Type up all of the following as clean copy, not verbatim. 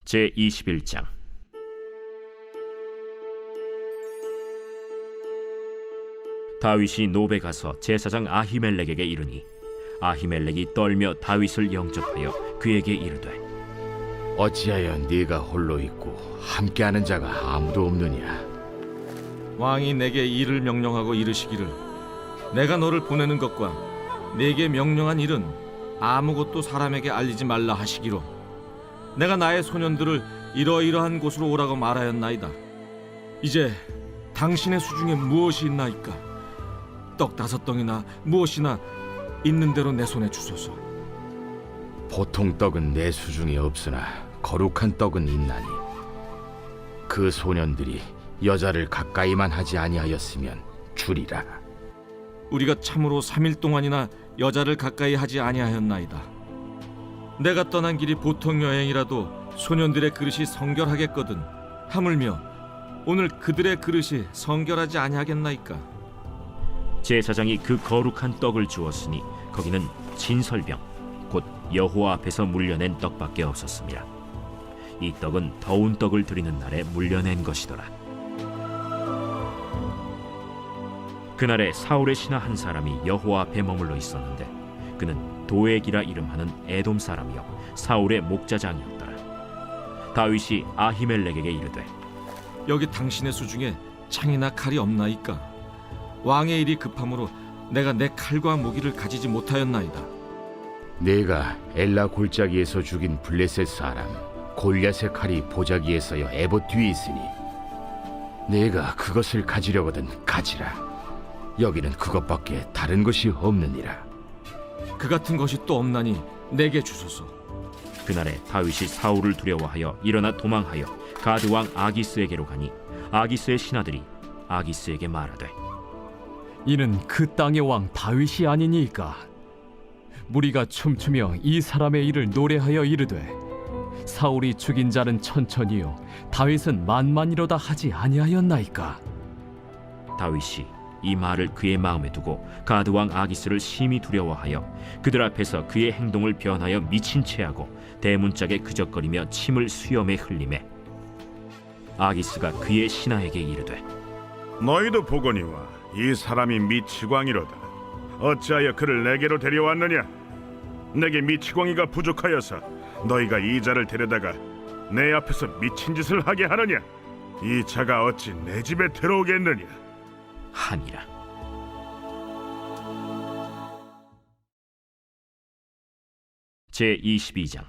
제21장. 다윗이 노베 가서 제사장 아히멜렉에게 이르니 아히멜렉이 떨며 다윗을 영접하여 그에게 이르되, 어찌하여 네가 홀로 있고 함께하는 자가 아무도 없느냐? 왕이 내게 일을 명령하고 이르시기를, 내가 너를 보내는 것과 내게 명령한 일은 아무것도 사람에게 알리지 말라 하시기로 내가 나의 소년들을 이러이러한 곳으로 오라고 말하였나이다. 이제 당신의 수중에 무엇이 있나이까? 떡 5덩이나 무엇이나 있는 대로 내 손에 주소서. 보통 떡은 내 수중에 없으나 거룩한 떡은 있나니 그 소년들이 여자를 가까이만 하지 아니하였으면 주리라. 우리가 참으로 3일 동안이나 여자를 가까이 하지 아니하였나이다. 내가 떠난 길이 보통 여행이라도 소년들의 그릇이 성결하겠거든 하물며 오늘 그들의 그릇이 성결하지 아니하겠나이까? 제사장이 그 거룩한 떡을 주었으니 거기는 진설병 곧 여호와 앞에서 물려낸 떡밖에 없었습니다. 이 떡은 더운 떡을 드리는 날에 물려낸 것이더라. 그날에 사울의 신하 한 사람이 여호와 앞에 머물러 있었는데 그는 도액이라 이름하는 에돔 사람이요 사울의 목자장이었더라. 다윗이 아히멜렉에게 이르되, 여기 당신의 수중에 창이나 칼이 없나이까? 왕의 일이 급함으로 내가 내 칼과 무기를 가지지 못하였나이다. 네가 엘라 골짜기에서 죽인 블레셋 사람 골리앗의 칼이 보자기에서여 에봇 뒤에 있으니 네가 그것을 가지려거든 가지라. 여기는 그것밖에 다른 것이 없느니라. 그 같은 것이 또 없나니 내게 주소서. 그날에 다윗이 사울을 두려워하여 일어나 도망하여 가드 왕 아기스에게로 가니 아기스의 신하들이 아기스에게 말하되, 이는 그 땅의 왕 다윗이 아니니까? 무리가 춤추며 이 사람의 일을 노래하여 이르되 사울이 죽인 자는 천천히요 다윗은 만만이로다 하지 아니하였나이까? 다윗이 이 말을 그의 마음에 두고 가드 왕 아기스를 심히 두려워하여 그들 앞에서 그의 행동을 변하여 미친 채하고 대문짝에 그적거리며 침을 수염에 흘리매 아기스가 그의 신하에게 이르되, 너희도 보거니와 이 사람이 미치광이로다. 어찌하여 그를 내게로 데려왔느냐? 내게 미치광이가 부족하여서 너희가 이 자를 데려다가 내 앞에서 미친 짓을 하게 하느냐? 이 자가 어찌 내 집에 들어오겠느냐? 하니라. 제22장.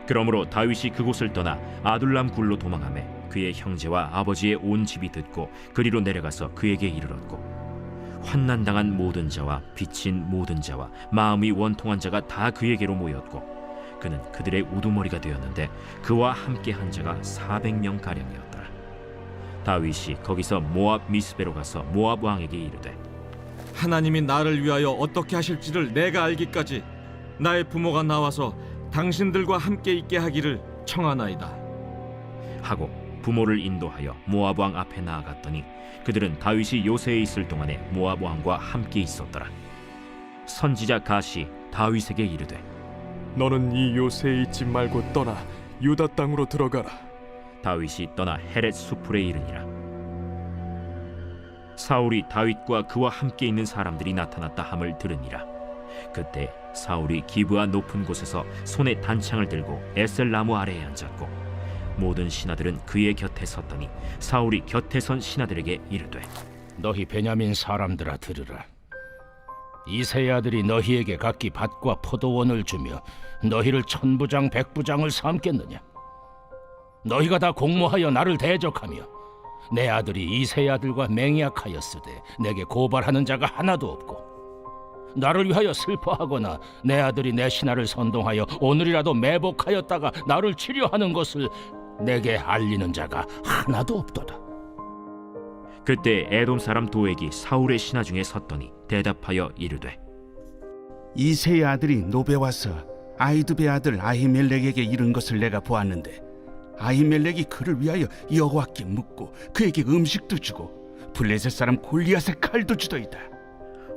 그러므로 다윗이 그곳을 떠나 아둘람 굴로 도망하매 그의 형제와 아버지의 온 집이 듣고 그리로 내려가서 그에게 이르렀고 환난당한 모든 자와 빚진 모든 자와 마음이 원통한 자가 다 그에게로 모였고 그는 그들의 우두머리가 되었는데 그와 함께 한 자가 400명 가량이었더라. 다윗이 거기서 모압 미스베로 가서 모압 왕에게 이르되, 하나님이 나를 위하여 어떻게 하실지를 내가 알기까지 나의 부모가 나와서 당신들과 함께 있게 하기를 청하나이다 하고 부모를 인도하여 모압 왕 앞에 나아갔더니 그들은 다윗이 요새에 있을 동안에 모압 왕과 함께 있었더라. 선지자 갓이 다윗에게 이르되, 너는 이 요새에 있지 말고 떠나 유다 땅으로 들어가라. 다윗이 떠나 헤렛 수풀에 이르니라. 사울이 다윗과 그와 함께 있는 사람들이 나타났다 함을 들으니라. 그때 사울이 기브아 높은 곳에서 손에 단창을 들고 에셀 나무 아래에 앉았고 모든 신하들은 그의 곁에 섰더니 사울이 곁에 선 신하들에게 이르되, 너희 베냐민 사람들아 들으라. 이새의 아들이 너희에게 각기 밭과 포도원을 주며 너희를 천부장 백부장을 삼겠느냐? 너희가 다 공모하여 나를 대적하며 내 아들이 이새의 아들과 맹약하였으되 내게 고발하는 자가 하나도 없고 나를 위하여 슬퍼하거나 내 아들이 내 신하를 선동하여 오늘이라도 매복하였다가 나를 치료하는 것을 내게 알리는 자가 하나도 없도다. 그때 에돔 사람 도액이 사울의 신하 중에 섰더니 대답하여 이르되, 이새의 아들이 노베 와서 아히두베 아들 아히멜렉에게 이른 것을 내가 보았는데 아히멜렉이 그를 위하여 여호와께 묻고 그에게 음식도 주고 블레셋 사람 골리앗의 칼도 주더이다.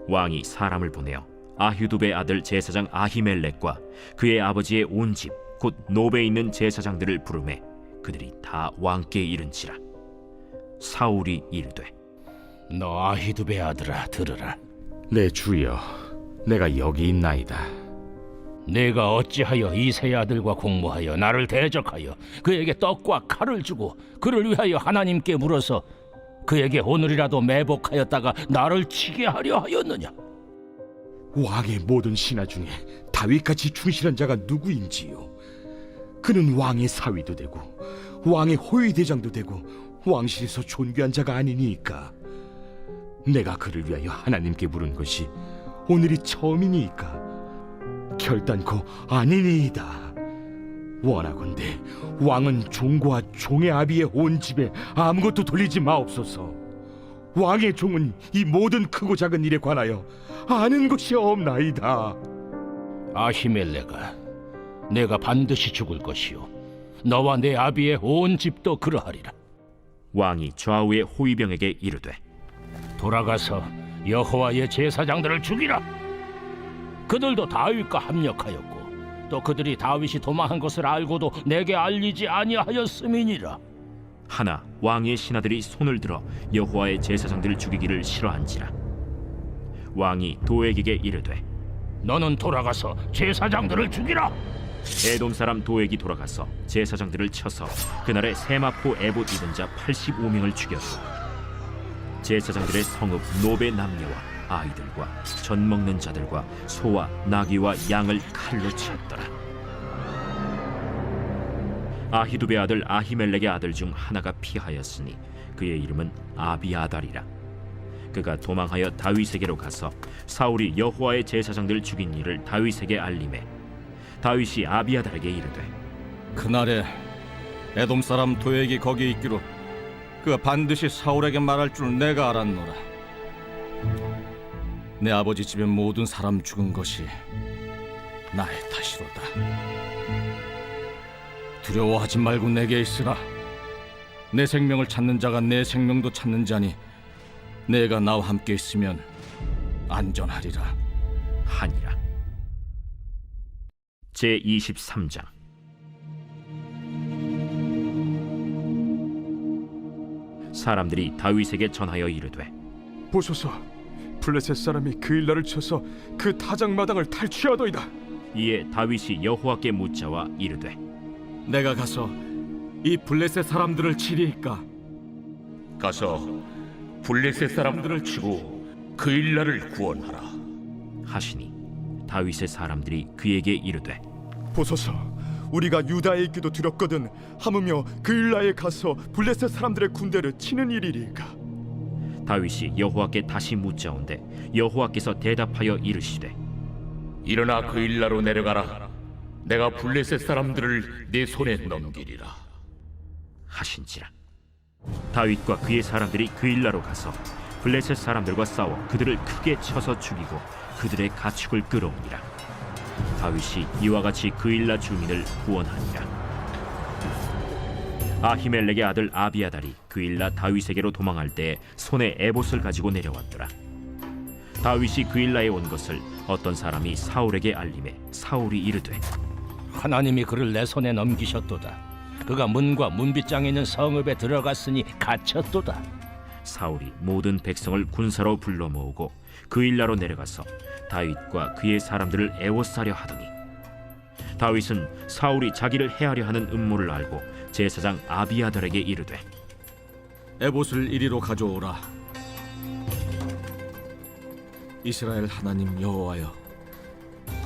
왕이 사람을 보내어 아휴두베 아들 제사장 아히멜렉과 그의 아버지의 온 집 곧 노베에 있는 제사장들을 부르매 그들이 다 왕께 이른지라. 사울이 이르되 너 아히두베 아들아 들으라. 내 주여, 내가 여기 있나이다. 내가 어찌하여 이새의 아들과 공모하여 나를 대적하여 그에게 떡과 칼을 주고 그를 위하여 하나님께 물어서 그에게 오늘이라도 매복하였다가 나를 치게 하려 하였느냐? 왕의 모든 신하 중에 다윗같이 충실한 자가 누구인지요? 그는 왕의 사위도 되고 왕의 호위대장도 되고 왕실에서 존귀한 자가 아니니까. 내가 그를 위하여 하나님께 물은 것이 오늘이 처음이니까 결단코 아니니이다. 원하건대 왕은 종과 종의 아비의 온 집에 아무것도 돌리지 마옵소서. 왕의 종은 이 모든 크고 작은 일에 관하여 아는 것이 없나이다. 아히멜레가 내가 반드시 죽을 것이요 너와 내 아비의 온 집도 그러하리라. 왕이 좌우의 호위병에게 이르되 돌아가서 여호와의 제사장들을 죽이라. 그들도 다윗과 합력하였고 또 그들이 다윗이 도망한 것을 알고도 내게 알리지 아니하였음이니라. 하나 왕의 신하들이 손을 들어 여호와의 제사장들을 죽이기를 싫어한지라. 왕이 도액에게 이르되 너는 돌아가서 제사장들을 죽이라. 에돔 사람 도액이 돌아가서 제사장들을 쳐서 그날에 세마포 에봇 입은 자 85명을 죽였고 제사장들의 성읍 노베 남녀와 아이들과 젖 먹는 자들과 소와 나귀와 양을 칼로 쳤더라. 아히두베 아들 아히멜렉의 아들 중 하나가 피하였으니 그의 이름은 아비아달이라. 그가 도망하여 다윗에게로 가서 사울이 여호와의 제사장들 죽인 일을 다윗에게 알림해 다윗이 아비아달에게 이르되 그날에 에돔 사람 도액이 거기 있기로 그가 반드시 사울에게 말할 줄 내가 알았노라. 내 아버지 집의 모든 사람 죽은 것이 나의 탓이로다. 두려워하지 말고 내게 있으라. 내 생명을 찾는 자가 내 생명도 찾는 자니 내가 나와 함께 있으면 안전하리라 하니라. 제23장. 사람들이 다윗에게 전하여 이르되 보소서, 블레셋 사람이 그 일날을 쳐서 그 타작마당을 탈취하더이다. 이에 다윗이 여호와께 묻자와 이르되 내가 가서 이 블레셋 사람들을 치리이까? 가서 블레셋 사람들을 치고 그 일날을 구원하라. 하시니 다윗의 사람들이 그에게 이르되 보소서, 우리가 유다에 있기도 두렵거든 하무며 그 일라에 가서 블레셋 사람들의 군대를 치는 일이리까? 다윗이 여호와께 다시 묻자온데 여호와께서 대답하여 이르시되 일어나 그 일나로 내려가라. 내가 블레셋 사람들을 내 손에 넘기리라 하신지라. 다윗과 그의 사람들이 그 일나로 가서 블레셋 사람들과 싸워 그들을 크게 쳐서 죽이고 그들의 가축을 끌어오니라. 다윗이 이와 같이 그 일나 주민을 구원하니라. 아히멜렉의 아들 아비아달이 그 일나 다윗에게로 도망할 때 손에 에봇을 가지고 내려왔더라. 다윗이 그 일나에 온 것을 어떤 사람이 사울에게 알림해 사울이 이르되 하나님이 그를 내 손에 넘기셨도다. 그가 문과 문빗장에 있는 성읍에 들어갔으니 갇혔도다. 사울이 모든 백성을 군사로 불러 모으고 그 일나로 내려가서 다윗과 그의 사람들을 애워싸려 하더니 다윗은 사울이 자기를 해하려 하는 음모를 알고 제사장 아비아달에게 이르되 에봇을 이리로 가져오라. 이스라엘 하나님 여호와여,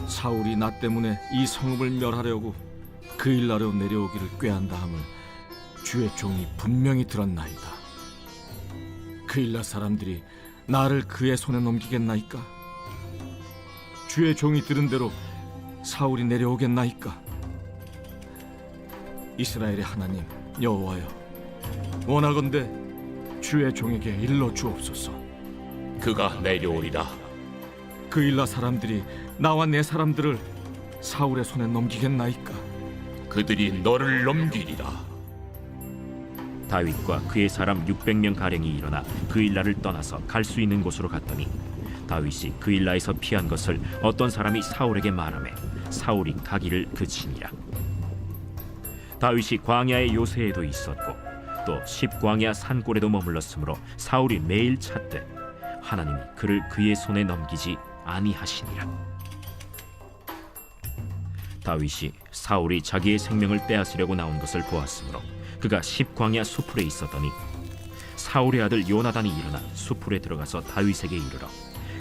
사울이 나 때문에 이 성읍을 멸하려고 그 일나로 내려오기를 꾀한다 함을 주의 종이 분명히 들었나이다. 그 일나 사람들이 나를 그의 손에 넘기겠나이까? 주의 종이 들은 대로 사울이 내려오겠나이까? 이스라엘의 하나님 여호와여, 원하건대 주의 종에게 일러 주옵소서. 그가 내려오리라. 그 일나 사람들이 나와 내 사람들을 사울의 손에 넘기겠나이까? 그들이 너를 넘기리라. 다윗과 그의 사람 600명 가량이 일어나 그 일나를 떠나서 갈 수 있는 곳으로 갔더니 다윗이 그일라에서 피한 것을 어떤 사람이 사울에게 말하매 사울이 가기를 그치니라. 다윗이 광야의 요새에도 있었고 또 십광야 산골에도 머물렀으므로 사울이 매일 찾되 하나님이 그를 그의 손에 넘기지 아니하시니라. 다윗이 사울이 자기의 생명을 빼앗으려고 나온 것을 보았으므로 그가 십광야 수풀에 있었더니 사울의 아들 요나단이 일어나 수풀에 들어가서 다윗에게 이르러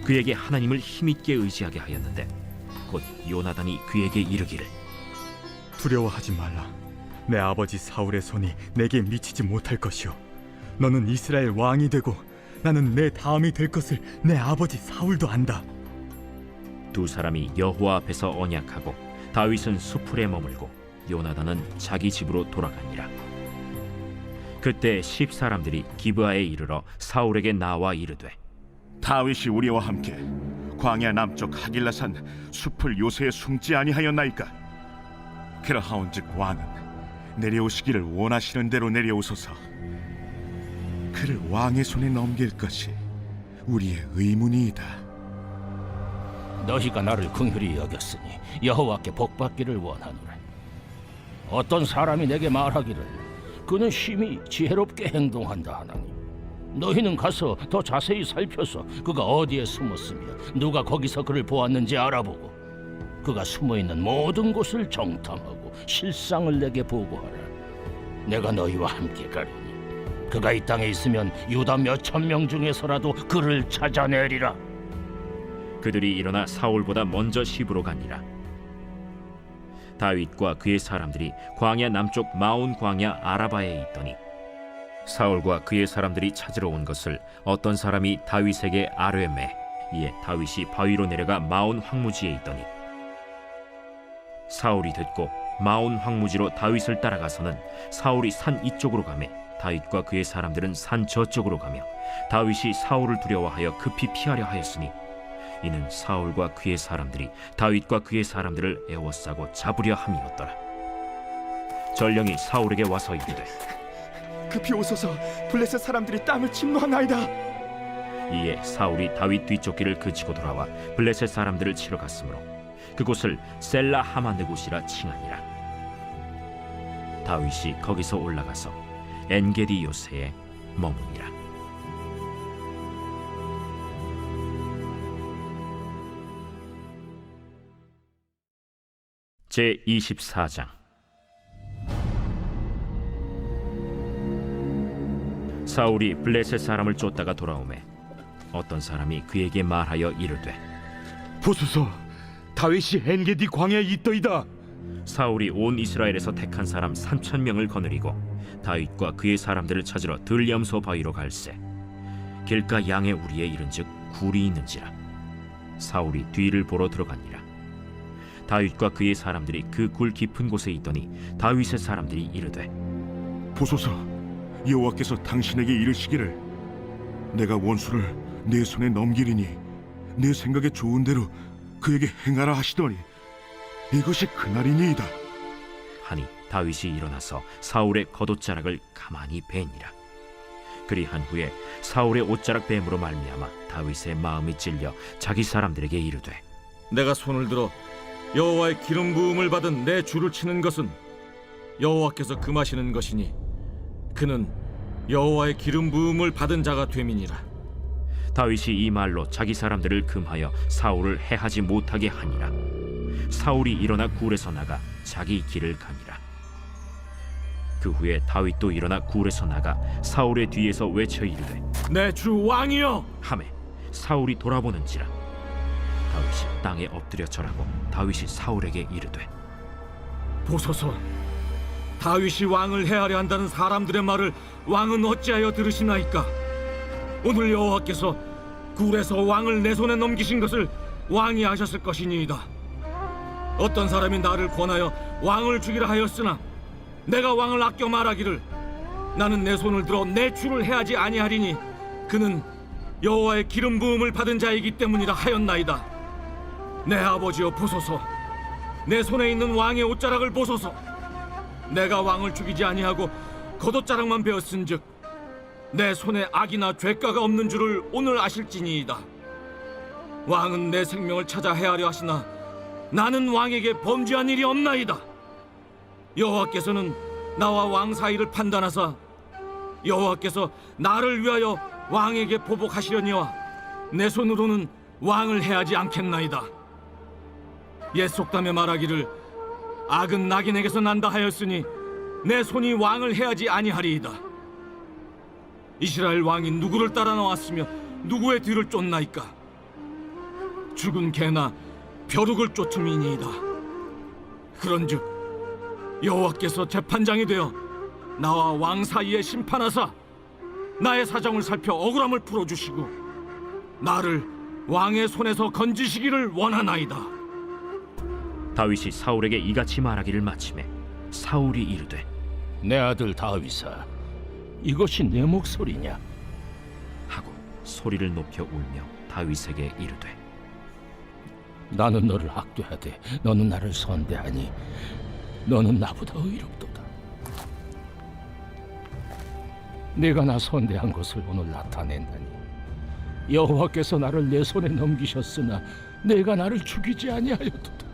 그에게 하나님을 힘있게 의지하게 하였는데 곧 요나단이 그에게 이르기를 두려워하지 말라. 내 아버지 사울의 손이 내게 미치지 못할 것이요 너는 이스라엘 왕이 되고 나는 내 다음이 될 것을 내 아버지 사울도 안다. 두 사람이 여호와 앞에서 언약하고 다윗은 수풀에 머물고 요나단은 자기 집으로 돌아가니라. 그때 십 사람들이 기브아에 이르러 사울에게 나와 이르되 다윗이 우리와 함께 광야 남쪽 하길라산 숲을 요새에 숨지 아니하였나이까? 그러하온즉 왕은 내려오시기를 원하시는 대로 내려오소서. 그를 왕의 손에 넘길 것이 우리의 의문이이다. 너희가 나를 긍휼히 여겼으니 여호와께 복받기를 원하노라. 어떤 사람이 내게 말하기를 그는 심히 지혜롭게 행동한다 하나니 너희는 가서 더 자세히 살펴서 그가 어디에 숨었으며 누가 거기서 그를 보았는지 알아보고 그가 숨어있는 모든 곳을 정탐하고 실상을 내게 보고하라. 내가 너희와 함께 가리니 그가 이 땅에 있으면 유다 몇천 명 중에서라도 그를 찾아내리라. 그들이 일어나 사울보다 먼저 시브로 가니라. 다윗과 그의 사람들이 광야 남쪽 마온 광야 아라바에 있더니 사울과 그의 사람들이 찾으러 온 것을 어떤 사람이 다윗에게 아뢰매 이에 다윗이 바위로 내려가 마온 황무지에 있더니 사울이 듣고 마온 황무지로 다윗을 따라가서는 사울이 산 이쪽으로 가매 다윗과 그의 사람들은 산 저쪽으로 가며 다윗이 사울을 두려워하여 급히 피하려 하였으니 이는 사울과 그의 사람들이 다윗과 그의 사람들을 에워싸고 잡으려 함이었더라. 전령이 사울에게 와서 이르되 급히 오소서. 블레셋 사람들이 땅을 침노하나이다. 이에 사울이 다윗 뒤쫓기를 그치고 돌아와 블레셋 사람들을 치러 갔으므로 그곳을 셀라 하마느곳이라 칭하니라. 다윗이 거기서 올라가서 엔게디 요새에 머무니라. 제 24장. 사울이 블레셋 사람을 쫓다가 돌아오매 어떤 사람이 그에게 말하여 이르되 보소서, 다윗이 엔게디 광야에 있더이다. 사울이 온 이스라엘에서 택한 사람 3,000명을 거느리고 다윗과 그의 사람들을 찾으러 들염소 바위로 갈새 길가 양의 우리에 이른즉 굴이 있는지라. 사울이 뒤를 보러 들어가니라. 다윗과 그의 사람들이 그 굴 깊은 곳에 있더니 다윗의 사람들이 이르되 보소서, 여호와께서 당신에게 이르시기를 내가 원수를 내 손에 넘기리니 내 생각에 좋은 대로 그에게 행하라 하시더니 이것이 그날이니이다. 하니 다윗이 일어나서 사울의 겉옷자락을 가만히 베니라. 그리한 후에 사울의 옷자락 뱀으로 말미암아 다윗의 마음이 찔려 자기 사람들에게 이르되 내가 손을 들어 여호와의 기름 부음을 받은 내 줄을 치는 것은 여호와께서 금하시는 것이니 그는 여호와의 기름 부음을 받은 자가 됨이니라. 다윗이 이 말로 자기 사람들을 금하여 사울을 해하지 못하게 하니라. 사울이 일어나 굴에서 나가 자기 길을 가니라. 그 후에 다윗도 일어나 굴에서 나가 사울의 뒤에서 외쳐 이르되 내 주 왕이여 하매 사울이 돌아보는지라. 다윗이 땅에 엎드려 절하고 다윗이 사울에게 이르되 보소서, 다윗이 왕을 해하려 한다는 사람들의 말을 왕은 어찌하여 들으시나이까? 오늘 여호와께서 굴에서 왕을 내 손에 넘기신 것을 왕이 아셨을 것이니이다. 어떤 사람이 나를 권하여 왕을 죽이라 하였으나 내가 왕을 아껴 말하기를 나는 내 손을 들어 내 주를 해하지 아니하리니 그는 여호와의 기름 부음을 받은 자이기 때문이라 하였나이다. 내 아버지여 보소서, 내 손에 있는 왕의 옷자락을 보소서. 내가 왕을 죽이지 아니하고 겉옷자락만 베었은즉 내 손에 악이나 죄가가 없는 줄을 오늘 아실지니이다. 왕은 내 생명을 찾아 해하려 하시나 나는 왕에게 범죄한 일이 없나이다. 여호와께서는 나와 왕 사이를 판단하사 여호와께서 나를 위하여 왕에게 보복하시려니와 내 손으로는 왕을 해하지 않겠나이다. 옛 속담에 말하기를 악은 낙인에게서 난다 하였으니 내 손이 왕을 해하지 아니하리이다. 이스라엘 왕이 누구를 따라 나왔으며 누구의 뒤를 쫓나이까? 죽은 개나 벼룩을 쫓음이니이다. 그런즉 여호와께서 재판장이 되어 나와 왕 사이에 심판하사 나의 사정을 살펴 억울함을 풀어주시고 나를 왕의 손에서 건지시기를 원하나이다. 다윗이 사울에게 이같이 말하기를 마치매 사울이 이르되 내 아들 다윗아, 이것이 내 목소리냐? 하고 소리를 높여 울며 다윗에게 이르되 나는 너를 학대하되 너는 나를 선대하니 너는 나보다 의롭도다. 내가 나 선대한 것을 오늘 나타낸다니 여호와께서 나를 내 손에 넘기셨으나 내가 나를 죽이지 아니하였도다.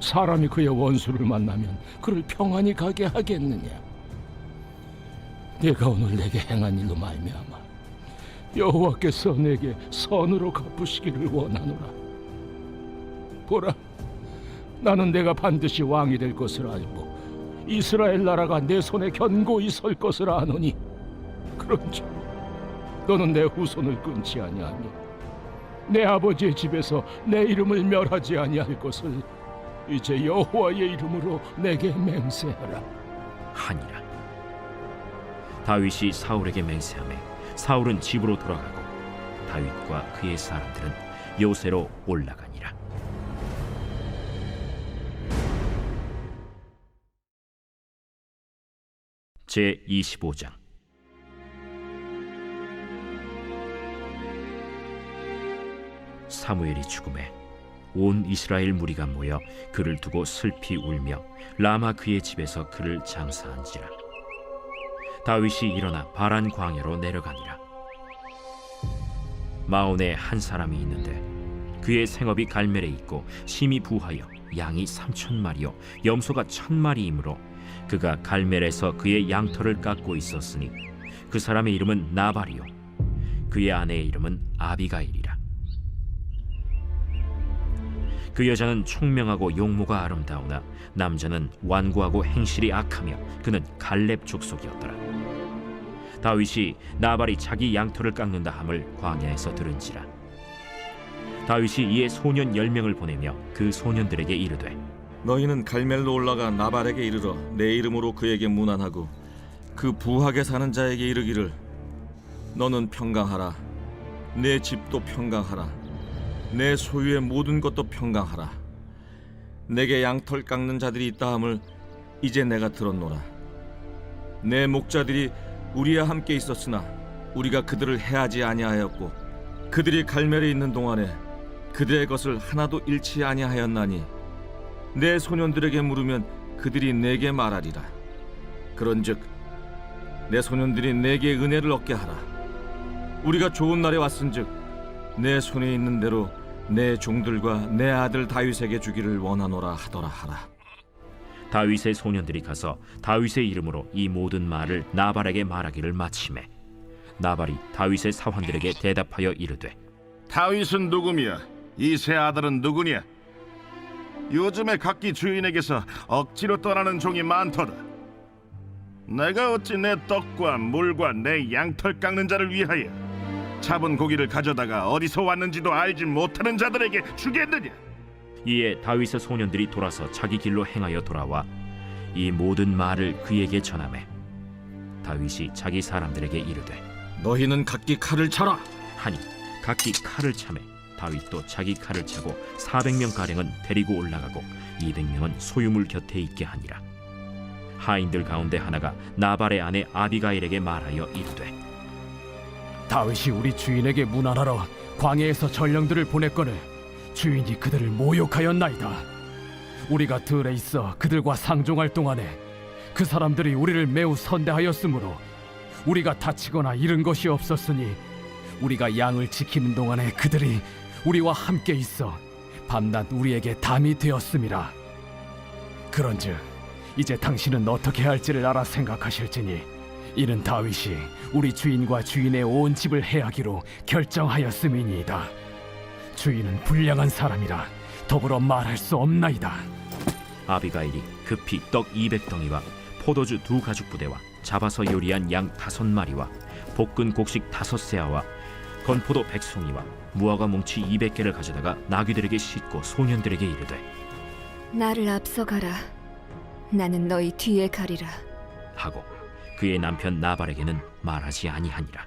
사람이 그의 원수를 만나면 그를 평안히 가게 하겠느냐? 내가 오늘 내게 행한 일로 말미암아 여호와께서 내게 선으로 갚으시기를 원하노라. 보라, 나는 내가 반드시 왕이 될 것을 알고 이스라엘 나라가 내 손에 견고히 설 것을 아노니 그런즉 너는 내 후손을 끊지 아니하며 내 아버지의 집에서 내 이름을 멸하지 아니할 것을 이제 여호와의 이름으로 내게 맹세하라. 하니라. 다윗이 사울에게 맹세하매 사울은 집으로 돌아가고 다윗과 그의 사람들은 요새로 올라가니라. 제 25장. 사무엘이 죽음에 온 이스라엘 무리가 모여 그를 두고 슬피 울며 라마 그의 집에서 그를 장사한지라. 다윗이 일어나 바란 광야로 내려가니라. 마온에 한 사람이 있는데 그의 생업이 갈멜에 있고 심히 부하여 양이 3,000마리요 염소가 1,000마리이므로 그가 갈멜에서 그의 양털을 깎고 있었으니 그 사람의 이름은 나발이요 그의 아내의 이름은 아비가일이라. 그 여자는 총명하고 용모가 아름다우나 남자는 완고하고 행실이 악하며 그는 갈렙 족속이었더라. 다윗이 나발이 자기 양털을 깎는다 함을 광야에서 들은지라. 다윗이 이에 소년 10명을 보내며 그 소년들에게 이르되 너희는 갈멜로 올라가 나발에게 이르러 내 이름으로 그에게 문안하고 그 부하게 사는 자에게 이르기를 너는 평강하라. 내 집도 평강하라. 내 소유의 모든 것도 평강하라. 내게 양털 깎는 자들이 있다 함을 이제 내가 들었노라. 내 목자들이 우리와 함께 있었으나 우리가 그들을 해하지 아니하였고 그들이 갈멜에 있는 동안에 그들의 것을 하나도 잃지 아니하였나니 내 소년들에게 물으면 그들이 내게 말하리라. 그런즉 내 소년들이 내게 은혜를 얻게 하라. 우리가 좋은 날에 왔은즉 내 손에 있는 대로 내 종들과 내 아들 다윗에게 주기를 원하노라 하더라 하라. 다윗의 소년들이 가서 다윗의 이름으로 이 모든 말을 나발에게 말하기를 마치매 나발이 다윗의 사환들에게 대답하여 이르되 다윗은 누구며 이 세 아들은 누구냐? 요즘에 각기 주인에게서 억지로 떠나는 종이 많도다. 내가 어찌 내 떡과 물과 내 양털 깎는 자를 위하여 잡은 고기를 가져다가 어디서 왔는지도 알지 못하는 자들에게 주겠느냐? 이에 다윗의 소년들이 돌아서 자기 길로 행하여 돌아와 이 모든 말을 그에게 전하매 다윗이 자기 사람들에게 이르되 너희는 각기 칼을 차라. 하니 각기 칼을 차매 다윗도 자기 칼을 차고 400명 가량은 데리고 올라가고 200명은 소유물 곁에 있게 하니라. 하인들 가운데 하나가 나발의 아내 아비가일에게 말하여 이르되 다윗이 우리 주인에게 문안하러 광야에서 전령들을 보냈거늘 주인이 그들을 모욕하였나이다. 우리가 들에 있어 그들과 상종할 동안에 그 사람들이 우리를 매우 선대하였으므로 우리가 다치거나 잃은 것이 없었으니 우리가 양을 지키는 동안에 그들이 우리와 함께 있어 밤낮 우리에게 담이 되었음이라. 그런즉 이제 당신은 어떻게 할지를 알아 생각하실지니 이는 다윗이 우리 주인과 주인의 온 집을 해하기로 결정하였음이니이다. 주인은 불량한 사람이라 더불어 말할 수 없나이다. 아비가일이 급히 떡 200덩이와 포도주 2가죽부대와 잡아서 요리한 양 5마리와 볶은 곡식 5세아와 건포도 100송이와 무화과 뭉치 200개를 가져다가 나귀들에게 싣고 소년들에게 이르되 나를 앞서가라. 나는 너희 뒤에 가리라. 하고 그의 남편 나발에게는 말하지 아니하니라.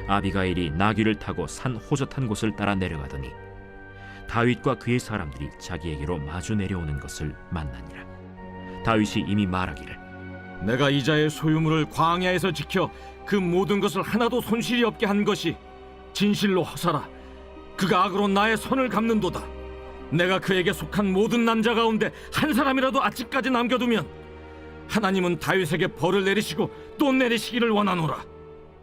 아비가일이 나귀를 타고 산 호젓한 곳을 따라 내려가더니 다윗과 그의 사람들이 자기에게로 마주 내려오는 것을 만나니라. 다윗이 이미 말하기를 내가 이자의 소유물을 광야에서 지켜 그 모든 것을 하나도 손실이 없게 한 것이 진실로 허사라. 그가 악으로 나의 선을 갚는도다. 내가 그에게 속한 모든 남자 가운데 한 사람이라도 아직까지 남겨두면 하나님은 다윗에게 벌을 내리시고 또 내리시기를 원하노라.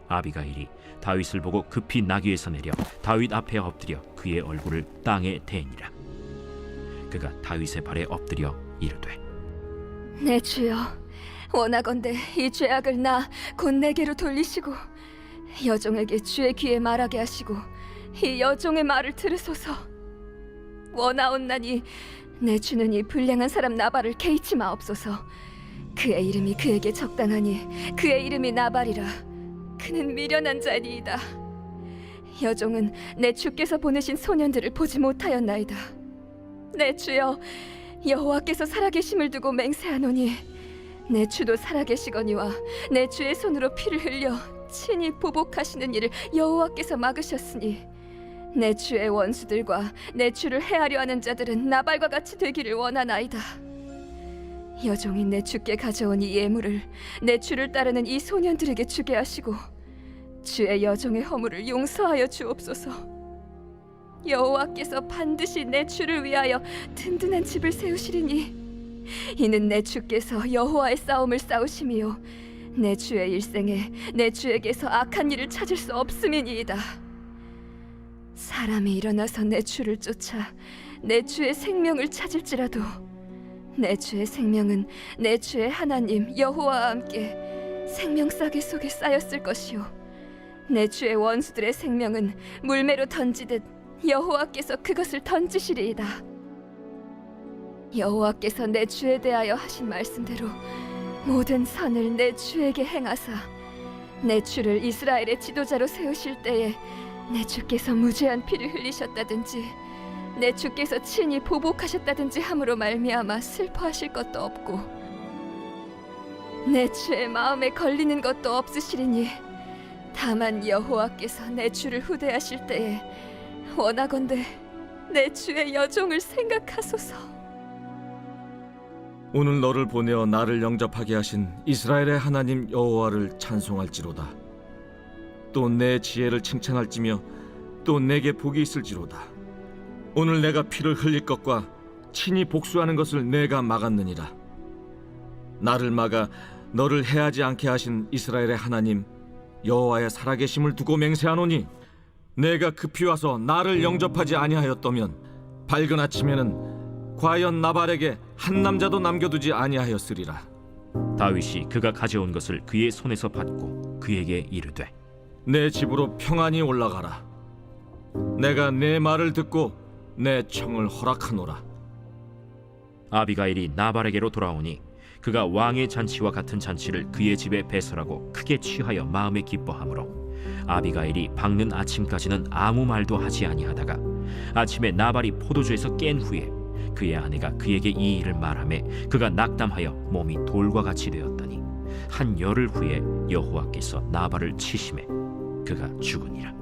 아비가일이 다윗을 보고 급히 나귀에서 내려 다윗 앞에 엎드려 그의 얼굴을 땅에 대니라. 그가 다윗의 발에 엎드려 이르되 내 주여, 원하건대 이 죄악을 나 곧 내게로 돌리시고 여종에게 주의 귀에 말하게 하시고 이 여종의 말을 들으소서. 원하옵나니 내 주는 이 불량한 사람 나발을 개의치 마옵소서. 그의 이름이 그에게 적당하니 그의 이름이 나발이라. 그는 미련한 자니이다. 여종은 내 주께서 보내신 소년들을 보지 못하였나이다. 내 주여, 여호와께서 살아계심을 두고 맹세하노니 내 주도 살아계시거니와 내 주의 손으로 피를 흘려 친히 보복하시는 일을 여호와께서 막으셨으니 내 주의 원수들과 내 주를 해하려 하는 자들은 나발과 같이 되기를 원하나이다. 여종이 내 주께 가져온 이 예물을 내 주를 따르는 이 소년들에게 주게 하시고 주의 여종의 허물을 용서하여 주옵소서. 여호와께서 반드시 내 주를 위하여 든든한 집을 세우시리니 이는 내 주께서 여호와의 싸움을 싸우심이요 내 주의 일생에 내 주에게서 악한 일을 찾을 수 없음이니이다. 사람이 일어나서 내 주를 쫓아 내 주의 생명을 찾을지라도 내 주의 생명은 내 주의 하나님 여호와와 함께 생명싸개 속에 쌓였을 것이요 내 주의 원수들의 생명은 물매로 던지듯 여호와께서 그것을 던지시리이다. 여호와께서 내 주에 대하여 하신 말씀대로 모든 선을 내 주에게 행하사 내 주를 이스라엘의 지도자로 세우실 때에 내 주께서 무죄한 피를 흘리셨다든지 내 주께서 친히 보복하셨다든지 함으로 말미암아 슬퍼하실 것도 없고 내 주의 마음에 걸리는 것도 없으시리니 다만 여호와께서 내 주를 후대하실 때에 원하건대 내 주의 여종을 생각하소서. 오늘 너를 보내어 나를 영접하게 하신 이스라엘의 하나님 여호와를 찬송할지로다. 또 내 지혜를 칭찬할지며 또 내게 복이 있을지로다. 오늘 내가 피를 흘릴 것과 친히 복수하는 것을 내가 막았느니라. 나를 막아 너를 해하지 않게 하신 이스라엘의 하나님 여호와의 살아계심을 두고 맹세하노니 내가 급히 와서 나를 영접하지 아니하였더면 밝은 아침에는 과연 나발에게 한 남자도 남겨두지 아니하였으리라. 다윗이 그가 가져온 것을 그의 손에서 받고 그에게 이르되 내 집으로 평안히 올라가라. 내가 내 말을 듣고 내 청을 허락하노라. 아비가일이 나발에게로 돌아오니 그가 왕의 잔치와 같은 잔치를 그의 집에 배설하고 크게 취하여 마음에 기뻐하므로 아비가일이 밝는 아침까지는 아무 말도 하지 아니하다가 아침에 나발이 포도주에서 깬 후에 그의 아내가 그에게 이 일을 말하매 그가 낙담하여 몸이 돌과 같이 되었더니 한 열흘 후에 여호와께서 나발을 치심해 그가 죽으니라.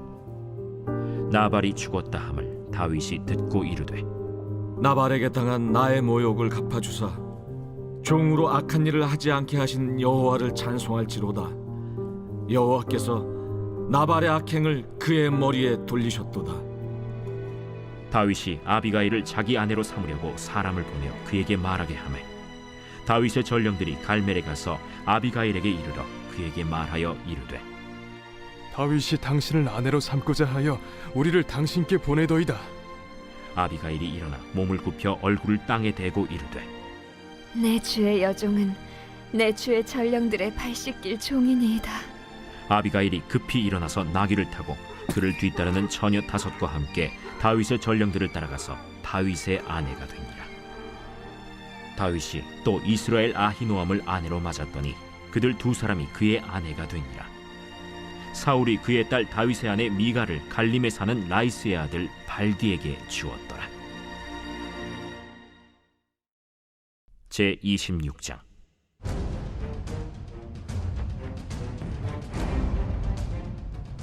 나발이 죽었다 함을 다윗이 듣고 이르되 나발에게 당한 나의 모욕을 갚아주사 종으로 악한 일을 하지 않게 하신 여호와를 찬송할지로다. 여호와께서 나발의 악행을 그의 머리에 돌리셨도다. 다윗이 아비가일을 자기 아내로 삼으려고 사람을 보내어 그에게 말하게 하매 다윗의 전령들이 갈멜에 가서 아비가일에게 이르러 그에게 말하여 이르되 다윗이 당신을 아내로 삼고자 하여 우리를 당신께 보내더이다. 아비가일이 일어나 몸을 굽혀 얼굴을 땅에 대고 이르되 내 주의 여종은 내 주의 전령들의 발 씻길 종이니이다. 아비가일이 급히 일어나서 나귀를 타고 그를 뒤따르는 처녀 5과 함께 다윗의 전령들을 따라가서 다윗의 아내가 되니라. 다윗이 또 이스라엘 아히노암을 아내로 맞았더니 그들 2사람이 그의 아내가 되니라. 사울이 그의 딸 다윗의 아내 미가를 갈림에 사는 라이스의 아들 발디에게 주었더라. 제26장.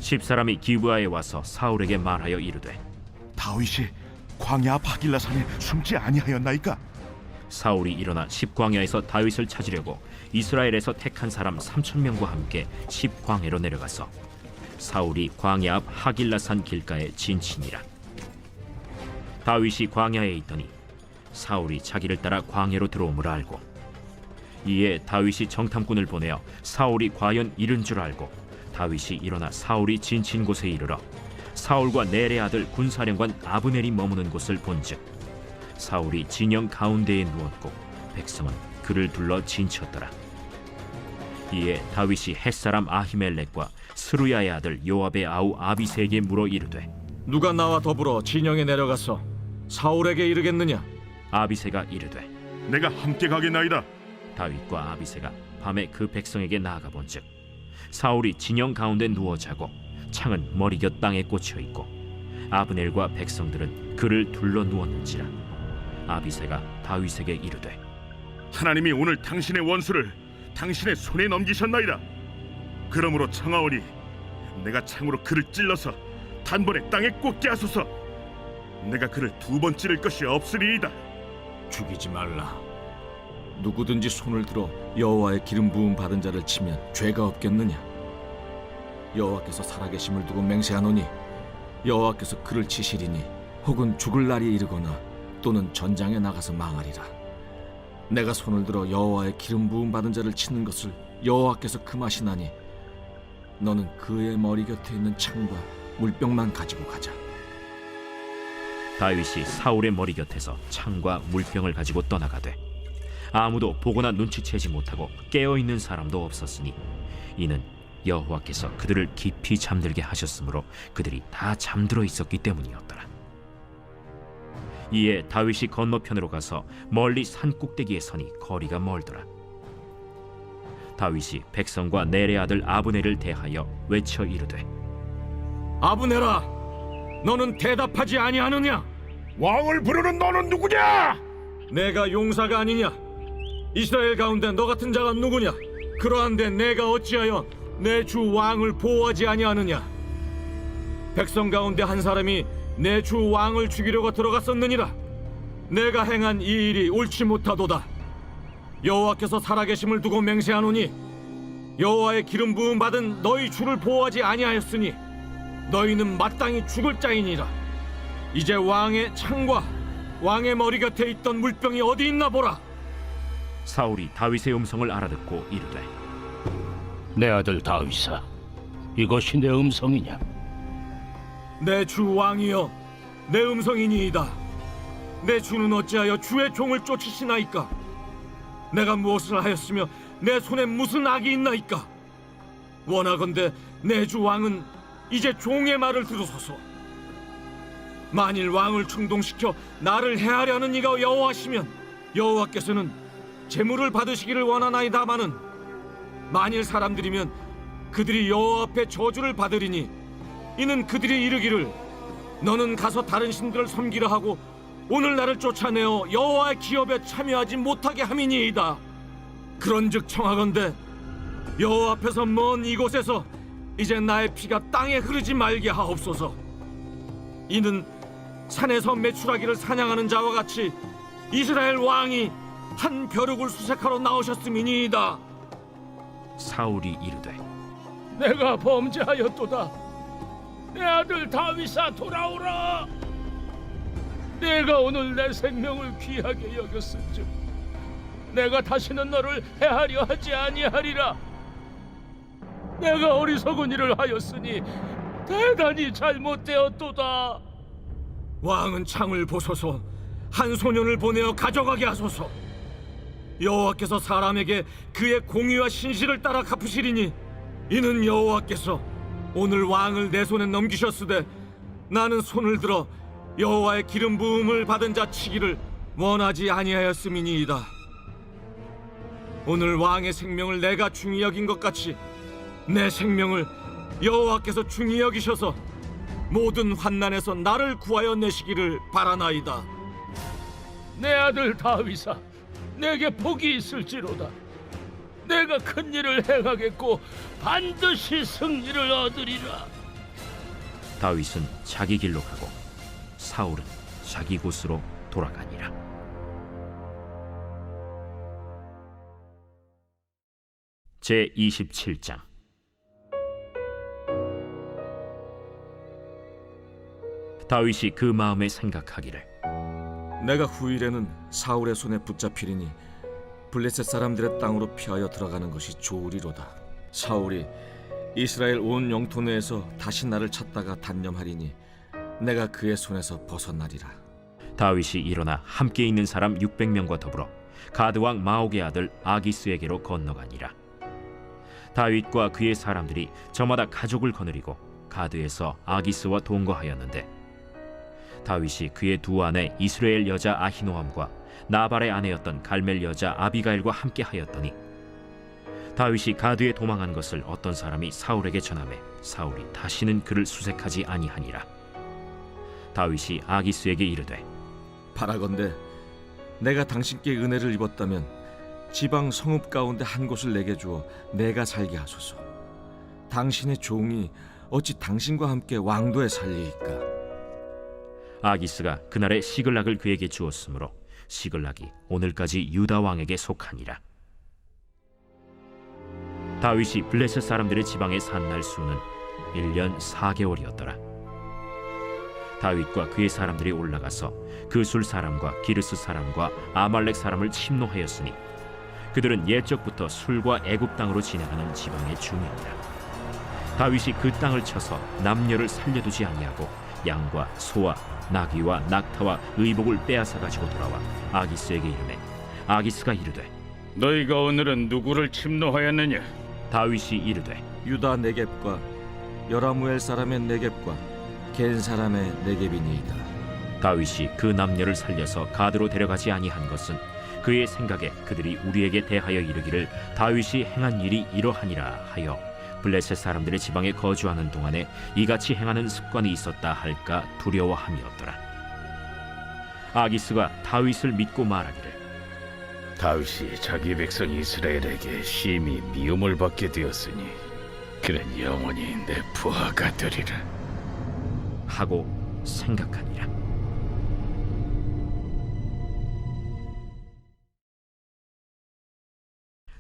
십사람이 기브아에 와서 사울에게 말하여 이르되 다윗이 광야 앞 하길라산에 숨지 아니하였나이까? 사울이 일어나 십광야에서 다윗을 찾으려고 이스라엘에서 택한 사람 3,000명과 함께 십광야로 내려가서 사울이 광야 앞 하길라산 길가에 진치니라. 다윗이 광야에 있더니 사울이 자기를 따라 광야로 들어옴을 알고 이에 다윗이 정탐꾼을 보내어 사울이 과연 이른 줄 알고 다윗이 일어나 사울이 진친 곳에 이르러 사울과 넬의 아들 군사령관 아브넬이 머무는 곳을 본즉 사울이 진영 가운데에 누웠고 백성은 그를 둘러 진쳤더라. 이에 다윗이 햇사람 아히멜렉과 스루야의 아들 요압의 아우 아비새에게 물어 이르되 누가 나와 더불어 진영에 내려가서 사울에게 이르겠느냐? 아비새가 이르되 내가 함께 가겠나이다. 다윗과 아비새가 밤에 그 백성에게 나아가 본즉 사울이 진영 가운데 누워 자고 창은 머리곁 땅에 꽂혀 있고 아브넬과 백성들은 그를 둘러 누웠는지라. 아비새가 다윗에게 이르되 하나님이 오늘 당신의 원수를 당신의 손에 넘기셨나이다. 그러므로 청하오니 내가 창으로 그를 찔러서 단번에 땅에 꽂게 하소서. 내가 그를 2번 찌를 것이 없으리이다. 죽이지 말라. 누구든지 손을 들어 여호와의 기름 부음 받은 자를 치면 죄가 없겠느냐? 여호와께서 살아계심을 두고 맹세하노니 여호와께서 그를 치시리니 혹은 죽을 날이 이르거나 또는 전장에 나가서 망하리라. 내가 손을 들어 여호와의 기름 부음 받은 자를 치는 것을 여호와께서 금하시나니 너는 그의 머리 곁에 있는 창과 물병만 가지고 가자. 다윗이 사울의 머리 곁에서 창과 물병을 가지고 떠나가되 아무도 보거나 눈치채지 못하고 깨어있는 사람도 없었으니 이는 여호와께서 그들을 깊이 잠들게 하셨으므로 그들이 다 잠들어 있었기 때문이었더라. 이에 다윗이 건너편으로 가서 멀리 산 꼭대기에 서니 거리가 멀더라. 다윗이 백성과 넬의 아들 아브넬을 대하여 외쳐 이르되 아브넬아, 너는 대답하지 아니하느냐? 왕을 부르는 너는 누구냐? 내가 용사가 아니냐? 이스라엘 가운데 너 같은 자가 누구냐? 그러한데 내가 어찌하여 내 주 왕을 보호하지 아니하느냐? 백성 가운데 한 사람이 내 주 왕을 죽이려고 들어갔었느니라. 내가 행한 이 일이 옳지 못하도다. 여호와께서 살아계심을 두고 맹세하노니 여호와의 기름 부음 받은 너희 주를 보호하지 아니하였으니 너희는 마땅히 죽을 자이니라. 이제 왕의 창과 왕의 머리 곁에 있던 물병이 어디 있나 보라. 사울이 다윗의 음성을 알아듣고 이르되 내 아들 다윗아, 이것이 내 음성이냐? 내 주 왕이여, 내 음성이니이다. 내 주는 어찌하여 주의 종을 쫓으시나이까? 내가 무엇을 하였으며 내 손에 무슨 악이 있나이까? 원하건대 내 주 왕은 이제 종의 말을 들으소서. 만일 왕을 충동시켜 나를 해하려는 이가 여호와시면 여호와께서는 재물을 받으시기를 원하나이다마는 만일 사람들이면 그들이 여호와 앞에 저주를 받으리니 이는 그들이 이르기를 너는 가서 다른 신들을 섬기려 하고 오늘 나를 쫓아내어 여호와의 기업에 참여하지 못하게 함이니이다. 그런즉 청하건대 여호와 앞에서 먼 이곳에서 이제 나의 피가 땅에 흐르지 말게 하옵소서. 이는 산에서 메추라기를 사냥하는 자와 같이 이스라엘 왕이 한 벼룩을 수색하러 나오셨음이니이다. 사울이 이르되 내가 범죄하였도다. 내 아들 다윗아, 돌아오라. 내가 오늘 내 생명을 귀하게 여겼은즉 내가 다시는 너를 해하려 하지 아니하리라. 내가 어리석은 일을 하였으니 대단히 잘못되었도다. 왕은 창을 보소서. 한 소년을 보내어 가져가게 하소서. 여호와께서 사람에게 그의 공의와 신실을 따라 갚으시리니 이는 여호와께서 오늘 왕을 내 손에 넘기셨으되 나는 손을 들어 여호와의 기름 부음을 받은 자 치기를 원하지 아니하였음이니이다. 오늘 왕의 생명을 내가 중히 여긴 것 같이 내 생명을 여호와께서 중히 여기셔서 모든 환난에서 나를 구하여 내시기를 바라나이다. 내 아들 다윗아, 내게 복이 있을지로다. 내가 큰 일을 행하겠고 반드시 승리를 얻으리라. 다윗은 자기 길로 가고 사울은 자기 곳으로 돌아가니라. 제 27장. 다윗이 그 마음에 생각하기를 내가 후일에는 사울의 손에 붙잡히리니 블레셋 사람들의 땅으로 피하여 들어가는 것이 좋으리로다. 사울이 이스라엘 온 영토 내에서 다시 나를 찾다가 단념하리니 내가 그의 손에서 벗어나리라. 다윗이 일어나 함께 있는 사람 600명과 더불어 가드 왕 마옥의 아들 아기스에게로 건너가니라. 다윗과 그의 사람들이 저마다 가족을 거느리고 가드에서 아기스와 동거하였는데 다윗이 그의 두 아내 이스라엘 여자 아히노암과 나발의 아내였던 갈멜 여자 아비가일과 함께 하였더니 다윗이 가드에 도망한 것을 어떤 사람이 사울에게 전하매 사울이 다시는 그를 수색하지 아니하니라. 다윗이 아기스에게 이르되 바라건대 내가 당신께 은혜를 입었다면 지방 성읍 가운데 한 곳을 내게 주어 내가 살게 하소서. 당신의 종이 어찌 당신과 함께 왕도에 살리이까? 아기스가 그날에 시글락을 그에게 주었으므로 시글락이 오늘까지 유다 왕에게 속하니라. 다윗이 블레셋 사람들의 지방에 산 날 수는 1년 4개월이었더라. 다윗과 그의 사람들이 올라가서 그술 사람과 기르스 사람과 아말렉 사람을 침노하였으니 그들은 옛적부터 술과 애굽 땅으로 진행하는 지방의 중이니라. 다윗이 그 땅을 쳐서 남녀를 살려두지 아니하고 양과 소와 나귀와 낙타와 의복을 빼앗아 가지고 돌아와 아기스에게 이르매 아기스가 이르되 너희가 오늘은 누구를 침노하였느냐? 다윗이 이르되 유다 네겝과 여라무엘 사람의 네겝과 겐 사람의 네겝이니이다. 다윗이 그 남녀를 살려서 가드로 데려가지 아니한 것은 그의 생각에 그들이 우리에게 대하여 이르기를 다윗이 행한 일이 이러하니라 하여 블레셋 사람들의 지방에 거주하는 동안에 이같이 행하는 습관이 있었다 할까 두려워함이었더라. 아기스가 다윗을 믿고 말하기를 다윗이 자기 백성 이스라엘에게 심히 미움을 받게 되었으니 그는 영원히 내 부하가 되리라 하고 생각하니라.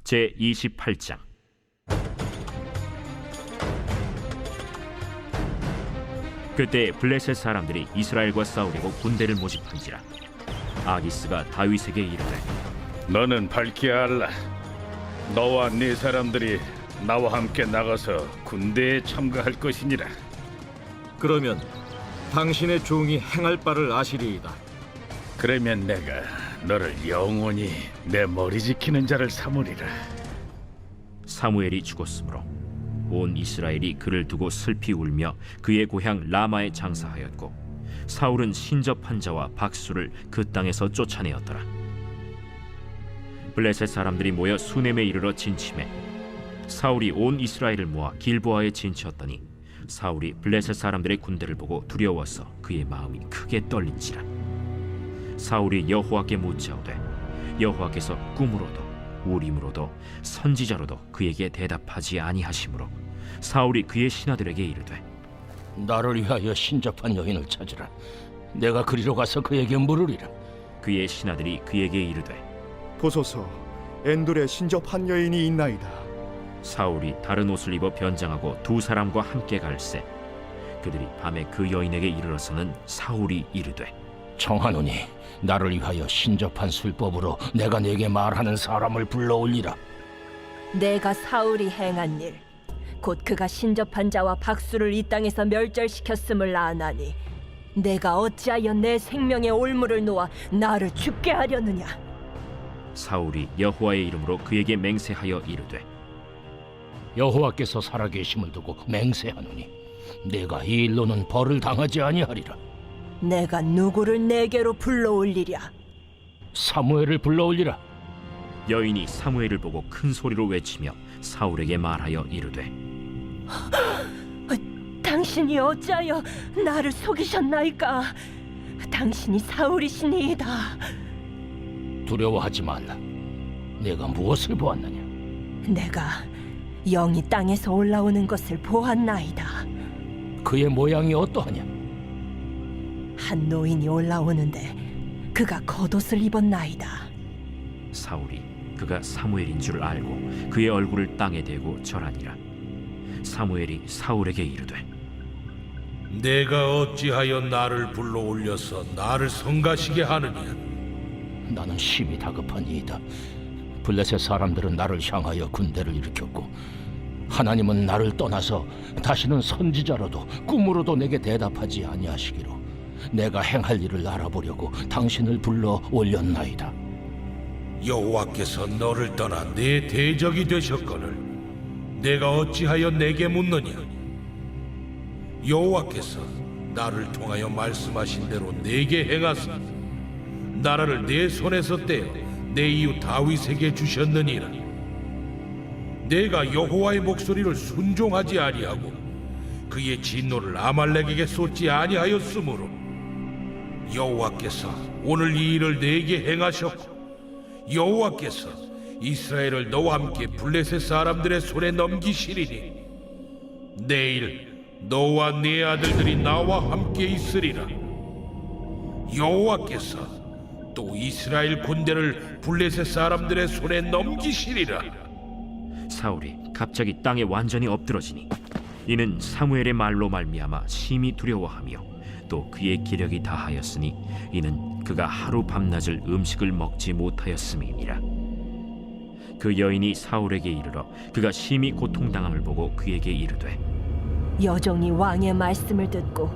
제 28장. 그때 블레셋 사람들이 이스라엘과 싸우려고 군대를 모집한지라. 아기스가 다윗에게 이르되 너는 밝히 알라. 너와 네 사람들이 나와 함께 나가서 군대에 참가할 것이니라. 그러면 당신의 종이 행할 바를 아시리이다. 그러면 내가 너를 영원히 내 머리 지키는 자를 삼으리라. 사무엘이 죽었으므로 온 이스라엘이 그를 두고 슬피 울며 그의 고향 라마에 장사하였고 사울은 신접한 자와 박수를 그 땅에서 쫓아내었더라. 블레셋 사람들이 모여 수넴에 이르러 진침해 사울이 온 이스라엘을 모아 길보아에 진치었더니 사울이 블레셋 사람들의 군대를 보고 두려워서 그의 마음이 크게 떨린지라. 사울이 여호와께 묻자오되 여호와께서 꿈으로도 우림으로도 선지자로도 그에게 대답하지 아니하시므로 사울이 그의 신하들에게 이르되 나를 위하여 신접한 여인을 찾으라. 내가 그리로 가서 그에게 물으리라. 그의 신하들이 그에게 이르되 보소서, 엔돌에 신접한 여인이 있나이다. 사울이 다른 옷을 입어 변장하고 두 사람과 함께 갈새 그들이 밤에 그 여인에게 이르러서는 사울이 이르되 청하노니 나를 위하여 신접한 술법으로 내가 네게 말하는 사람을 불러올리라. 내가 사울이 행한 일 곧 그가 신접한 자와 박수를 이 땅에서 멸절시켰음을 아나니 내가 어찌하여 내 생명의 올무를 놓아 나를 죽게 하려느냐. 사울이 여호와의 이름으로 그에게 맹세하여 이르되 여호와께서 살아계심을 두고 맹세하노니 내가 이 일로는 벌을 당하지 아니하리라. 내가 누구를 내게로 불러올리랴. 사무엘을 불러올리라. 여인이 사무엘을 보고 큰 소리로 외치며 사울에게 말하여 이르되 당신이 어찌하여 나를 속이셨나이까. 당신이 사울이시니이다. 두려워하지 말라. 내가 무엇을 보았느냐? 내가 영이 땅에서 올라오는 것을 보았나이다. 그의 모양이 어떠하냐? 한 노인이 올라오는데 그가 겉옷을 입었나이다. 사울이 그가 사무엘인 줄 알고 그의 얼굴을 땅에 대고 절하니라. 사무엘이 사울에게 이르되 내가 어찌하여 나를 불러올려서 나를 성가시게 하느냐? 나는 심히 다급하니이다. 블레셋 사람들은 나를 향하여 군대를 일으켰고 하나님은 나를 떠나서 다시는 선지자로도 꿈으로도 내게 대답하지 아니하시기로 내가 행할 일을 알아보려고 당신을 불러 올렸나이다. 여호와께서 너를 떠나 내 대적이 되셨거늘 내가 어찌하여 내게 묻느냐? 여호와께서 나를 통하여 말씀하신 대로 내게 행하사 나라를 내 손에서 떼어 내 이웃 다윗에게 주셨느니라. 내가 여호와의 목소리를 순종하지 아니하고 그의 진노를 아말렉에게 쏟지 아니하였으므로 여호와께서 오늘 이 일을 내게 행하셨고 여호와께서 이스라엘을 너와 함께 블레셋 사람들의 손에 넘기시리니 내일 너와 네 아들들이 나와 함께 있으리라. 여호와께서 또 이스라엘 군대를 블레셋 사람들의 손에 넘기시리라. 사울이 갑자기 땅에 완전히 엎드러지니 이는 사무엘의 말로 말미암아 심히 두려워하며 또 그의 기력이 다하였으니 이는 그가 하루 밤낮을 음식을 먹지 못하였음이니라. 그 여인이 사울에게 이르러 그가 심히 고통당함을 보고 그에게 이르되 여종이 왕의 말씀을 듣고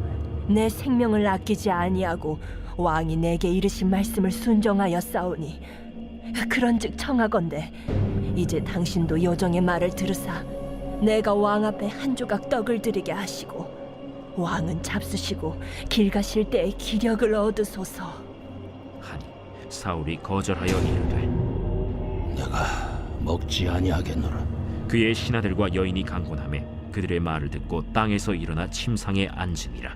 내 생명을 아끼지 아니하고 왕이 내게 이르신 말씀을 순종하여 싸우니 그런즉 청하건대 이제 당신도 여종의 말을 들으사 내가 왕 앞에 한 조각 떡을 드리게 하시고 왕은 잡수시고 길 가실 때에 기력을 얻으소서 하니 사울이 거절하여 이르되 내가 먹지 아니하겠노라. 그의 신하들과 여인이 강권하매 그들의 말을 듣고 땅에서 일어나 침상에 앉으니라.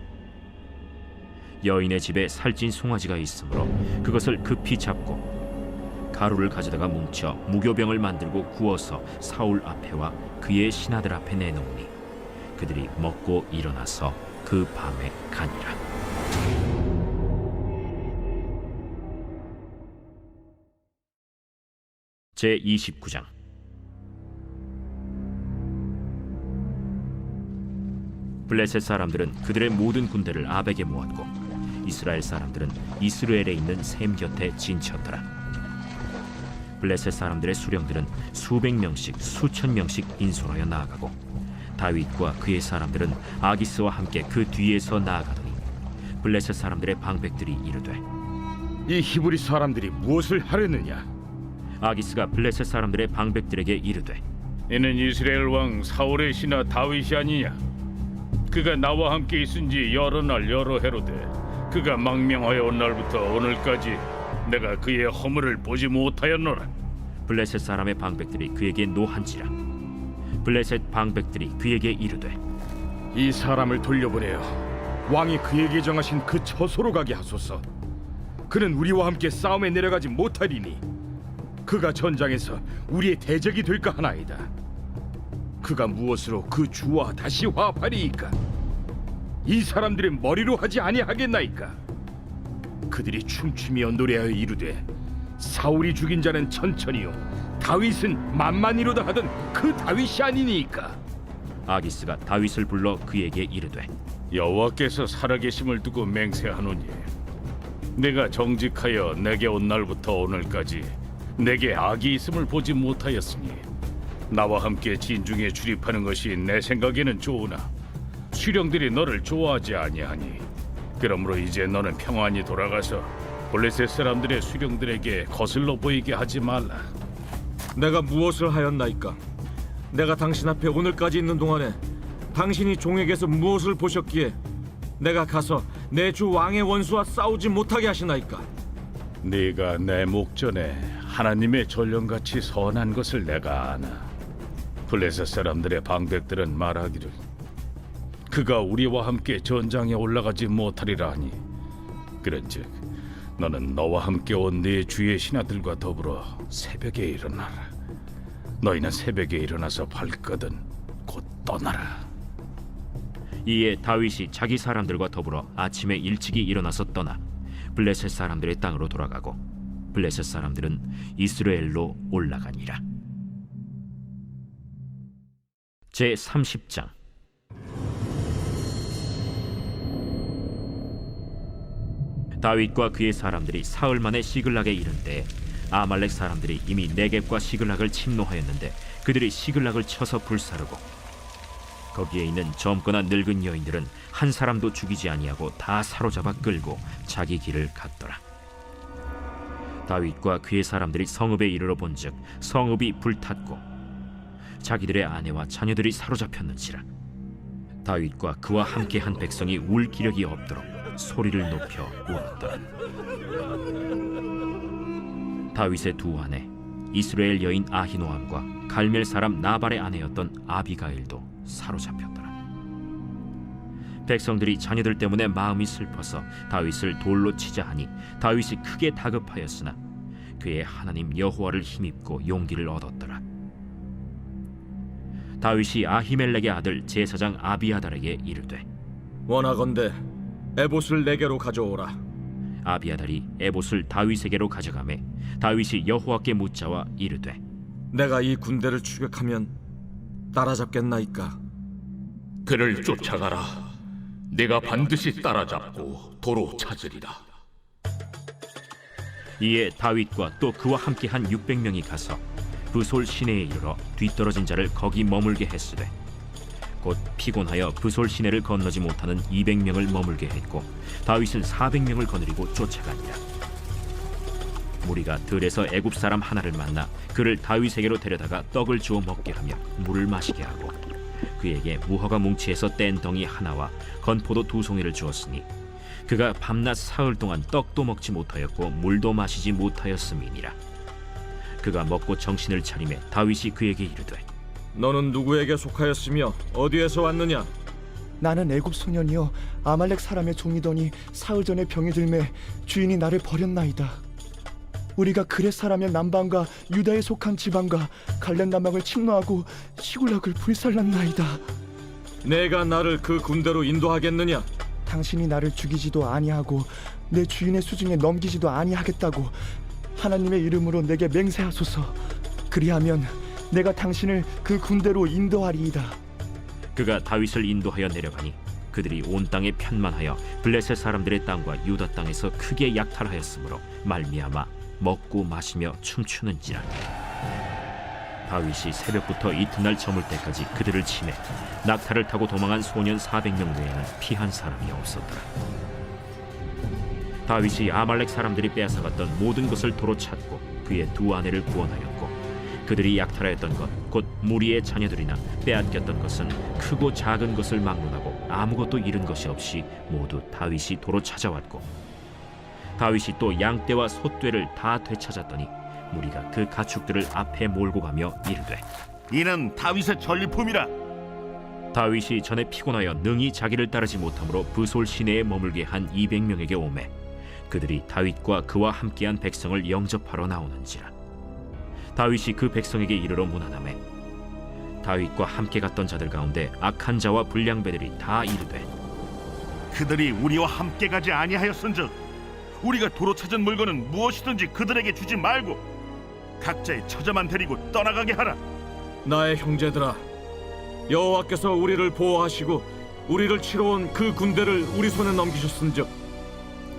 여인의 집에 살찐 송아지가 있으므로 그것을 급히 잡고 가루를 가져다가 뭉쳐 무교병을 만들고 구워서 사울 앞에와 그의 신하들 앞에 내놓으니 그들이 먹고 일어나서 그 밤에 가니라. 제 29장. 블레셋 사람들은 그들의 모든 군대를 아벡에 모았고 이스라엘 사람들은 이스라엘에 있는 셈 곁에 진쳤더라. 블레셋 사람들의 수령들은 수백 명씩 수천 명씩 인솔하여 나아가고 다윗과 그의 사람들은 아기스와 함께 그 뒤에서 나아가더니 블레셋 사람들의 방백들이 이르되 이 히브리 사람들이 무엇을 하려느냐? 아기스가 블레셋 사람들의 방백들에게 이르되 이는 이스라엘 왕 사울의 신하 다윗이 아니냐? 그가 나와 함께 있은지 여러 날 여러 해로 돼 그가 망명하여 온 날부터 오늘까지 내가 그의 허물을 보지 못하였노라. 블레셋 사람의 방백들이 그에게 노한지라. 블레셋 방백들이 그에게 이르되 이 사람을 돌려보내어 왕이 그에게 정하신 그 처소로 가게 하소서. 그는 우리와 함께 싸움에 내려가지 못하리니 그가 전장에서 우리의 대적이 될까 하나이다. 그가 무엇으로 그 주와 다시 화합하리이까? 이 사람들의 머리로 하지 아니하겠나이까? 그들이 춤추며 노래하여 이르되 사울이 죽인 자는 천천히요 다윗은 만만이로다 하던 그 다윗이 아니니까. 아기스가 다윗을 불러 그에게 이르되 여호와께서 살아계심을 두고 맹세하노니 내가 정직하여 내게 온 날부터 오늘까지 내게 악이 있음을 보지 못하였으니 나와 함께 진중에 출입하는 것이 내 생각에는 좋으나 수령들이 너를 좋아하지 아니하니 그러므로 이제 너는 평안히 돌아가서 블레셋 사람들의 수령들에게 거슬러 보이게 하지 말라. 내가 무엇을 하였나이까? 내가 당신 앞에 오늘까지 있는 동안에 당신이 종에게서 무엇을 보셨기에 내가 가서 내 주 왕의 원수와 싸우지 못하게 하시나이까? 네가 내 목전에 하나님의 전령같이 선한 것을 내가 아나. 블레셋 사람들의 방백들은 말하기를 그가 우리와 함께 전장에 올라가지 못하리라 하니 그런즉 너는 너와 함께 온 네 주의 신하들과 더불어 새벽에 일어나라. 너희는 새벽에 일어나서 발거든 곧 떠나라. 이에 다윗이 자기 사람들과 더불어 아침에 일찍이 일어나서 떠나 블레셋 사람들의 땅으로 돌아가고 블레셋 사람들은 이스라엘로 올라가니라. 제 30장. 다윗과 그의 사람들이 사흘 만에 시글락에 이른 때에 아말렉 사람들이 이미 네겝과 시글락을 침노하였는데 그들이 시글락을 쳐서 불사르고 거기에 있는 젊거나 늙은 여인들은 한 사람도 죽이지 아니하고 다 사로잡아 끌고 자기 길을 갔더라. 다윗과 그의 사람들이 성읍에 이르러 본즉 성읍이 불탔고 자기들의 아내와 자녀들이 사로잡혔는지라. 다윗과 그와 함께한 백성이 울 기력이 없도록 소리를 높여 울었더라. 다윗의 두 아내 이스라엘 여인 아히노암과 갈멜 사람 나발의 아내였던 아비가일도 사로잡혔더라. 백성들이 자녀들 때문에 마음이 슬퍼서 다윗을 돌로 치자 하니 다윗이 크게 다급하였으나 그의 하나님 여호와를 힘입고 용기를 얻었더라. 다윗이 아히멜렉의 아들 제사장 아비아달에게 이르되 원하건대 에봇을 내게로 가져오라. 아비아달이 에봇을 다윗에게로 가져가매 다윗이 여호와께 묻자와 이르되 내가 이 군대를 추격하면 따라잡겠나이까? 그를 쫓아가라. 내가 반드시 따라잡고 도로 찾으리라. 이에 다윗과 또 그와 함께한 600명이 가서 브솔 시내에 이르러 뒤떨어진 자를 거기 머물게 했으되 곧 피곤하여 브솔 시내를 건너지 못하는 200명을 머물게 했고 다윗은 400명을 거느리고 쫓아가니라. 무리가 들에서 애굽 사람 하나를 만나 그를 다윗에게로 데려다가 떡을 주어 먹게 하며 물을 마시게 하고 그에게 무화과 뭉치에서 뗀 덩이 하나와 건포도 2송이를 주었으니 그가 밤낮 사흘 동안 떡도 먹지 못하였고 물도 마시지 못하였음이니라. 그가 먹고 정신을 차리매 다윗이 그에게 이르되 너는 누구에게 속하였으며 어디에서 왔느냐? 나는 애굽 소년이여 아말렉 사람의 종이더니 사흘 전에 병이 들매 주인이 나를 버렸나이다. 우리가 그렛 사람의 남방과 유다에 속한 지방과 갈렙 남방을 침노하고 시굴락을 불살랐나이다. 내가 나를 그 군대로 인도하겠느냐? 당신이 나를 죽이지도 아니하고 내 주인의 수중에 넘기지도 아니하겠다고 하나님의 이름으로 내게 맹세하소서. 그리하면 내가 당신을 그 군대로 인도하리이다. 그가 다윗을 인도하여 내려가니 그들이 온 땅에 편만하여 블레셋 사람들의 땅과 유다 땅에서 크게 약탈하였으므로 말미암아 먹고 마시며 춤추는지라. 다윗이 새벽부터 이튿날 저물 때까지 그들을 치매 낙타를 타고 도망한 소년 400명 외에는 피한 사람이 없었더라. 다윗이 아말렉 사람들이 빼앗아갔던 모든 것을 도로 찾고 그의 두 아내를 구원하였고 그들이 약탈하였던 것 곧 무리의 자녀들이나 빼앗겼던 것은 크고 작은 것을 막론하고 아무것도 잃은 것이 없이 모두 다윗이 도로 찾아왔고 다윗이 또 양떼와 소떼를 다 되찾았더니 무리가 그 가축들을 앞에 몰고 가며 이르되 이는 다윗의 전리품이라. 다윗이 전에 피곤하여 능히 자기를 따르지 못하므로 브솔 시내에 머물게 한 200명에게 오매 그들이 다윗과 그와 함께한 백성을 영접하러 나오는지라. 다윗이 그 백성에게 이르러 문안하매 다윗과 함께 갔던 자들 가운데 악한 자와 불량배들이 다 이르되 그들이 우리와 함께 가지 아니하였은즉 우리가 도로 찾은 물건은 무엇이든지 그들에게 주지 말고 각자의 처자만 데리고 떠나가게 하라. 나의 형제들아, 여호와께서 우리를 보호하시고 우리를 치러 온 그 군대를 우리 손에 넘기셨은즉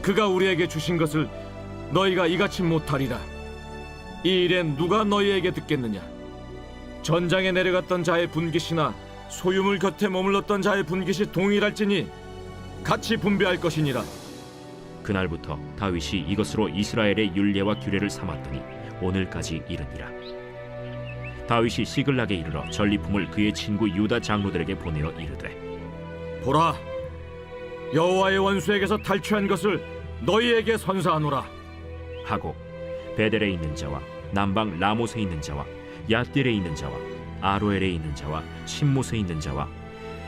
그가 우리에게 주신 것을 너희가 이같이 못하리라. 이 일엔 누가 너희에게 듣겠느냐? 전장에 내려갔던 자의 분깃이나 소유물 곁에 머물렀던 자의 분깃이 동일할지니 같이 분배할 것이니라. 그날부터 다윗이 이것으로 이스라엘의 율례와 규례를 삼았더니 오늘까지 이르니라. 다윗이 시글락에 이르러 전리품을 그의 친구 유다 장로들에게 보내어 이르되, 보라, 여호와의 원수에게서 탈취한 것을 너희에게 선사하노라 하고 베델에 있는 자와 남방 라못에 있는 자와 얏딜에 있는 자와 아로엘에 있는 자와 신못에 있는 자와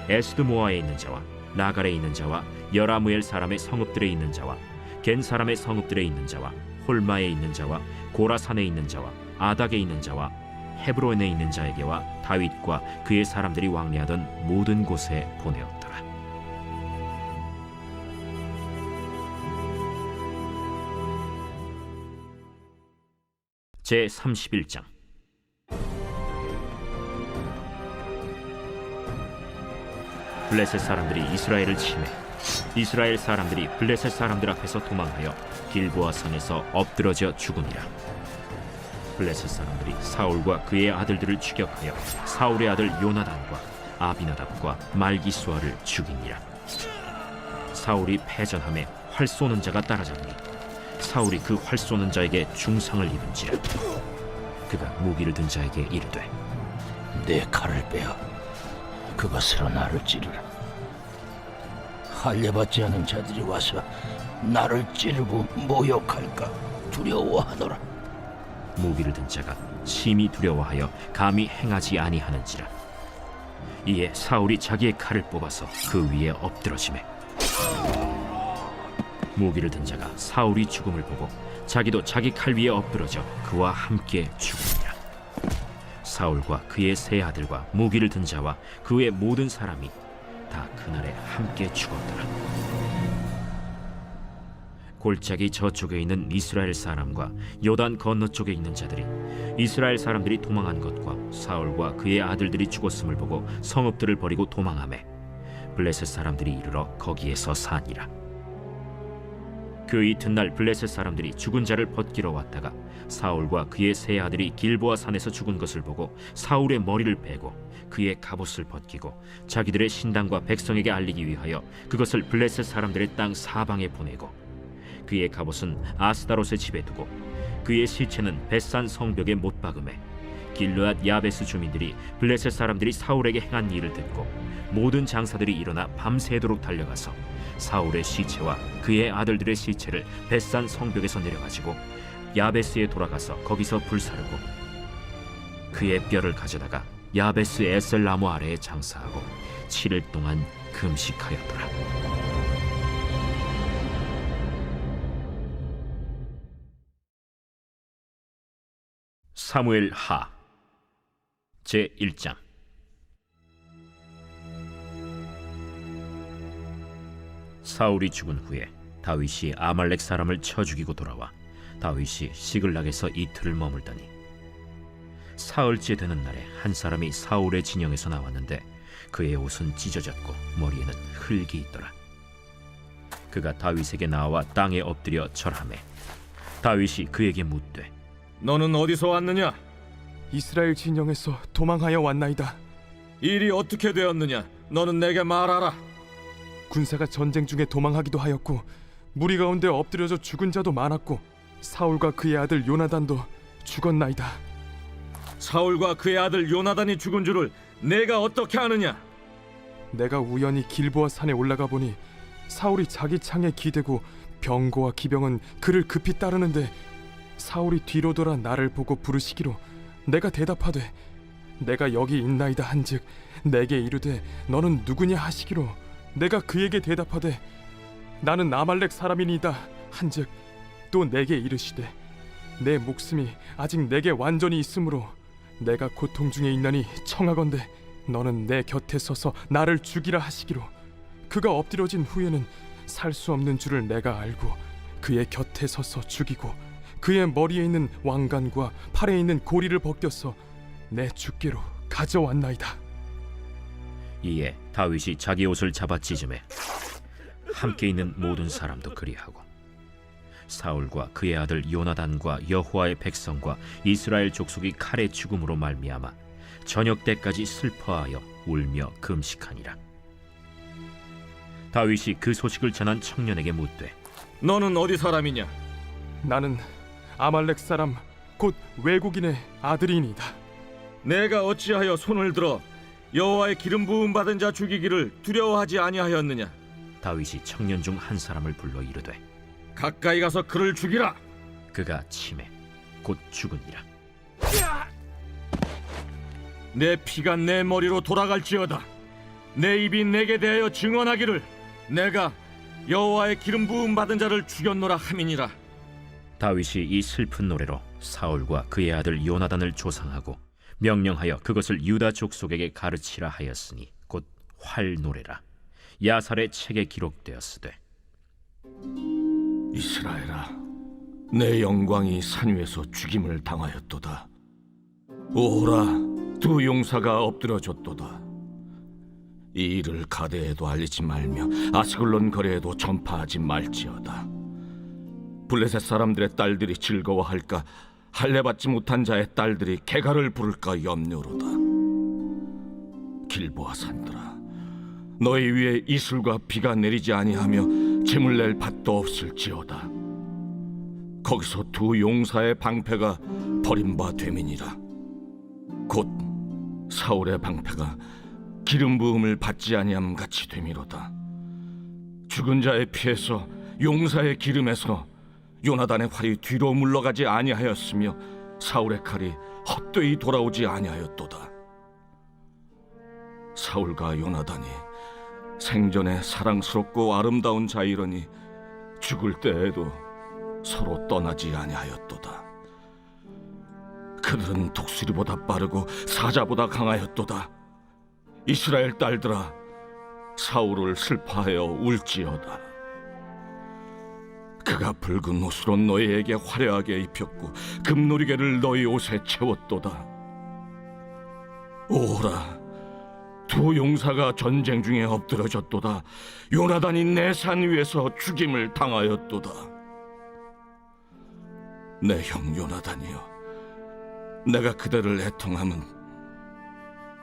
에스드모아에 있는 자와 나갈에 있는 자와 여라무엘 사람의 성읍들에 있는 자와 겐 사람의 성읍들에 있는 자와 홀마에 있는 자와 고라산에 있는 자와 아닥에 있는 자와 헤브론에 있는 자에게와 다윗과 그의 사람들이 왕래하던 모든 곳에 보내었더라. 제 31장. 블레셋 사람들이 이스라엘을 침해 이스라엘 사람들이 블레셋 사람들 앞에서 도망하여 길보아 산에서 엎드러져 죽으니라. 블레셋 사람들이 사울과 그의 아들들을 추격하여 사울의 아들 요나단과 아비나답과 말기수아를 죽이니라. 사울이 패전함에 활 쏘는 자가 따라잡니 사울이 그 활 쏘는 자에게 중상을 입은지라. 그가 무기를 든 자에게 이르되, 내 칼을 빼어 그것으로 나를 찌르라. 할례받지 않은 자들이 와서 나를 찌르고 모욕할까 두려워하노라. 무기를 든 자가 심히 두려워하여 감히 행하지 아니하는지라. 이에 사울이 자기의 칼을 뽑아서 그 위에 엎드러지매 무기를 든 자가 사울이 죽음을 보고 자기도 자기 칼 위에 엎드러져 그와 함께 죽으니라. 사울과 그의 세 아들과 무기를 든 자와 그의 모든 사람이 다 그날에 함께 죽었더라. 골짜기 저쪽에 있는 이스라엘 사람과 요단 건너쪽에 있는 자들이 이스라엘 사람들이 도망한 것과 사울과 그의 아들들이 죽었음을 보고 성읍들을 버리고 도망하매 블레셋 사람들이 이르러 거기에서 사니라. 그 이튿날 블레셋 사람들이 죽은 자를 벗기러 왔다가 사울과 그의 세 아들이 길보아 산에서 죽은 것을 보고 사울의 머리를 베고 그의 갑옷을 벗기고 자기들의 신당과 백성에게 알리기 위하여 그것을 블레셋 사람들의 땅 사방에 보내고 그의 갑옷은 아스다롯의 집에 두고 그의 시체는 벳산 성벽에 못 박음에 길르앗 야베스 주민들이 블레셋 사람들이 사울에게 행한 일을 듣고 모든 장사들이 일어나 밤새도록 달려가서 사울의 시체와 그의 아들들의 시체를 벳산 성벽에서 내려가지고 야베스에 돌아가서 거기서 불사르고 그의 뼈를 가져다가 야베스 에셀 나무 아래에 장사하고 7일 동안 금식하였더라. 사무엘 하 제 1장. 사울이 죽은 후에 다윗이 아말렉 사람을 쳐 죽이고 돌아와 다윗이 시글락에서 이틀을 머물더니 사흘째 되는 날에 한 사람이 사울의 진영에서 나왔는데 그의 옷은 찢어졌고 머리에는 흙이 있더라. 그가 다윗에게 나와 땅에 엎드려 절하매 다윗이 그에게 묻되, 너는 어디서 왔느냐? 이스라엘 진영에서 도망하여 왔나이다. 일이 어떻게 되었느냐? 너는 내게 말하라. 군사가 전쟁 중에 도망하기도 하였고 무리 가운데 엎드려져 죽은 자도 많았고 사울과 그의 아들 요나단도 죽었나이다. 사울과 그의 아들 요나단이 죽은 줄을 내가 어떻게 아느냐? 내가 우연히 길보아 산에 올라가 보니 사울이 자기 창에 기대고 병거와 기병은 그를 급히 따르는데 사울이 뒤로 돌아 나를 보고 부르시기로 내가 대답하되 내가 여기 있나이다 한즉 내게 이르되 너는 누구냐 하시기로 내가 그에게 대답하되 나는 아말렉 사람이니이다 한즉 또 내게 이르시되 내 목숨이 아직 내게 완전히 있으므로 내가 고통 중에 있나니 청하건대 너는 내 곁에 서서 나를 죽이라 하시기로 그가 엎드려진 후에는 살 수 없는 줄을 내가 알고 그의 곁에 서서 죽이고 그의 머리에 있는 왕관과 팔에 있는 고리를 벗겨서 내 주께로 가져왔나이다. 이에 다윗이 자기 옷을 잡아 찢음에 함께 있는 모든 사람도 그리하고 사울과 그의 아들 요나단과 여호와의 백성과 이스라엘 족속이 칼의 죽음으로 말미암아 저녁 때까지 슬퍼하여 울며 금식하니라. 다윗이 그 소식을 전한 청년에게 묻되 너는 어디 사람이냐? 나는 아말렉 사람 곧 외국인의 아들이니이다. 내가 어찌하여 손을 들어 여호와의 기름 부음 받은 자 죽이기를 두려워하지 아니하였느냐? 다윗이 청년 중 한 사람을 불러 이르되 가까이 가서 그를 죽이라. 그가 치매 곧 죽으니라. 내 피가 내 머리로 돌아갈지어다. 내 입이 내게 대하여 증언하기를 내가 여호와의 기름 부음 받은 자를 죽였노라 함이니라. 다윗이 이 슬픈 노래로 사울과 그의 아들 요나단을 조상하고 명령하여 그것을 유다 족속에게 가르치라 하였으니 곧 활 노래라. 야살의 책에 기록되었으되 이스라엘아, 내 영광이 산 위에서 죽임을 당하였도다. 오라, 두 용사가 엎드려졌도다. 이 일을 가데에도 알리지 말며 아스글론 거리에도 전파하지 말지어다. 블레셋 사람들의 딸들이 즐거워할까, 할례받지 못한 자의 딸들이 개가를 부를까 염려로다. 길보아 산들아, 너희 위에 이슬과 비가 내리지 아니하며 재물 낼 밭도 없을지어다. 거기서 두 용사의 방패가 버림바 됨이니라. 곧 사울의 방패가 기름 부음을 받지 아니함 같이 됨이로다. 죽은 자의 피에서 용사의 기름에서 요나단의 활이 뒤로 물러가지 아니하였으며 사울의 칼이 헛되이 돌아오지 아니하였도다. 사울과 요나단이 생전에 사랑스럽고 아름다운 자이러니 죽을 때에도 서로 떠나지 아니하였도다. 그들은 독수리보다 빠르고 사자보다 강하였도다. 이스라엘 딸들아, 사울을 슬퍼하여 울지어다. 그가 붉은 옷으로 너희에게 화려하게 입혔고 금노리개를 너희 옷에 채웠도다. 오라, 두 용사가 전쟁 중에 엎드러졌도다. 요나단이 내 산 위에서 죽임을 당하였도다. 내 형 요나단이여, 내가 그대를 애통함은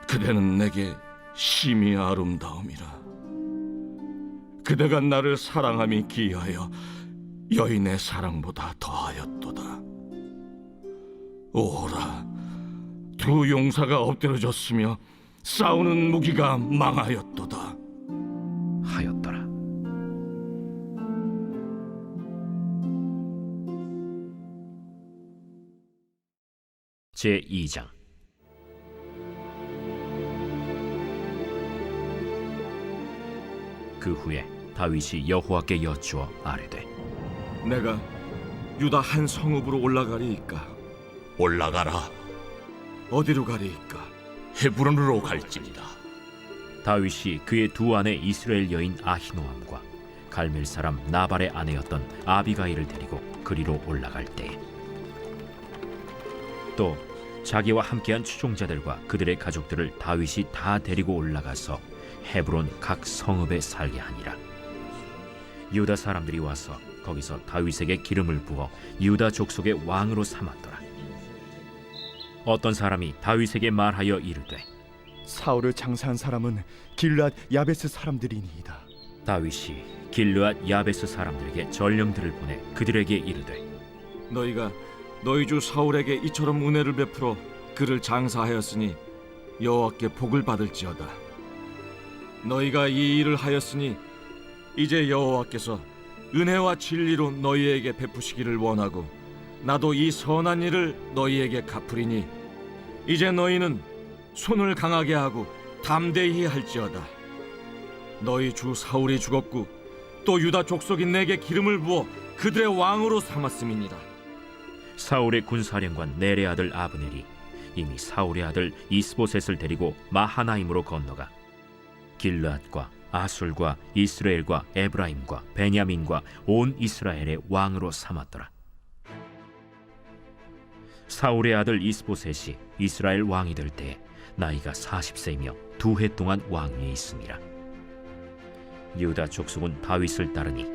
그대는 내게 심히 아름다움이라. 그대가 나를 사랑함이 기이하여 여인의 사랑보다 더하였도다. 오라, 두 용사가 엎드려졌으며 싸우는 무기가 망하였도다. 하였더라. 제2장. 그 후에 다윗이 여호와께 여쭈어 아뢰되 내가 유다 한 성읍으로 올라가리이까? 올라가라. 어디로 가리이까? 헤브론으로 갈지니라. 다윗이 그의 두 아내 이스라엘 여인 아히노암과 갈멜 사람 나발의 아내였던 아비가일을 데리고 그리로 올라갈 때에 또 자기와 함께한 추종자들과 그들의 가족들을 다윗이 다 데리고 올라가서 헤브론 각 성읍에 살게 하니라. 유다 사람들이 와서 거기서 다윗에게 기름을 부어 유다 족속의 왕으로 삼았더라. 어떤 사람이 다윗에게 말하여 이르되 사울을 장사한 사람은 길앗 야베스 사람들이니이다. 다윗이 길르앗 야베스 사람들에게 전령들을 보내 그들에게 이르되 너희가 너희 주 사울에게 이처럼 은혜를 베풀어 그를 장사하였으니 여호와께 복을 받을지어다. 너희가 이 일을 하였으니 이제 여호와께서 은혜와 진리로 너희에게 베푸시기를 원하고 나도 이 선한 일을 너희에게 갚으리니 이제 너희는 손을 강하게 하고 담대히 할지어다. 너희 주 사울이 죽었고 또 유다 족속이 내게 기름을 부어 그들의 왕으로 삼았음이니라. 사울의 군사령관 넬의 아들 아브넬이 이미 사울의 아들 이스보셋을 데리고 마하나임으로 건너가 길르앗과 아술과 이스라엘과 에브라임과 베냐민과 온 이스라엘의 왕으로 삼았더라. 사울의 아들 이스보셋이 이스라엘 왕이 될 때에 나이가 40세이며 2해 동안 왕위에 있으니라. 유다 족속은 다윗을 따르니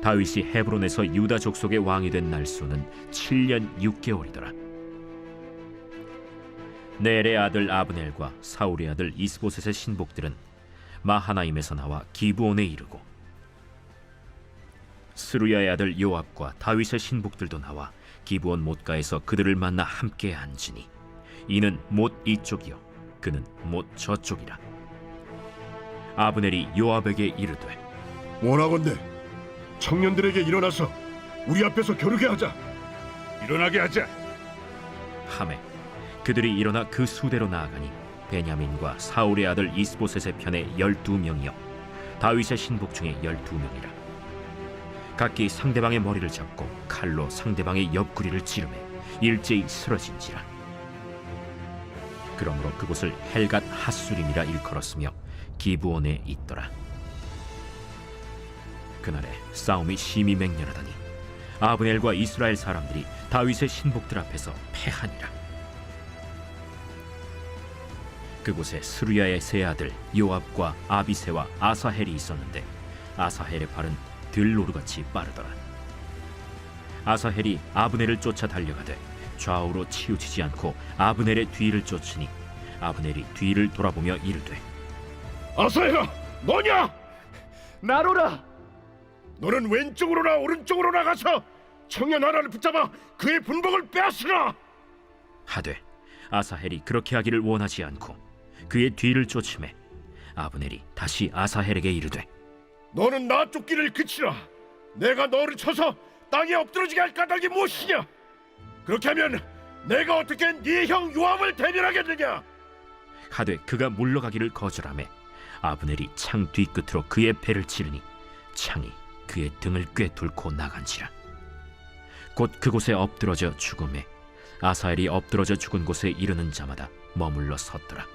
다윗이 헤브론에서 유다 족속의 왕이 된 날수는 7년 6개월이더라. 넬의 아들 아브넬과 사울의 아들 이스보셋의 신복들은 마하나임에서 나와 기브온에 이르고, 스루야의 아들 요압과 다윗의 신복들도 나와 기브온 못가에서 그들을 만나 함께 앉으니 이는 못 이쪽이요 그는 못 저쪽이라. 아브넬이 요압에게 이르되, 원하건대 청년들에게 일어나서 우리 앞에서 겨루게 하자. 일어나게 하자. 하매 그들이 일어나 그 수대로 나아가니 베냐민과 사울의 아들 이스보셋의 편에 12명이요 다윗의 신복 중에 12명이라. 각기 상대방의 머리를 잡고 칼로 상대방의 옆구리를 찌르매 일제히 쓰러진지라. 그러므로 그곳을 헬갓 핫수림이라 일컬었으며 기브온에 있더라. 그날에 싸움이 심히 맹렬하더니 아브넬과 이스라엘 사람들이 다윗의 신복들 앞에서 패하니라. 그곳에 스루야의 세 아들 요압과 아비새와 아사헬이 있었는데 아사헬의 팔은 들노루같이 빠르더라. 아사헬이 아브넬을 쫓아 달려가되 좌우로 치우치지 않고 아브넬의 뒤를 쫓으니 아브넬이 뒤를 돌아보며 이르되, 아사헬아, 너냐? 나로라. 너는 왼쪽으로나 오른쪽으로 나가서 청년 하나를 붙잡아 그의 분복을 빼앗으라. 하되 아사헬이 그렇게 하기를 원하지 않고 그의 뒤를 쫓으매 아브넬이 다시 아사헬에게 이르되, 너는 나 쫓기를 그치라. 내가 너를 쳐서 땅에 엎드러지게 할 까닭이 무엇이냐? 그렇게 하면 내가 어떻게 네 형 요압을 대변하겠느냐? 하되 그가 물러가기를 거절하매 아브넬이 창 뒤끝으로 그의 배를 찌르니 창이 그의 등을 꿰뚫고 나간지라. 곧 그곳에 엎드러져 죽음에 아사헬이 엎드러져 죽은 곳에 이르는 자마다 머물러 섰더라.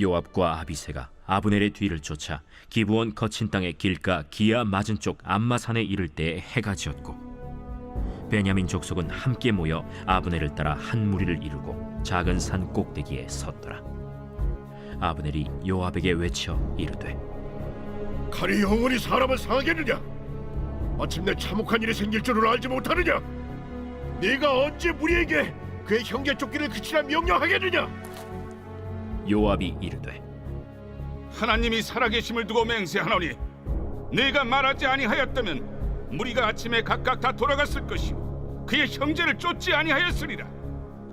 요압과 아비새가 아브넬의 뒤를 쫓아 기브온 거친 땅의 길가 기아 맞은 쪽 암마산에 이를 때에 해가 지었고 베냐민 족속은 함께 모여 아브넬을 따라 한 무리를 이루고 작은 산 꼭대기에 섰더라. 아브넬이 요압에게 외쳐 이르되, 칼이 영원히 사람을 상하겠느냐? 마침내 참혹한 일이 생길 줄을 알지 못하느냐? 네가 언제 무리에게 그의 형제 쫓기를 그치라 명령하겠느냐? 요압이 이르되, 하나님이 살아계심을 두고 맹세하노니 네가 말하지 아니하였다면 무리가 아침에 각각 다 돌아갔을 것이요 그의 형제를 쫓지 아니하였으리라.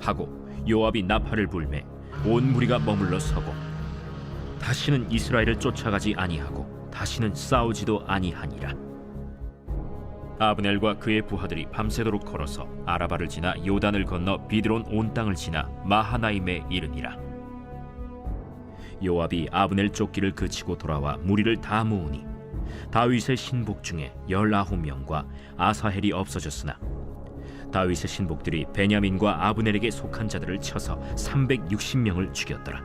하고 요압이 나팔을 불매 온 무리가 머물러 서고 다시는 이스라엘을 쫓아가지 아니하고 다시는 싸우지도 아니하니라. 아브넬과 그의 부하들이 밤새도록 걸어서 아라바를 지나 요단을 건너 비드론 온 땅을 지나 마하나임에 이르니라. 요압이 아브넬 쫓기를 그치고 돌아와 무리를 다 모으니 다윗의 신복 중에 19명과 아사헬이 없어졌으나 다윗의 신복들이 베냐민과 아브넬에게 속한 자들을 쳐서 360명을 죽였더라.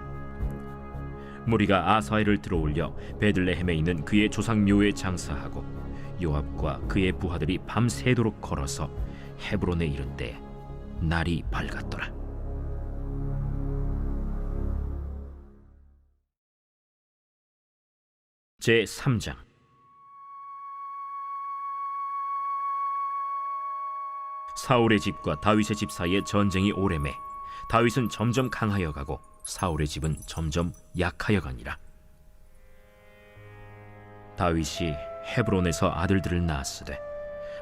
무리가 아사헬을 들어올려 베들레헴에 있는 그의 조상 묘에 장사하고 요압과 그의 부하들이 밤새도록 걸어서 헤브론에 이를 때 날이 밝았더라. 제 3장. 사울의 집과 다윗의 집 사이에 전쟁이 오래매 다윗은 점점 강하여 가고 사울의 집은 점점 약하여 가니라. 다윗이 헤브론에서 아들들을 낳았으되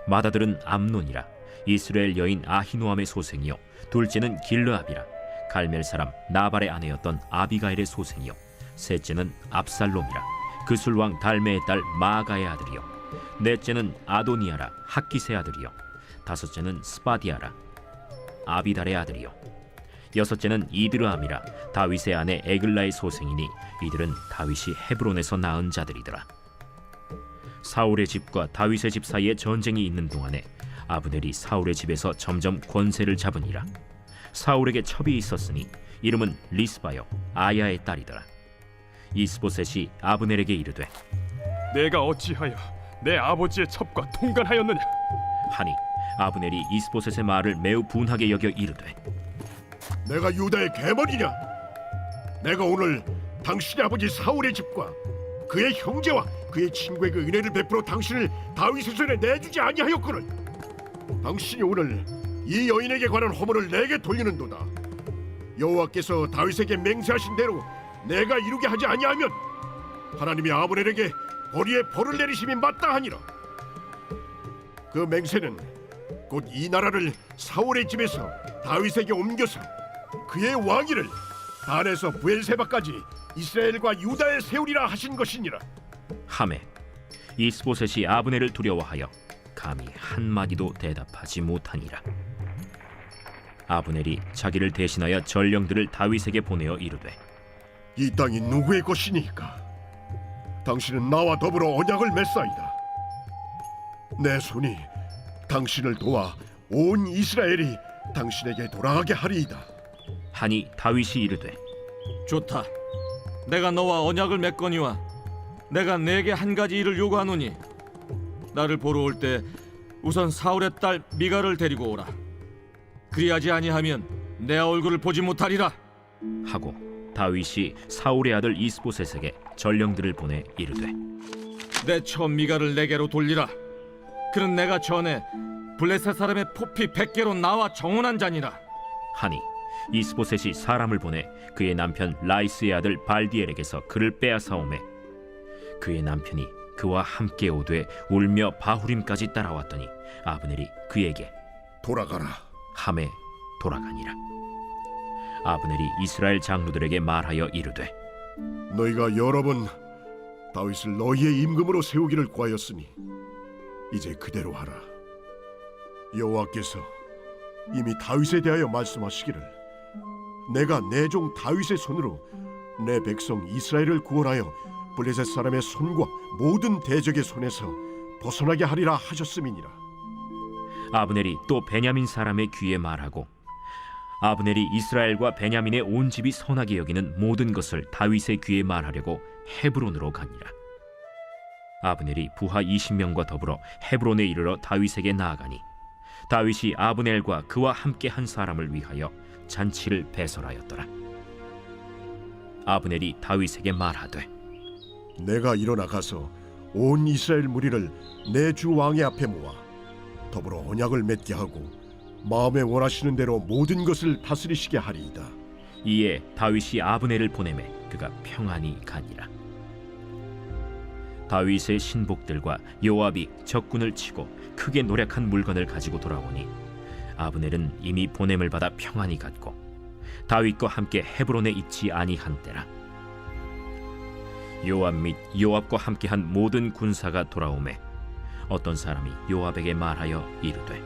맏아들은 암논이라 이스라엘 여인 아히노암의 소생이요 둘째는 길르압이라 갈멜 사람 나발의 아내였던 아비가일의 소생이요 셋째는 압살롬이라 그술왕 달메의 딸 마아가의 아들이요 넷째는 아도니아라 학기스의 아들이요 다섯째는 스바디아라 아비달의 아들이요 여섯째는 이드르암이라 다윗의 아내 에글라의 소생이니 이들은 다윗이 헤브론에서 낳은 자들이더라. 사울의 집과 다윗의 집 사이에 전쟁이 있는 동안에 아브넬이 사울의 집에서 점점 권세를 잡으니라. 사울에게 첩이 있었으니 이름은 리스바요 아야의 딸이더라. 이스보셋이 아브넬에게 이르되, 내가 어찌하여 내 아버지의 첩과 통간하였느냐 하니 아브넬이 이스보셋의 말을 매우 분하게 여겨 이르되, 내가 유다의 계머리냐? 내가 오늘 당신의 아버지 사울의 집과 그의 형제와 그의 친구에게 은혜를 베풀어 당신을 다윗의 손에 내주지 아니하였거늘 당신이 오늘 이 여인에게 관한 허물을 내게 돌리는도다. 여호와께서 다윗에게 맹세하신 대로 내가 이루게 하지 아니하면 하나님이 아브넬에게 거리에 벌을 내리심이 마땅하니라. 그 맹세는 곧 이 나라를 사울의 집에서 다윗에게 옮겨서 그의 왕위를 단에서 브엘세바까지 이스라엘과 유다에 세우리라 하신 것이니라. 하매 이스보셋이 아브넬을 두려워하여 감히 한마디도 대답하지 못하니라. 아브넬이 자기를 대신하여 전령들을 다윗에게 보내어 이르되, 이 땅이 누구의 것이니까? 당신은 나와 더불어 언약을 맺사이다. 내 손이 당신을 도와 온 이스라엘이 당신에게 돌아가게 하리이다. 하니 다윗이 이르되, 좋다. 내가 너와 언약을 맺거니와 내가 네게 한 가지 일을 요구하노니 나를 보러 올 때 우선 사울의 딸 미갈을 데리고 오라. 그리하지 아니하면 내 얼굴을 보지 못하리라 하고 다윗이 사울의 아들 이스보셋에게 전령들을 보내 이르되, 내 처 미갈을 내게로 돌리라. 그는 내가 전에 블레셋 사람의 포피 100개로 나와 정언한 자니라. 하니 이스보셋이 사람을 보내 그의 남편 라이스의 아들 발디엘에게서 그를 빼앗아오매 그의 남편이 그와 함께 오되 울며 바후림까지 따라왔더니 아브넬이 그에게 돌아가라 함에 돌아가니라. 아브넬이 이스라엘 장로들에게 말하여 이르되, 너희가 여러 번 다윗을 너희의 임금으로 세우기를 구하였으니 이제 그대로 하라. 여호와께서 이미 다윗에 대하여 말씀하시기를 내가 내 종 다윗의 손으로 내 백성 이스라엘을 구원하여 블레셋 사람의 손과 모든 대적의 손에서 벗어나게 하리라 하셨음이니라. 아브넬이 또 베냐민 사람의 귀에 말하고 아브넬이 이스라엘과 베냐민의 온 집이 선하게 여기는 모든 것을 다윗의 귀에 말하려고 헤브론으로 가니라. 아브넬이 부하 20명과 더불어 헤브론에 이르러 다윗에게 나아가니 다윗이 아브넬과 그와 함께 한 사람을 위하여 잔치를 배설하였더라. 아브넬이 다윗에게 말하되, 내가 일어나 가서 온 이스라엘 무리를 내 주 왕의 앞에 모아 더불어 언약을 맺게 하고 마음에 원하시는 대로 모든 것을 다스리시게 하리이다. 이에 다윗이 아브넬을 보내매 그가 평안히 가니라. 다윗의 신복들과 요압이 적군을 치고 크게 노력한 물건을 가지고 돌아오니 아브넬은 이미 보냄을 받아 평안히 갔고 다윗과 함께 헤브론에 있지 아니한 때라. 요압 및 요압과 함께한 모든 군사가 돌아오매 어떤 사람이 요압에게 말하여 이르되,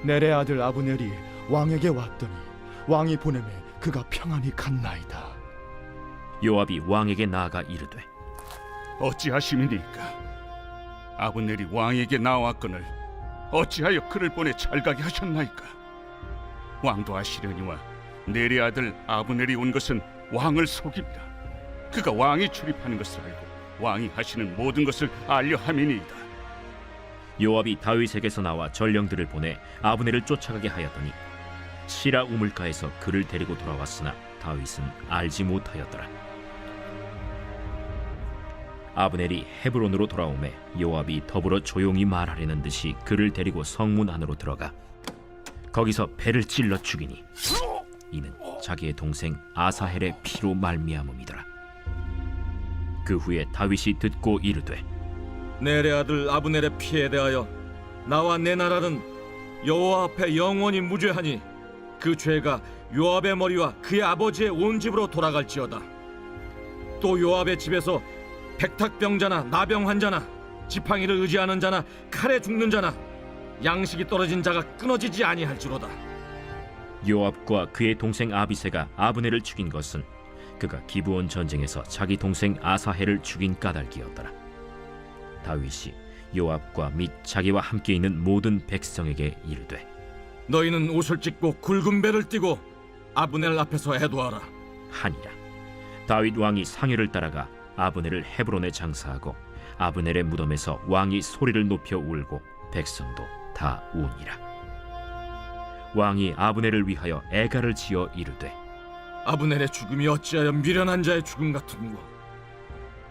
넬의 아들 아브넬이 왕에게 왔더니 왕이 보내매 그가 평안히 갔나이다. 요압이 왕에게 나아가 이르되, 어찌하심이니까? 아브넬이 왕에게 나왔거늘 어찌하여 그를 보내 잘가게 하셨나이까? 왕도 아시려니와 넬의 아들 아브넬이 온 것은 왕을 속입니다. 그가 왕이 출입하는 것을 알고 왕이 하시는 모든 것을 알려 함이니이다. 요압이 다윗에게서 나와 전령들을 보내 아브넬을 쫓아가게 하였더니 시라 우물가에서 그를 데리고 돌아왔으나 다윗은 알지 못하였더라. 아브넬이 헤브론으로 돌아오매 요압이 더불어 조용히 말하려는 듯이 그를 데리고 성문 안으로 들어가 거기서 배를 찔러 죽이니 이는 자기의 동생 아사헬의 피로 말미암음이더라. 그 후에 다윗이 듣고 이르되, 넬의 아들 아브넬의 피에 대하여 나와 내 나라는 여호와 앞에 영원히 무죄하니 그 죄가 요압의 머리와 그의 아버지의 온 집으로 돌아갈지어다. 또 요압의 집에서 백탁병자나 나병 환자나 지팡이를 의지하는 자나 칼에 죽는 자나 양식이 떨어진 자가 끊어지지 아니할지로다. 요압과 그의 동생 아비새가 아브넬을 죽인 것은 그가 기브온 전쟁에서 자기 동생 아사헬을 죽인 까닭이었더라. 다윗이 요압과 및 자기와 함께 있는 모든 백성에게 이르되, 너희는 옷을 찢고 굵은 배를 띠고 아브넬 앞에서 애도하라 하니라. 다윗 왕이 상유를 따라가 아브넬을 헤브론에 장사하고 아브넬의 무덤에서 왕이 소리를 높여 울고 백성도 다 우니라. 왕이 아브넬을 위하여 애가를 지어 이르되, 아브넬의 죽음이 어찌하여 미련한 자의 죽음 같은고?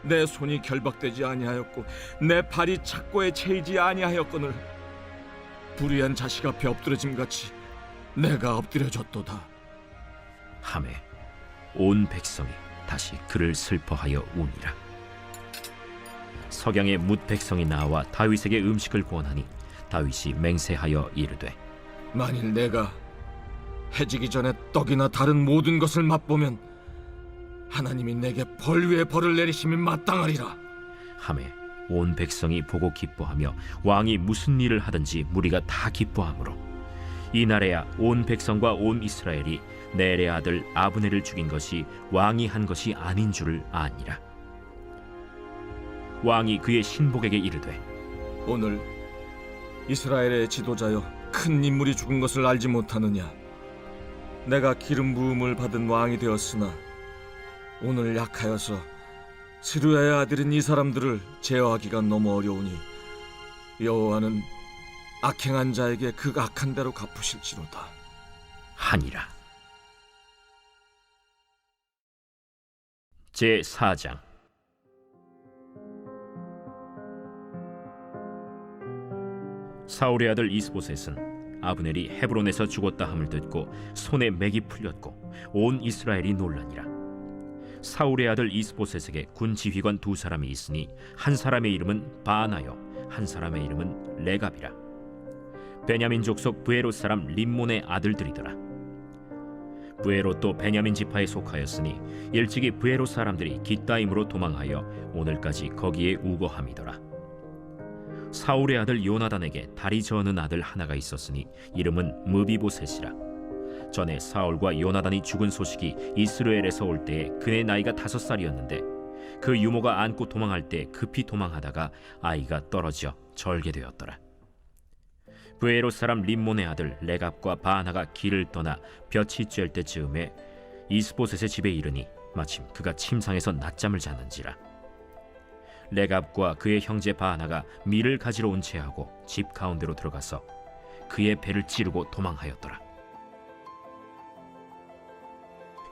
내 손이 결박되지 아니하였고 내 발이 착고에 채이지 아니하였거늘 불의한 자식 앞에 엎드러짐 같이 내가 엎드려졌도다. 하매 온 백성이 다시 그를 슬퍼하여 우니라. 석양에 뭇 백성이 나와 다윗에게 음식을 권하니 다윗이 맹세하여 이르되 만일 내가 해지기 전에 떡이나 다른 모든 것을 맛보면 하나님이 내게 벌 위에 벌을 내리심이 마땅하리라. 하매 온 백성이 보고 기뻐하며 왕이 무슨 일을 하든지 무리가 다 기뻐하므로 이날에야 온 백성과 온 이스라엘이 넬의 아들 아브넬을 죽인 것이 왕이 한 것이 아닌 줄을 아니라. 왕이 그의 신복에게 이르되 오늘 이스라엘의 지도자여 큰 인물이 죽은 것을 알지 못하느냐? 내가 기름 부음을 받은 왕이 되었으나 오늘 약하여서 스루야의 아들인 이 사람들을 제어하기가 너무 어려우니 여호와는 악행한 자에게 그 악한 대로 갚으실지로다 하니라. 제4장. 사울의 아들 이스보셋은 아브넬이 헤브론에서 죽었다 함을 듣고 손에 맥이 풀렸고 온 이스라엘이 놀라니라. 사울의 아들 이스보셋에게 군 지휘관 두 사람이 있으니 한 사람의 이름은 바나요 한 사람의 이름은 레갑이라. 베냐민 족속 브에롯 사람 림몬의 아들들이더라. 브에롯도 베냐민 지파에 속하였으니 일찍이 브에롯 사람들이 깃다임으로 도망하여 오늘까지 거기에 우거함이더라. 사울의 아들 요나단에게 다리 저는 아들 하나가 있었으니 이름은 무비보셋이라. 전에 사울과 요나단이 죽은 소식이 이스라엘에서 올 때에 그의 나이가 5살이었는데 그 유모가 안고 도망할 때 급히 도망하다가 아이가 떨어져 절개되었더라. 브에롯 사람 림몬의 아들 레갑과 바나가 길을 떠나 볕이 쬐을 때쯤에 이스보셋의 집에 이르니 마침 그가 침상에서 낮잠을 자는지라. 레갑과 그의 형제 바나가 밀을 가지러 온 채하고 집 가운데로 들어가서 그의 배를 찌르고 도망하였더라.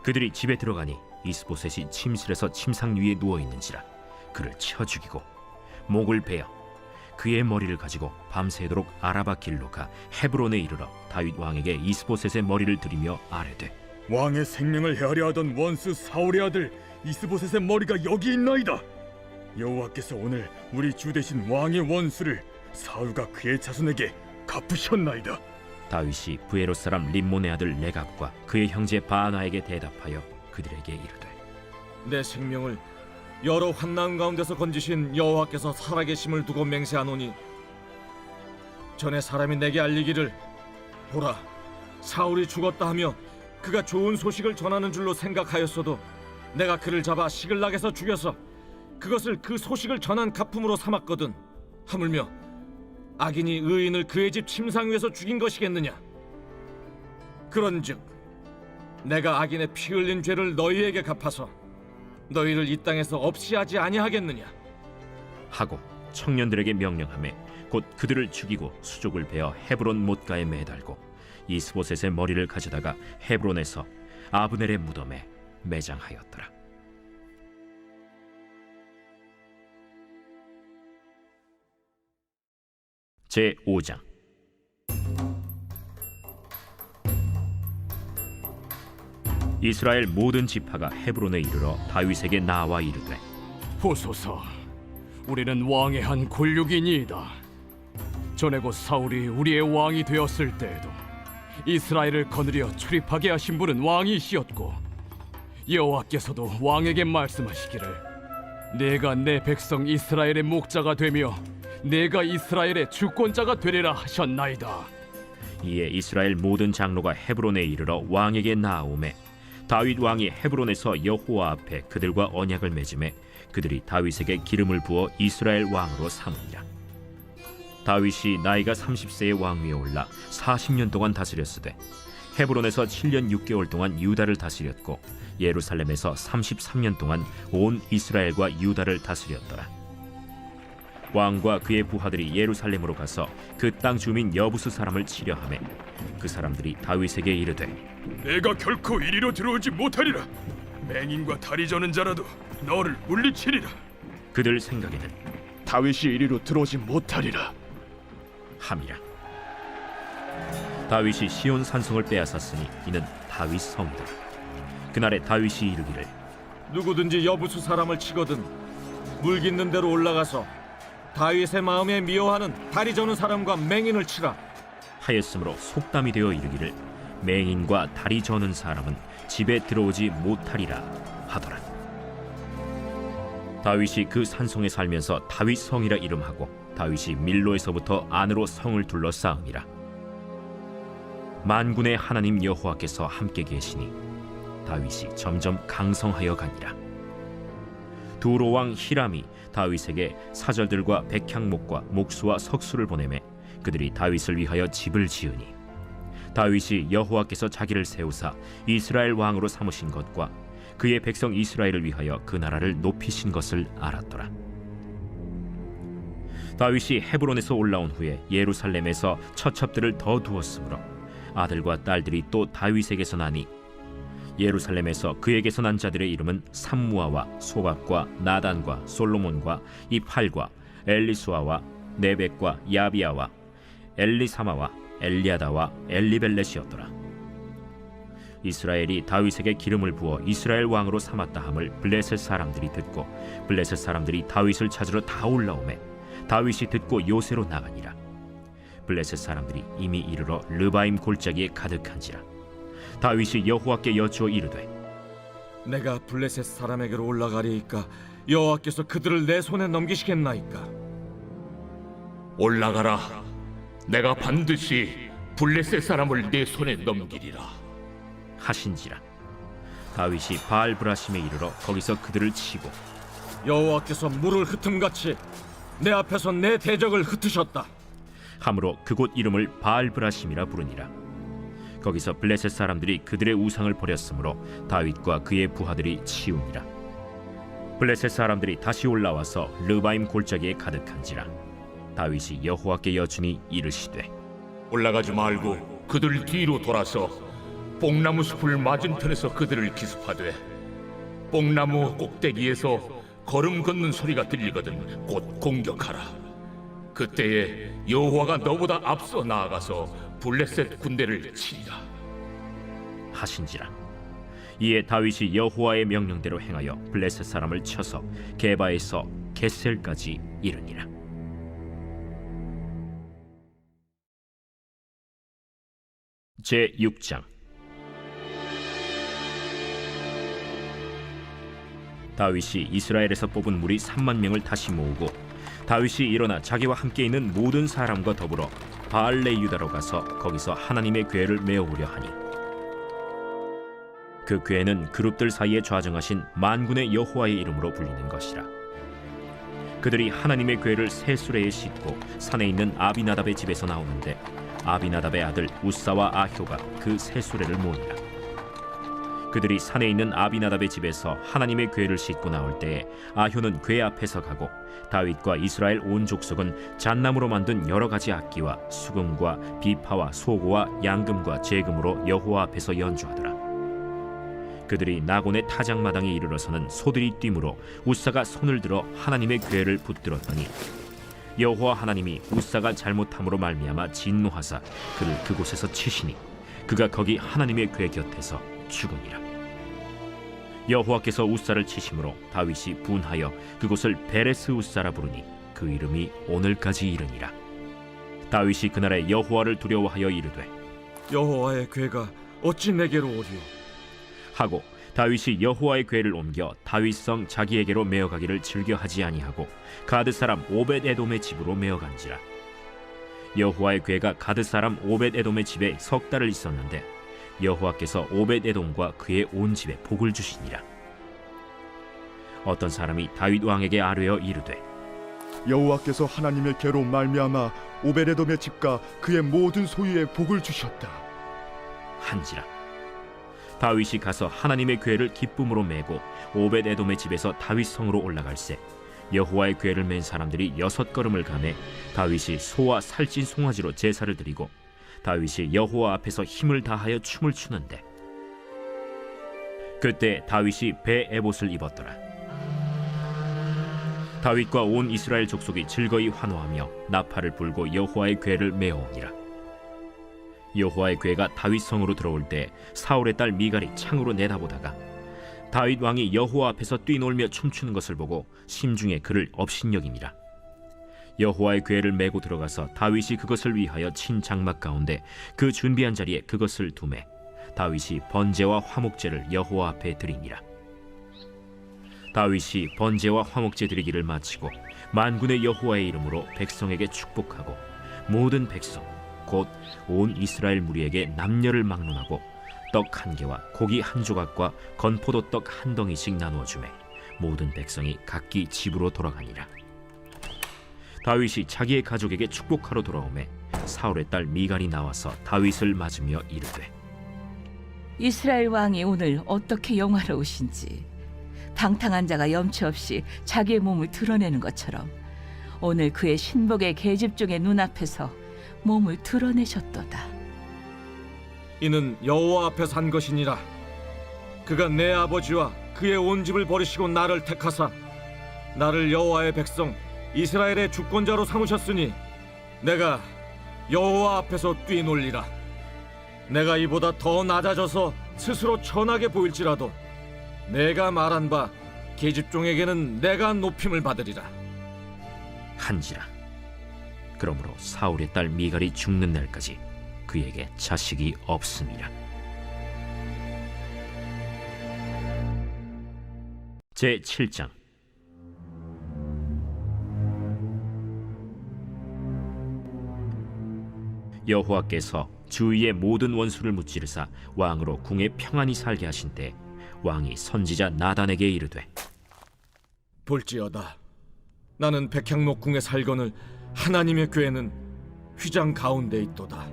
그들이 집에 들어가니 이스보셋이 침실에서 침상 위에 누워 있는지라 그를 쳐 죽이고 목을 베어 그의 머리를 가지고 밤새도록 아라바 길로 가 헤브론에 이르러 다윗 왕에게 이스보셋의 머리를 들이며 아뢰되 왕의 생명을 헤아려 하던 원수 사울의 아들 이스보셋의 머리가 여기 있나이다. 여호와께서 오늘 우리 주 대신 왕의 원수를 사울과 그의 자손에게 갚으셨나이다. 다윗이 브에롯 사람 림몬의 아들 레갑과 그의 형제 바나에게 대답하여 그들에게 이르되 내 생명을 여러 환난 가운데서 건지신 여호와께서 살아계심을 두고 맹세하노니 전에 사람이 내게 알리기를 보라 사울이 죽었다 하며 그가 좋은 소식을 전하는 줄로 생각하였어도 내가 그를 잡아 시글락에서 죽여서 그것을 그 소식을 전한 가품으로 삼았거든. 하물며 악인이 의인을 그의 집 침상 위에서 죽인 것이겠느냐? 그런즉 내가 악인의 피 흘린 죄를 너희에게 갚아서 너희를 이 땅에서 없이 하지 아니하겠느냐? 하고 청년들에게 명령하매 곧 그들을 죽이고 수족을 베어 헤브론 못가에 매달고 이스보셋의 머리를 가져다가 헤브론에서 아브넬의 무덤에 매장하였더라. 제5장. 이스라엘 모든 지파가 헤브론에 이르러 다윗에게 나와 이르되 보소서, 우리는 왕의 한 골육이니이다. 전에 곧 사울이 우리의 왕이 되었을 때에도 이스라엘을 거느려 출입하게 하신 분은 왕이시었고 여호와께서도 왕에게 말씀하시기를 내가 내 백성 이스라엘의 목자가 되며 내가 이스라엘의 주권자가 되리라 하셨나이다. 이에 이스라엘 모든 장로가 헤브론에 이르러 왕에게 나아오매 다윗 왕이 헤브론에서 여호와 앞에 그들과 언약을 맺음에 그들이 다윗에게 기름을 부어 이스라엘 왕으로 삼으니라. 다윗이 나이가 30세의 왕위에 올라 40년 동안 다스렸으되 헤브론에서 7년 6개월 동안 유다를 다스렸고 예루살렘에서 33년 동안 온 이스라엘과 유다를 다스렸더라. 왕과 그의 부하들이 예루살렘으로 가서 그 땅 주민 여부수 사람을 치려하매 그 사람들이 다윗에게 이르되 내가 결코 이리로 들어오지 못하리라. 맹인과 다리 저는 자라도 너를 물리치리라. 그들 생각에는 다윗이 이리로 들어오지 못하리라 함이라. 다윗이 시온 산성을 빼앗았으니 이는 다윗 성이다. 그날에 다윗이 이르기를 누구든지 여부수 사람을 치거든 물 깃는 대로 올라가서 다윗의 마음에 미워하는 다리 저는 사람과 맹인을 치라 하였으므로 속담이 되어 이르기를 맹인과 다리 저는 사람은 집에 들어오지 못하리라 하더라. 다윗이 그 산성에 살면서 다윗 성이라 이름하고 다윗이 밀로에서부터 안으로 성을 둘러싸음이라. 만군의 하나님 여호와께서 함께 계시니 다윗이 점점 강성하여 가니라. 두로 왕 히람이 다윗에게 사절들과 백향목과 목수와 석수를 보내매 그들이 다윗을 위하여 집을 지으니 다윗이 여호와께서 자기를 세우사 이스라엘 왕으로 삼으신 것과 그의 백성 이스라엘을 위하여 그 나라를 높이신 것을 알았더라. 다윗이 헤브론에서 올라온 후에 예루살렘에서 처첩들을 더 두었으므로 아들과 딸들이 또 다윗에게서 나니 예루살렘에서 그에게서 난 자들의 이름은 삼무아와 소박과 나단과 솔로몬과 이팔과 엘리수아와 네벡과 야비아와 엘리사마와 엘리아다와 엘리벨렛이었더라. 이스라엘이 다윗에게 기름을 부어 이스라엘 왕으로 삼았다 함을 블레셋 사람들이 듣고 블레셋 사람들이 다윗을 찾으러 다 올라오매 다윗이 듣고 요새로 나가니라. 블레셋 사람들이 이미 이르러 르바임 골짜기에 가득한지라. 다윗이 여호와께 여쭈어 이르되 내가 블레셋 사람에게로 올라가리이까 여호와께서 그들을 내 손에 넘기시겠나이까 올라가라. 내가 반드시 블레셋 사람을 내 손에 넘기리라 하신지라. 다윗이 바알브라심에 이르러 거기서 그들을 치고 여호와께서 물을 흩음같이 내 앞에서 내 대적을 흩으셨다 함으로 그곳 이름을 바알브라심이라 부르니라. 거기서 블레셋 사람들이 그들의 우상을 버렸으므로 다윗과 그의 부하들이 치우니라. 블레셋 사람들이 다시 올라와서 르바임 골짜기에 가득한지라. 다윗이 여호와께 여쭈니 이르시되 올라가지 말고 그들 뒤로 돌아서 뽕나무 숲을 맞은편에서 그들을 기습하되 뽕나무 꼭대기에서 걸음 걷는 소리가 들리거든 곧 공격하라. 그때에 여호와가 너보다 앞서 나아가서 블레셋 군대를 치리라 하신지라. 이에 다윗이 여호와의 명령대로 행하여 블레셋 사람을 쳐서 게바에서 겟셀까지 이르니라. 제6장. 다윗이 이스라엘에서 뽑은 무리 3만 명을 다시 모으고 다윗이 일어나 자기와 함께 있는 모든 사람과 더불어 바알레 유다로 가서 거기서 하나님의 궤를 메어오려 하니 그 궤는 그룹들 사이에 좌정하신 만군의 여호와의 이름으로 불리는 것이라. 그들이 하나님의 궤를 새 수레에 싣고 산에 있는 아비나답의 집에서 나오는데 아비나답의 아들 우사와 아효가 그 새 수레를 모으니라. 그들이 산에 있는 아비나답의 집에서 하나님의 궤를 싣고 나올 때에 아효는 궤 앞에서 가고 다윗과 이스라엘 온 족속은 잣나무로 만든 여러 가지 악기와 수금과 비파와 소고와 양금과 제금으로 여호와 앞에서 연주하더라. 그들이 나곤의 타작마당에 이르러서는 소들이 뛰므로 우사가 손을 들어 하나님의 궤를 붙들었더니 여호와 하나님이 우사가 잘못함으로 말미암아 진노하사 그를 그곳에서 치시니 그가 거기 하나님의 궤 곁에서 죽으니라. 여호와께서 우사를 치심으로 다윗이 분하여 그곳을 베레스 우사라 부르니 그 이름이 오늘까지 이르니라. 다윗이 그날에 여호와를 두려워하여 이르되 여호와의 궤가 어찌 내게로 오리요 하고 다윗이 여호와의 궤를 옮겨 다윗성 자기에게로 메어가기를 즐겨하지 아니하고 가드 사람 오벳 에돔의 집으로 메어간지라. 여호와의 궤가 가드 사람 오벳 에돔의 집에 석 달을 있었는데 여호와께서 오벳 에돔과 그의 온 집에 복을 주시니라. 어떤 사람이 다윗 왕에게 아뢰어 이르되 여호와께서 하나님의 궤로 말미암아 오베레돔의 집과 그의 모든 소유에 복을 주셨다 한지라. 다윗이 가서 하나님의 궤를 기쁨으로 메고 오벳 에돔의 집에서 다윗 성으로 올라갈새 여호와의 궤를 맨 사람들이 6걸음을 가매 다윗이 소와 살찐 송아지로 제사를 드리고 다윗이 여호와 앞에서 힘을 다하여 춤을 추는데 그때 다윗이 배 에봇을 입었더라. 다윗과 온 이스라엘 족속이 즐거이 환호하며 나팔을 불고 여호와의 궤를 메어오니라. 여호와의 궤가 다윗 성으로 들어올 때 사울의 딸 미갈이 창으로 내다보다가 다윗 왕이 여호와 앞에서 뛰놀며 춤추는 것을 보고 심중에 그를 업신여기니라. 여호와의 궤를 메고 들어가서 다윗이 그것을 위하여 친 장막 가운데 그 준비한 자리에 그것을 두매 다윗이 번제와 화목제를 여호와 앞에 드리니라. 다윗이 번제와 화목제 드리기를 마치고 만군의 여호와의 이름으로 백성에게 축복하고 모든 백성 곧 온 이스라엘 무리에게 남녀를 막론하고 떡 한 개와 고기 한 조각과 건포도 떡 한 덩이씩 나누어 주매 모든 백성이 각기 집으로 돌아가니라. 다윗이 자기의 가족에게 축복하러 돌아오매 사울의 딸 미갈이 나와서 다윗을 맞으며 이르되 이스라엘 왕이 오늘 어떻게 영화로우신지 방탕한 자가 염치 없이 자기의 몸을 드러내는 것처럼 오늘 그의 신복의 계집종의 눈앞에서 몸을 드러내셨도다. 이는 여호와 앞에 산 것이니라. 그가 내 아버지와 그의 온 집을 버리시고 나를 택하사 나를 여호와의 백성 이스라엘의 주권자로 삼으셨으니 내가 여호와 앞에서 뛰놀리라. 내가 이보다 더 낮아져서 스스로 천하게 보일지라도 내가 말한 바 계집종에게는 내가 높임을 받으리라 한지라. 그러므로 사울의 딸 미갈이 죽는 날까지 그에게 자식이 없음이라. 제 7장. 여호와께서 주위의 모든 원수를 무찌르사 왕으로 궁에 평안히 살게 하신 때 왕이 선지자 나단에게 이르되 볼지어다 나는 백향목 궁에 살거늘 하나님의 궤는 휘장 가운데 있도다.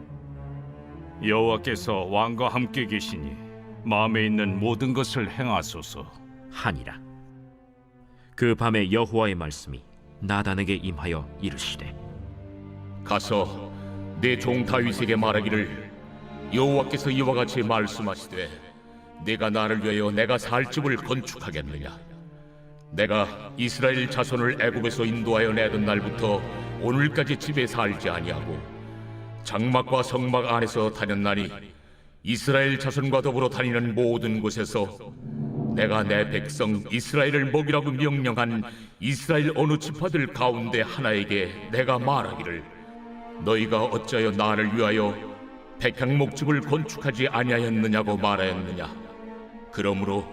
여호와께서 왕과 함께 계시니 마음에 있는 모든 것을 행하소서 하니라. 그 밤에 여호와의 말씀이 나단에게 임하여 이르시되 가서 내 종 다윗에게 말하기를 여호와께서 이와 같이 말씀하시되 네가 나를 위하여 내가 살 집을 건축하겠느냐. 내가 이스라엘 자손을 애굽에서 인도하여 내던 날부터 오늘까지 집에 살지 아니하고 장막과 성막 안에서 다녔나니 이스라엘 자손과 더불어 다니는 모든 곳에서 내가 내 백성 이스라엘을 먹이라고 명령한 이스라엘 어느 지파들 가운데 하나에게 내가 말하기를 너희가 어찌하여 나를 위하여 백향목집을 건축하지 아니하였느냐고 말하였느냐. 그러므로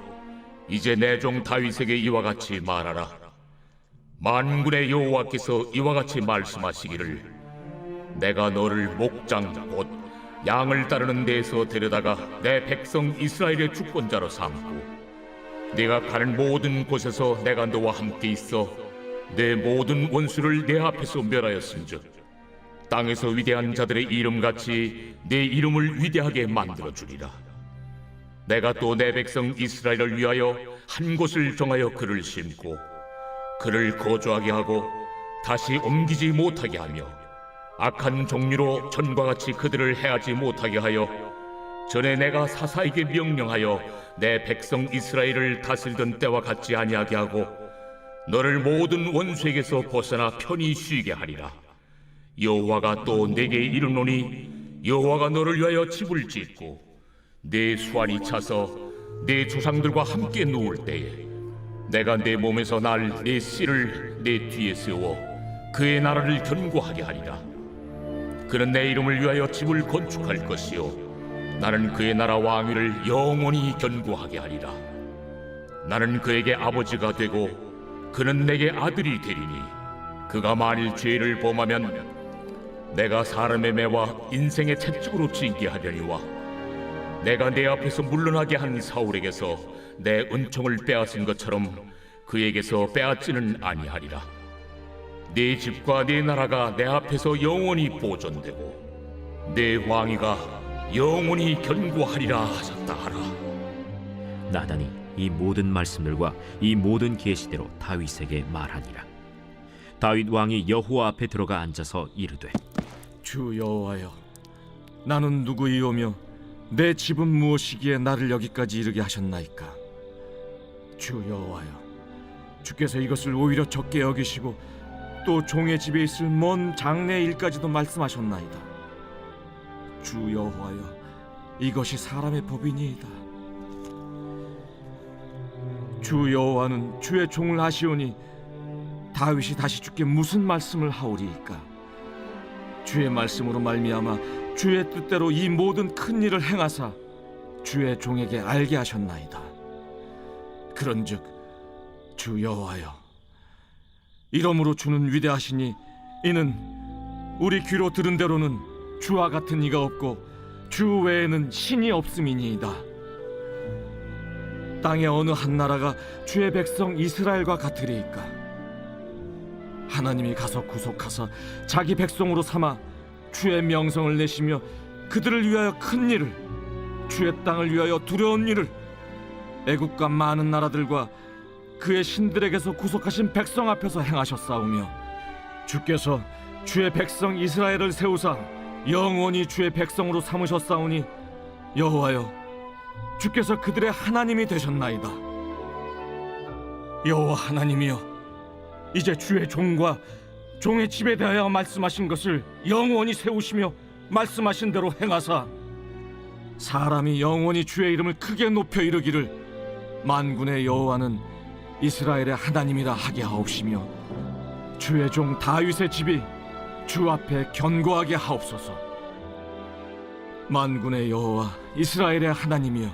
이제 내 종 다윗에게 이와 같이 말하라. 만군의 여호와께서 이와 같이 말씀하시기를 내가 너를 목장 곧 양을 따르는 데에서 데려다가 내 백성 이스라엘의 주권자로 삼고 네가 가는 모든 곳에서 내가 너와 함께 있어 내 모든 원수를 내 앞에서 멸하였은즉 땅에서 위대한 자들의 이름같이 내 이름을 위대하게 만들어주리라. 내가 또 내 백성 이스라엘을 위하여 한 곳을 정하여 그를 심고 그를 거주하게 하고 다시 옮기지 못하게 하며 악한 종류로 전과 같이 그들을 해하지 못하게 하여 전에 내가 사사에게 명령하여 내 백성 이스라엘을 다스리던 때와 같지 아니하게 하고 너를 모든 원수에게서 벗어나 편히 쉬게 하리라. 여호와가 또 내게 이르노니 여호와가 너를 위하여 집을 짓고 내 수완이 차서 내 조상들과 함께 누울 때에 내가 내 몸에서 날 내 씨를 내 뒤에 세워 그의 나라를 견고하게 하리라. 그는 내 이름을 위하여 집을 건축할 것이요 나는 그의 나라 왕위를 영원히 견고하게 하리라. 나는 그에게 아버지가 되고 그는 내게 아들이 되리니 그가 만일 죄를 범하면 내가 사람의 매와 인생의 채찍으로 징계하려니와 내가 내 앞에서 물러나게 한 사울에게서 내 은총을 빼앗은 것처럼 그에게서 빼앗지는 아니하리라. 네 집과 네 나라가 내 앞에서 영원히 보존되고 내 왕위가 영원히 견고하리라 하셨다 하라. 나단이 이 모든 말씀들과 이 모든 계시대로 다윗에게 말하니라. 다윗 왕이 여호와 앞에 들어가 앉아서 이르되 주 여호와여 나는 누구이오며 내 집은 무엇이기에 나를 여기까지 이르게 하셨나이까. 주 여호와여 주께서 이것을 오히려 적게 여기시고 또 종의 집에 있을 먼 장래 일까지도 말씀하셨나이다. 주 주 여호와여, 이것이 사람의 법이니이다. 주 여호와는 주의 종을 하시오니 다윗이 다시 주께 무슨 말씀을 하오리이까? 주의 말씀으로 말미암아 주의 뜻대로 이 모든 큰 일을 행하사 주의 종에게 알게 하셨나이다. 그런즉 주 여호와여, 이러므로 주는 위대하시니 이는 우리 귀로 들은 대로는 주와 같은 이가 없고 주 외에는 신이 없음이니이다. 땅의 어느 한 나라가 주의 백성 이스라엘과 같으리이까? 하나님이 가서 구속하사 자기 백성으로 삼아 주의 명성을 내시며 그들을 위하여 큰 일을, 주의 땅을 위하여 두려운 일을 애국과 많은 나라들과 그의 신들에게서 구속하신 백성 앞에서 행하셨사오며, 주께서 주의 백성 이스라엘을 세우사 영원히 주의 백성으로 삼으셨사오니 여호와여, 주께서 그들의 하나님이 되셨나이다. 여호와 하나님이여, 이제 주의 종과 종의 집에 대하여 말씀하신 것을 영원히 세우시며 말씀하신 대로 행하사 사람이 영원히 주의 이름을 크게 높여 이르기를 만군의 여호와는 이스라엘의 하나님이라 하게 하옵시며, 주의 종 다윗의 집이 주 앞에 견고하게 하옵소서. 만군의 여호와 이스라엘의 하나님이여,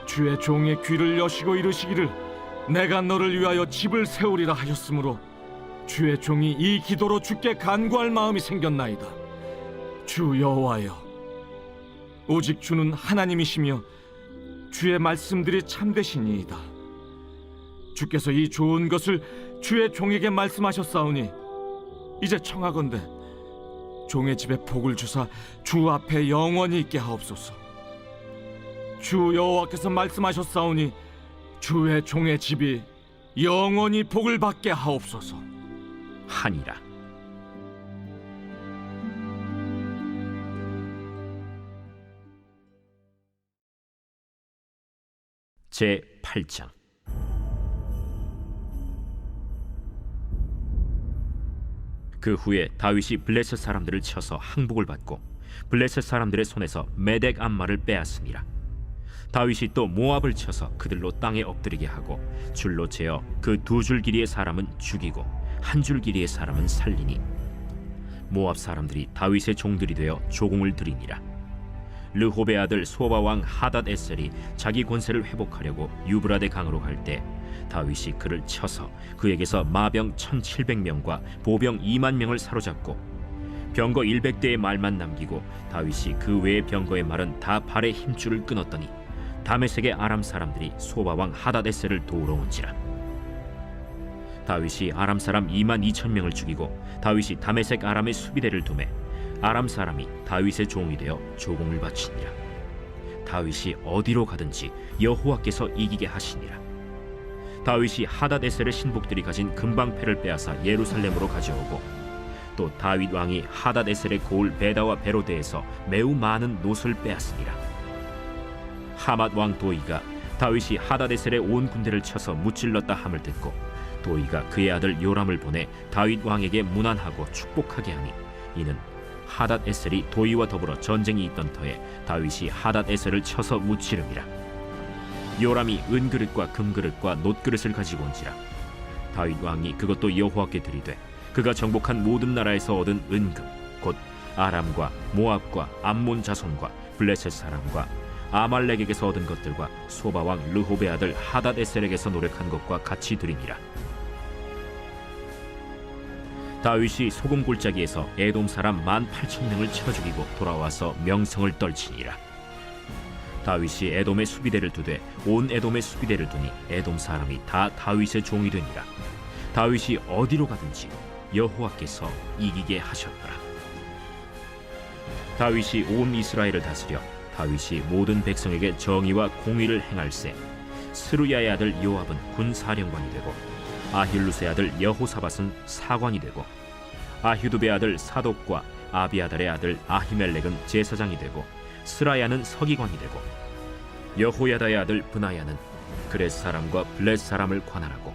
주의 종의 귀를 여시고 이르시기를 내가 너를 위하여 집을 세우리라 하셨으므로 주의 종이 이 기도로 주께 간구할 마음이 생겼나이다. 주 여호와여, 오직 주는 하나님이시며 주의 말씀들이 참되시니이다. 주께서 이 좋은 것을 주의 종에게 말씀하셨사오니 이제 청하건대 종의 집에 복을 주사 주 앞에 영원히 있게 하옵소서. 주 여호와께서 말씀하셨사오니 주의 종의 집이 영원히 복을 받게 하옵소서 하니라. 제 8장. 그 후에 다윗이 블레셋 사람들을 쳐서 항복을 받고 블레셋 사람들의 손에서 메덱 암마를 빼앗으니라. 다윗이 또 모압을 쳐서 그들로 땅에 엎드리게 하고 줄로 재어 그 두 줄 길이의 사람은 죽이고 한 줄 길이의 사람은 살리니 모압 사람들이 다윗의 종들이 되어 조공을 드리니라. 르홉의 아들 소바 왕 하닷 에셀이 자기 권세를 회복하려고 유브라데 강으로 갈 때 다윗이 그를 쳐서 그에게서 마병 1700명과 보병 2만 명을 사로잡고 병거 100대의 말만 남기고 다윗이 그 외의 병거의 말은 다 발의 힘줄을 끊었더니 다메섹의 아람 사람들이 소바 왕 하닷 에셀을 도우러 온지라. 다윗이 아람 사람 2만 2천 명을 죽이고 다윗이 다메섹 아람의 수비대를 두매 아람 사람이 다윗의 종이 되어 조공을 바치니라. 다윗이 어디로 가든지 여호와께서 이기게 하시니라. 다윗이 하닷 에셀의 신복들이 가진 금방패를 빼앗아 예루살렘으로 가져오고 또 다윗 왕이 하닷 에셀의 고을 베다와 베로데에서 매우 많은 놋을 빼앗으니라. 하맛 왕 도이가 다윗이 하닷 에셀의 온 군대를 쳐서 무찔렀다 함을 듣고 도이가 그의 아들 요람을 보내 다윗 왕에게 문안하고 축복하게 하니 이는 하닷 에셀이 도이와 더불어 전쟁이 있던 터에 다윗이 하닷 에셀을 쳐서 무찌름이라. 요람이 은그릇과 금그릇과 놋그릇을 가지고 온지라. 다윗 왕이 그것도 여호와께 드리되 그가 정복한 모든 나라에서 얻은 은금 곧 아람과 모압과 암몬 자손과 블레셋 사람과 아말렉에게서 얻은 것들과 소바왕 르홉의 아들 하닷 에셀에게서 노력한 것과 같이 드리니라. 다윗이 소금 골짜기에서 에돔 사람 18,000명을 쳐 죽이고 돌아와서 명성을 떨치니라. 다윗이 에돔의 수비대를 두되 온 에돔의 수비대를 두니 에돔 사람이 다 다윗의 종이 되니라. 다윗이 어디로 가든지 여호와께서 이기게 하셨더라. 다윗이 온 이스라엘을 다스려 다윗이 모든 백성에게 정의와 공의를 행할세 스루야의 아들 요압은 군사령관이 되고 아힐루스의 아들 여호사밧은 사관이 되고 아휴두베의 아들 사독과 아비아달의 아들 아히멜렉은 제사장이 되고 스라야는 서기관이 되고 여호야다의 아들 브나야는 그렛 사람과 블렛 사람을 관할하고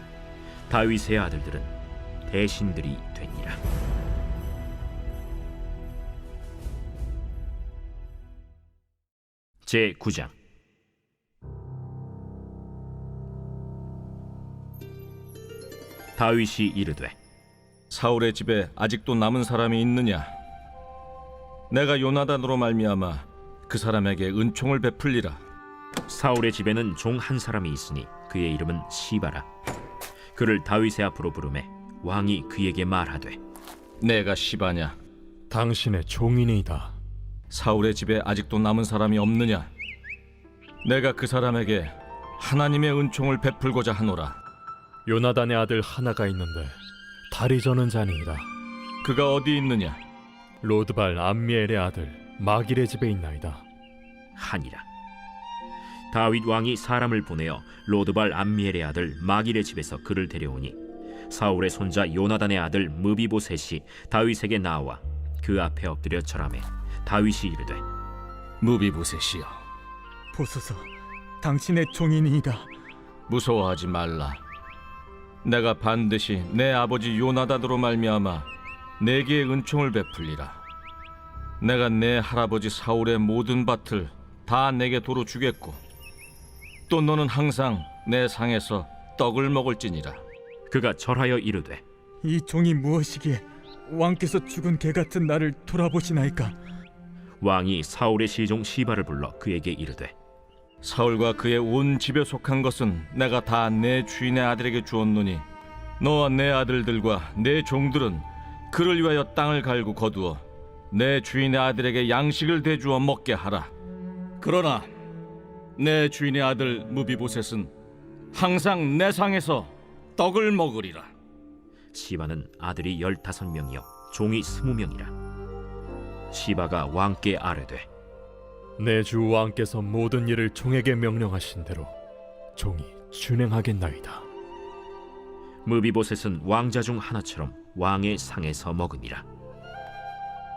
다윗의 아들들은 대신들이 되니라. 제9장. 다윗이 이르되 사울의 집에 아직도 남은 사람이 있느냐? 내가 요나단으로 말미암아 그 사람에게 은총을 베풀리라. 사울의 집에는 종 한 사람이 있으니 그의 이름은 시바라. 그를 다윗의 앞으로 부르매 왕이 그에게 말하되 내가 시바냐? 당신의 종이니이다. 사울의 집에 아직도 남은 사람이 없느냐? 내가 그 사람에게 하나님의 은총을 베풀고자 하노라. 요나단의 아들 하나가 있는데 다리 저는 자니이다. 그가 어디 있느냐? 로드발 암미엘의 아들 마길의 집에 있나이다. 하니라. 다윗 왕이 사람을 보내어 로드발 암미엘의 아들 마길의 집에서 그를 데려오니 사울의 손자 요나단의 아들 무비보셋이 다윗에게 나와 그 앞에 엎드려 절하매 다윗이 이르되 무비보셋이여, 보소서, 당신의 종이니이다. 무서워하지 말라. 내가 반드시 내 아버지 요나단으로 말미암아 내게 은총을 베풀리라. 내가 내 할아버지 사울의 모든 밭을 다 내게 도로 주겠고 또 너는 항상 내 상에서 떡을 먹을지니라. 그가 절하여 이르되 이 종이 무엇이기에 왕께서 죽은 개 같은 나를 돌아보시나이까? 왕이 사울의 시종 시바를 불러 그에게 이르되 사울과 그의 온 집에 속한 것은 내가 다 내 주인의 아들에게 주었노니 너와 내 아들들과 내 종들은 그를 위하여 땅을 갈고 거두어 내 주인의 아들에게 양식을 대주어 먹게 하라. 그러나 내 주인의 아들 무비보셋은 항상 내 상에서 떡을 먹으리라. 시바는 아들이 15명이요 종이 20명이라. 시바가 왕께 아뢰되 내 주 왕께서 모든 일을 종에게 명령하신 대로 종이 준행하겠나이다. 무비보셋은 왕자 중 하나처럼 왕의 상에서 먹으니라.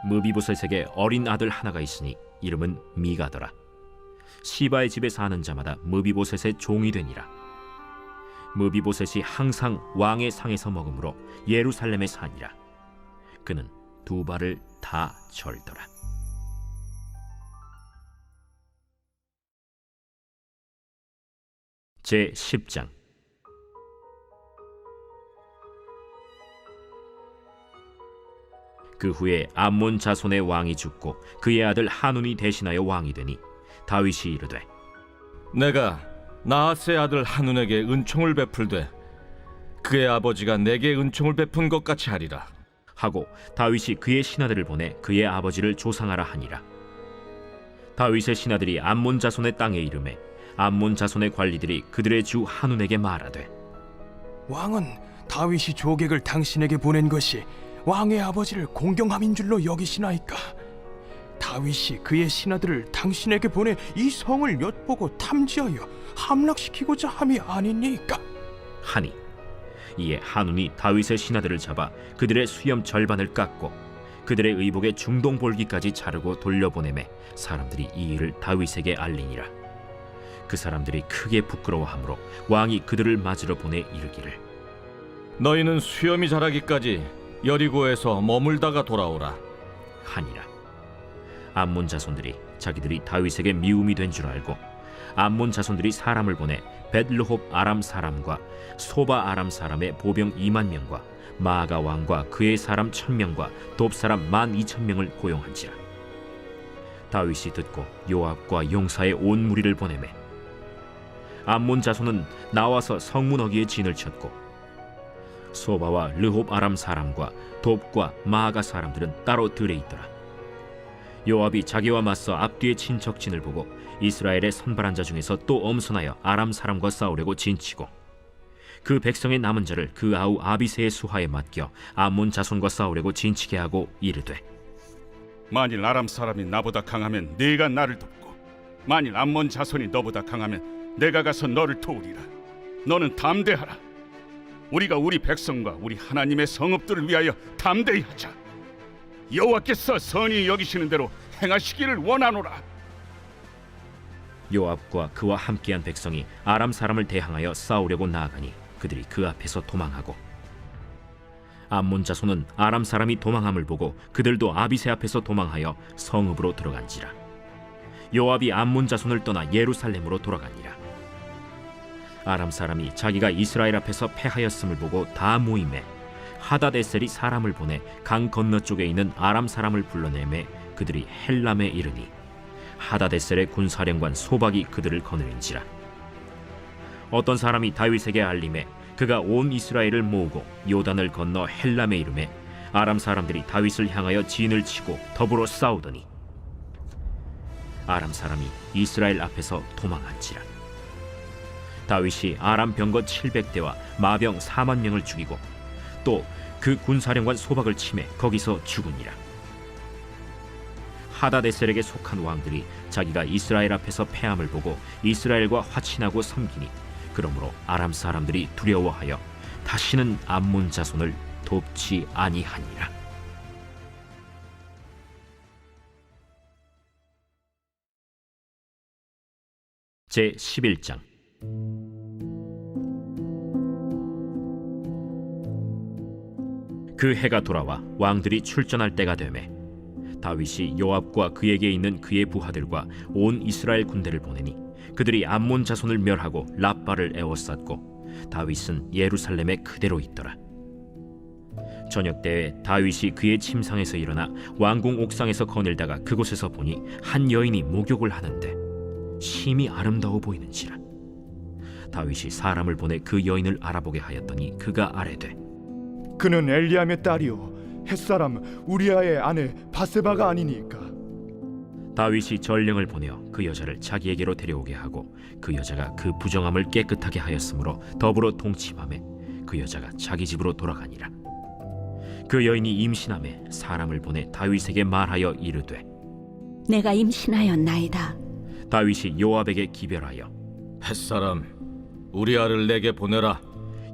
무비보셋에게 어린 아들 하나가 있으니 이름은 미가더라. 시바의 집에 사는 자마다 무비보셋의 종이 되니라. 무비보셋이 항상 왕의 상에서 먹으므로 예루살렘에 사니라. 그는 두 발을 다 절더라. 제10장. 그 후에 암몬 자손의 왕이 죽고 그의 아들 한운이 대신하여 왕이 되니 다윗이 이르되 내가 나하스의 아들 한운에게 은총을 베풀되 그의 아버지가 내게 은총을 베푼 것 같이 하리라 하고 다윗이 그의 신하들을 보내 그의 아버지를 조상하라 하니라. 다윗의 신하들이 암몬 자손의 땅에 이르매 암몬 자손의 관리들이 그들의 주 한운에게 말하되 왕은 다윗이 조객을 당신에게 보낸 것이 왕의 아버지를 공경함인 줄로 여기시나이까? 다윗이 그의 신하들을 당신에게 보내 이 성을 엿보고 탐지하여 함락시키고자 함이 아니니까? 하니 이에 한운이 다윗의 신하들을 잡아 그들의 수염 절반을 깎고 그들의 의복의 중동 볼기까지 자르고 돌려보내매 사람들이 이 일을 다윗에게 알리니라. 그 사람들이 크게 부끄러워하므로 왕이 그들을 맞으러 보내 이르기를 너희는 수염이 자라기까지 여리고에서 머물다가 돌아오라 하니라. 암몬 자손들이 자기들이 다윗에게 미움이 된 줄 알고 암몬 자손들이 사람을 보내 벳르홉 아람 사람과 소바 아람 사람의 보병 2만 명과 마아가 왕과 그의 사람 1000명과 돕 사람 12,000명을 고용한지라. 다윗이 듣고 요압과 용사의 온 무리를 보내매 암몬 자손은 나와서 성문 어귀에 진을 쳤고 소바와 르홉 아람 사람과 돕과 마아가 사람들은 따로 들에 있더라. 요압이 자기와 맞서 앞뒤의 친척진을 보고 이스라엘의 선발한 자 중에서 또 엄선하여 아람 사람과 싸우려고 진치고 그 백성의 남은 자를 그 아우 아비새의 수하에 맡겨 암몬 자손과 싸우려고 진치게 하고 이르되 만일 아람 사람이 나보다 강하면 네가 나를 돕고 만일 암몬 자손이 너보다 강하면 내가 가서 너를 도우리라. 너는 담대하라. 우리가 우리 백성과 우리 하나님의 성읍들을 위하여 담대히 하자. 여호와께서 선히 여기시는 대로 행하시기를 원하노라. 요압과 그와 함께한 백성이 아람 사람을 대항하여 싸우려고 나아가니 그들이 그 앞에서 도망하고 암몬 자손은 아람 사람이 도망함을 보고 그들도 아비새 앞에서 도망하여 성읍으로 들어간지라. 요압이 암몬 자손을 떠나 예루살렘으로 돌아가니라. 아람 사람이 자기가 이스라엘 앞에서 패하였음을 보고 다 모임에 하다데셀이 사람을 보내 강 건너쪽에 있는 아람 사람을 불러내매 그들이 헬람에 이르니 하다데셀의 군사령관 소박이 그들을 거느린지라. 어떤 사람이 다윗에게 알림해 그가 온 이스라엘을 모으고 요단을 건너 헬람에 이르매 아람 사람들이 다윗을 향하여 진을 치고 더불어 싸우더니 아람 사람이 이스라엘 앞에서 도망한지라. 다윗이 아람 병거 700대와 마병 4만 명을 죽이고 또 그 군사령관 소박을 치매 거기서 죽으니라. 하다데셀에게 속한 왕들이 자기가 이스라엘 앞에서 패함을 보고 이스라엘과 화친하고 섬기니 그러므로 아람 사람들이 두려워하여 다시는 암몬 자손을 돕지 아니하니라. 제 11장. 그 해가 돌아와 왕들이 출전할 때가 되매 다윗이 요압과 그에게 있는 그의 부하들과 온 이스라엘 군대를 보내니 그들이 암몬 자손을 멸하고 랍바를 에워쌌고 다윗은 예루살렘에 그대로 있더라. 저녁 때에 다윗이 그의 침상에서 일어나 왕궁 옥상에서 거닐다가 그곳에서 보니 한 여인이 목욕을 하는데 심히 아름다워 보이는지라. 다윗이 사람을 보내 그 여인을 알아보게 하였더니 그가 아뢰되 그는 엘리암의 딸이요 햇사람 우리아의 아내 바세바가 아니니까. 다윗이 전령을 보내어 그 여자를 자기에게로 데려오게 하고 그 여자가 그 부정함을 깨끗하게 하였으므로 더불어 동침하매 그 여자가 자기 집으로 돌아가니라. 그 여인이 임신하매 사람을 보내 다윗에게 말하여 이르되 내가 임신하였나이다. 다윗이 요압에게 기별하여 햇사람 우리아를 내게 보내라.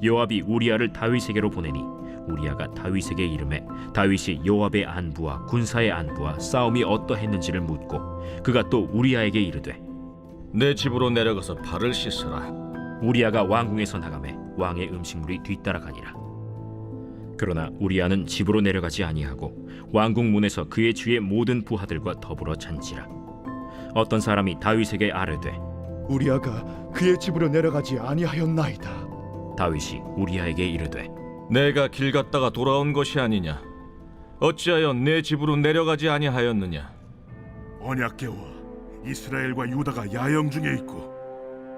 요압이 우리아를 다윗에게로 보내니 우리아가 다윗에게 이르매 다윗이 요압의 안부와 군사의 안부와 싸움이 어떠했는지를 묻고 그가 또 우리아에게 이르되 내 집으로 내려가서 발을 씻으라. 우리아가 왕궁에서 나가매 왕의 음식물이 뒤따라가니라. 그러나 우리아는 집으로 내려가지 아니하고 왕궁 문에서 그의 주의 모든 부하들과 더불어 잔지라. 어떤 사람이 다윗에게 아뢰되 우리아가 그의 집으로 내려가지 아니하였나이다. 다윗이 우리아에게 이르되 내가 길 갔다가 돌아온 것이 아니냐? 어찌하여 내 집으로 내려가지 아니하였느냐? 언약궤와 이스라엘과 유다가 야영 중에 있고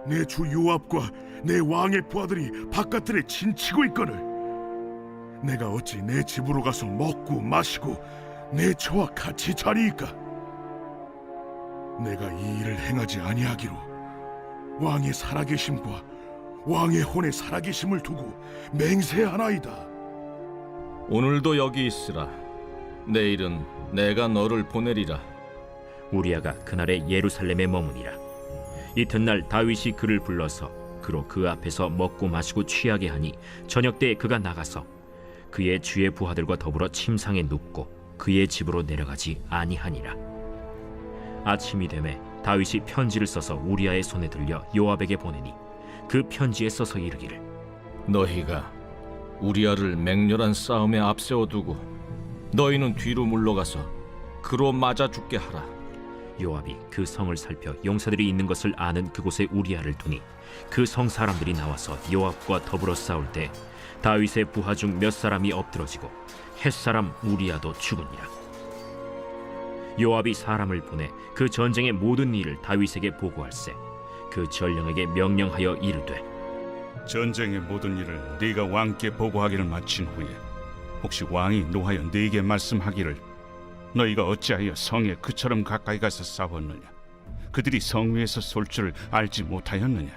내 주 요압과 내 왕의 부하들이 바깥들에 진치고 있거늘 내가 어찌 내 집으로 가서 먹고 마시고 내 처와 같이 자리이까? 내가 이 일을 행하지 아니하기로 왕의 살아계심과 왕의 혼의 살아계심을 두고 맹세하나이다. 오늘도 여기 있으라. 내일은 내가 너를 보내리라. 우리아가 그날에 예루살렘에 머무니라. 이튿날 다윗이 그를 불러서 그로 그 앞에서 먹고 마시고 취하게 하니 저녁 때에 그가 나가서 그의 주의 부하들과 더불어 침상에 눕고 그의 집으로 내려가지 아니하니라. 아침이 되매 다윗이 편지를 써서 우리아의 손에 들려 요압에게 보내니 그 편지에 써서 이르기를 너희가 우리아를 맹렬한 싸움에 앞세워 두고 너희는 뒤로 물러가서 그로 맞아 죽게 하라. 요압이 그 성을 살펴 용사들이 있는 것을 아는 그곳에 우리아를 두니 그 성 사람들이 나와서 요압과 더불어 싸울 때 다윗의 부하 중 몇 사람이 엎드러지고 햇사람 우리아도 죽으니라. 요압이 사람을 보내 그 전쟁의 모든 일을 다윗에게 보고할세 그 전령에게 명령하여 이르되 전쟁의 모든 일을 네가 왕께 보고하기를 마친 후에 혹시 왕이 노하여 네게 말씀하기를 너희가 어찌하여 성에 그처럼 가까이 가서 싸웠느냐? 그들이 성 위에서 쏠 줄 알지 못하였느냐?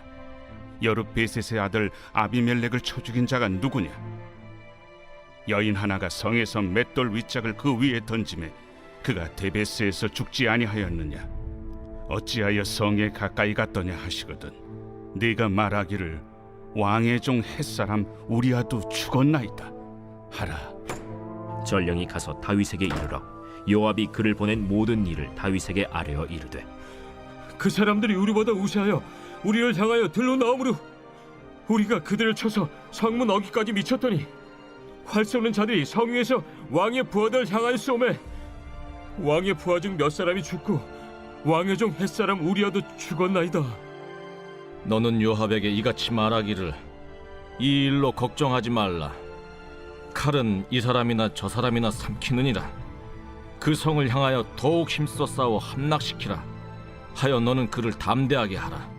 여룻베셋의 아들 아비멜렉을 쳐 죽인 자가 누구냐? 여인 하나가 성에서 맷돌 윗짝을 그 위에 던지매 그가 데베스에서 죽지 아니하였느냐? 어찌하여 성에 가까이 갔더냐 하시거든 네가 말하기를 왕의 종 햇사람 우리아도 죽었나이다 하라. 전령이 가서 다윗에게 이르러 요압이 그를 보낸 모든 일을 다윗에게 아뢰어 이르되 그 사람들이 우리보다 우세하여 우리를 향하여 들러 나오므로 우리가 그들을 쳐서 성문 어귀까지 미쳤더니 활 쏘는 자들이 성 위에서 왕의 부하들 향하여 쏘매 왕의 부하 중 몇 사람이 죽고 왕의 종 햇사람 우리아도 죽었나이다. 너는 요압에게 이같이 말하기를 이 일로 걱정하지 말라. 칼은 이 사람이나 저 사람이나 삼키느니라. 그 성을 향하여 더욱 힘써 싸워 함락시키라. 하여 너는 그를 담대하게 하라.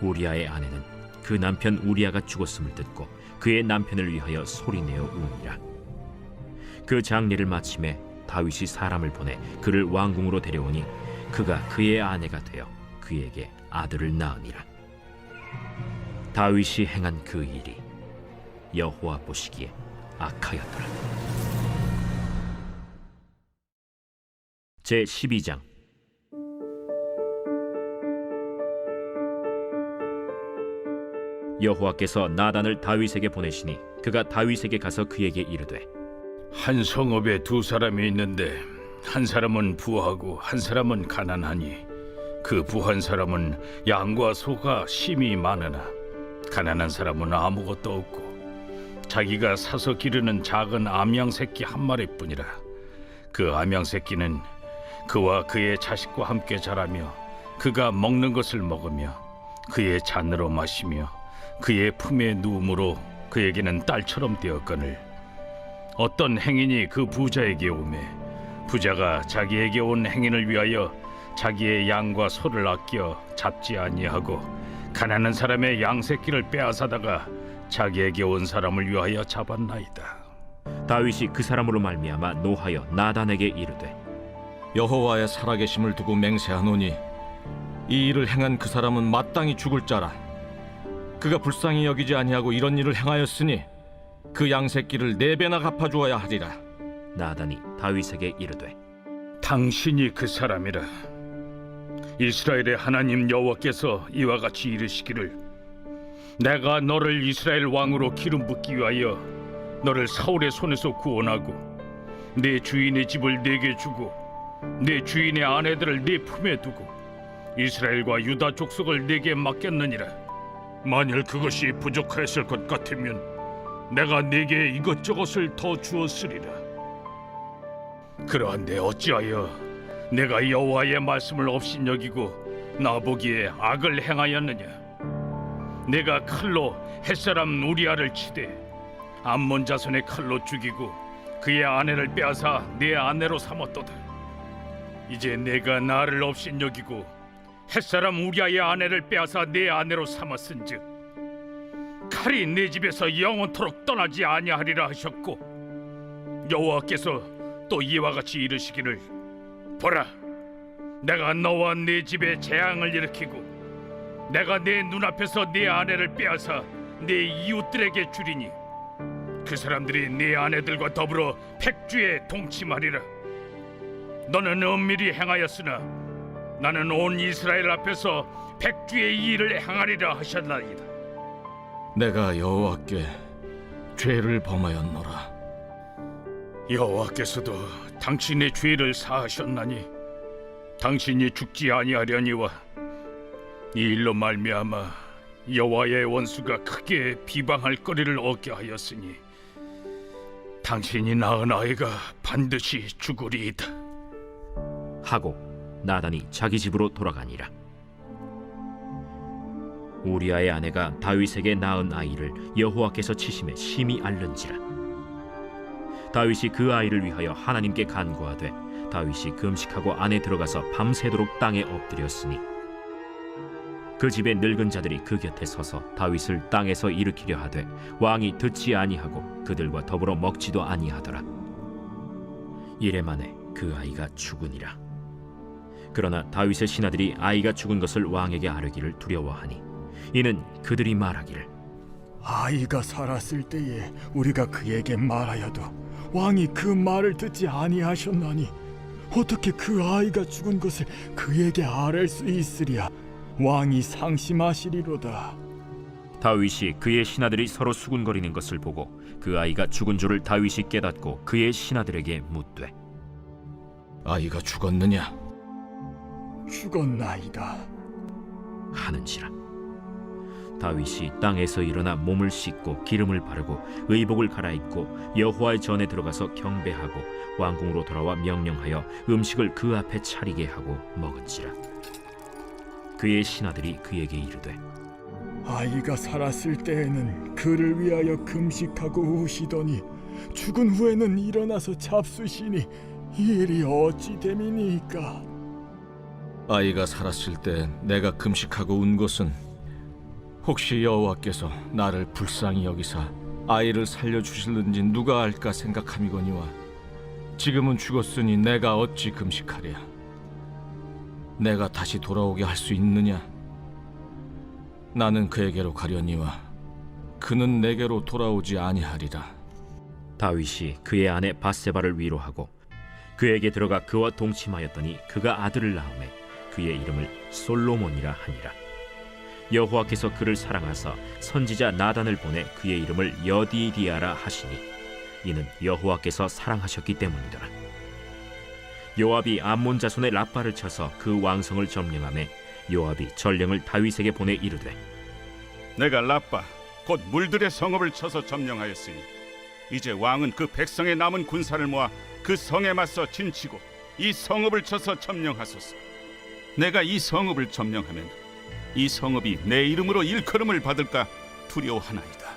우리아의 아내는 그 남편 우리아가 죽었음을 듣고 그의 남편을 위하여 소리내어 우니라. 그 장례를 마침에 다윗이 사람을 보내 그를 왕궁으로 데려오니 그가 그의 아내가 되어 그에게 아들을 낳으니라. 다윗이 행한 그 일이 여호와 보시기에 악하였더라. 제 12장. 여호와께서 나단을 다윗에게 보내시니 그가 다윗에게 가서 그에게 이르되 한 성읍에 두 사람이 있는데 한 사람은 부하고 한 사람은 가난하니 그 부한 사람은 양과 소가 심히 많으나 가난한 사람은 아무것도 없고 자기가 사서 기르는 작은 암양 새끼 한 마리뿐이라. 그 암양 새끼는 그와 그의 자식과 함께 자라며 그가 먹는 것을 먹으며 그의 잔으로 마시며 그의 품에 누움으로 그에게는 딸처럼 되었거늘 어떤 행인이 그 부자에게 오매 부자가 자기에게 온 행인을 위하여 자기의 양과 소를 아껴 잡지 아니하고 가난한 사람의 양 새끼를 빼앗아다가 자기에게 온 사람을 위하여 잡았나이다. 다윗이 그 사람으로 말미암아 노하여 나단에게 이르되 여호와의 살아계심을 두고 맹세하노니 이 일을 행한 그 사람은 마땅히 죽을 자라. 그가 불쌍히 여기지 아니하고 이런 일을 행하였으니 그 양새끼를 4배나 갚아주어야 하리라. 나단이 다윗에게 이르되 당신이 그 사람이라. 이스라엘의 하나님 여호와께서 이와 같이 이르시기를 내가 너를 이스라엘 왕으로 기름 붓기 위하여 너를 사울의 손에서 구원하고 내 주인의 집을 네게 주고 내 주인의 아내들을 네 품에 두고 이스라엘과 유다 족속을 네게 맡겼느니라. 만일 그것이 부족하였을 것 같으면 내가 네게 이것저것을 더 주었으리라. 그러한데 어찌하여 내가 여호와의 말씀을 업신여기고 나보기에 악을 행하였느냐. 내가 칼로 햇사람 우리아를 치되 암몬 자손의 칼로 죽이고 그의 아내를 빼앗아 내 아내로 삼았도다. 이제 내가 나를 업신여기고 햇사람 우리아의 아내를 빼앗아 내 아내로 삼았은즉 칼이 내 집에서 영원토록 떠나지 아니하리라 하셨고 여호와께서 또 이와 같이 이르시기를 보라 내가 너와 네 집에 재앙을 일으키고 내가 내 눈앞에서 네 아내를 빼앗아 네 이웃들에게 주리니 그 사람들이 네 아내들과 더불어 백주에 동침하리라. 너는 은밀히 행하였으나 나는 온 이스라엘 앞에서 백주의 이 일을 행하리라 하셨나이다. 내가 여호와께 죄를 범하였노라. 여호와께서도 당신의 죄를 사하셨나니 당신이 죽지 아니하려니와 이 일로 말미암아 여호와의 원수가 크게 비방할 거리를 얻게 하였으니 당신이 낳은 아이가 반드시 죽으리이다 하고 나단이 자기 집으로 돌아가니라. 우리아의 아내가 다윗에게 낳은 아이를 여호와께서 치심에 심히 앓는지라. 다윗이 그 아이를 위하여 하나님께 간구하되 다윗이 금식하고 안에 들어가서 밤새도록 땅에 엎드렸으니 그 집의 늙은 자들이 그 곁에 서서 다윗을 땅에서 일으키려 하되 왕이 듣지 아니하고 그들과 더불어 먹지도 아니하더라. 이래 만에 그 아이가 죽으니라. 그러나 다윗의 신하들이 아이가 죽은 것을 왕에게 아뢰기를 두려워하니 이는 그들이 말하기를 아이가 살았을 때에 우리가 그에게 말하여도 왕이 그 말을 듣지 아니하셨나니 어떻게 그 아이가 죽은 것을 그에게 아뢰 수 있으랴. 왕이 상심하시리로다. 다윗이 그의 신하들이 서로 수군거리는 것을 보고 그 아이가 죽은 줄을 다윗이 깨닫고 그의 신하들에게 묻되 아이가 죽었느냐? 죽었나이다 하는지라. 다윗이 땅에서 일어나 몸을 씻고 기름을 바르고 의복을 갈아입고 여호와의 전에 들어가서 경배하고 왕궁으로 돌아와 명령하여 음식을 그 앞에 차리게 하고 먹은지라. 그의 신하들이 그에게 이르되 아이가 살았을 때에는 그를 위하여 금식하고 우시더니 죽은 후에는 일어나서 잡수시니 이 일이 어찌 됨이니까? 아이가 살았을 때 내가 금식하고 운 것은 혹시 여호와께서 나를 불쌍히 여기사 아이를 살려주실는지 누가 알까 생각함이거니와 지금은 죽었으니 내가 어찌 금식하랴? 내가 다시 돌아오게 할 수 있느냐? 나는 그에게로 가려니와 그는 내게로 돌아오지 아니하리라. 다윗이 그의 아내 바세바를 위로하고 그에게 들어가 그와 동침하였더니 그가 아들을 낳음에 그의 이름을 솔로몬이라 하니라. 여호와께서 그를 사랑하사 선지자 나단을 보내 그의 이름을 여디디아라 하시니 이는 여호와께서 사랑하셨기 때문이더라. 요압이 암몬 자손의 라빠를 쳐서 그 왕성을 점령하매 요압이 전령을 다윗에게 보내 이르되 내가 라빠 곧 물들의 성읍을 쳐서 점령하였으니 이제 왕은 그 백성의 남은 군사를 모아 그 성에 맞서 진치고 이 성읍을 쳐서 점령하소서. 내가 이 성읍을 점령하면 이 성읍이 내 이름으로 일컬음을 받을까 두려워하나이다.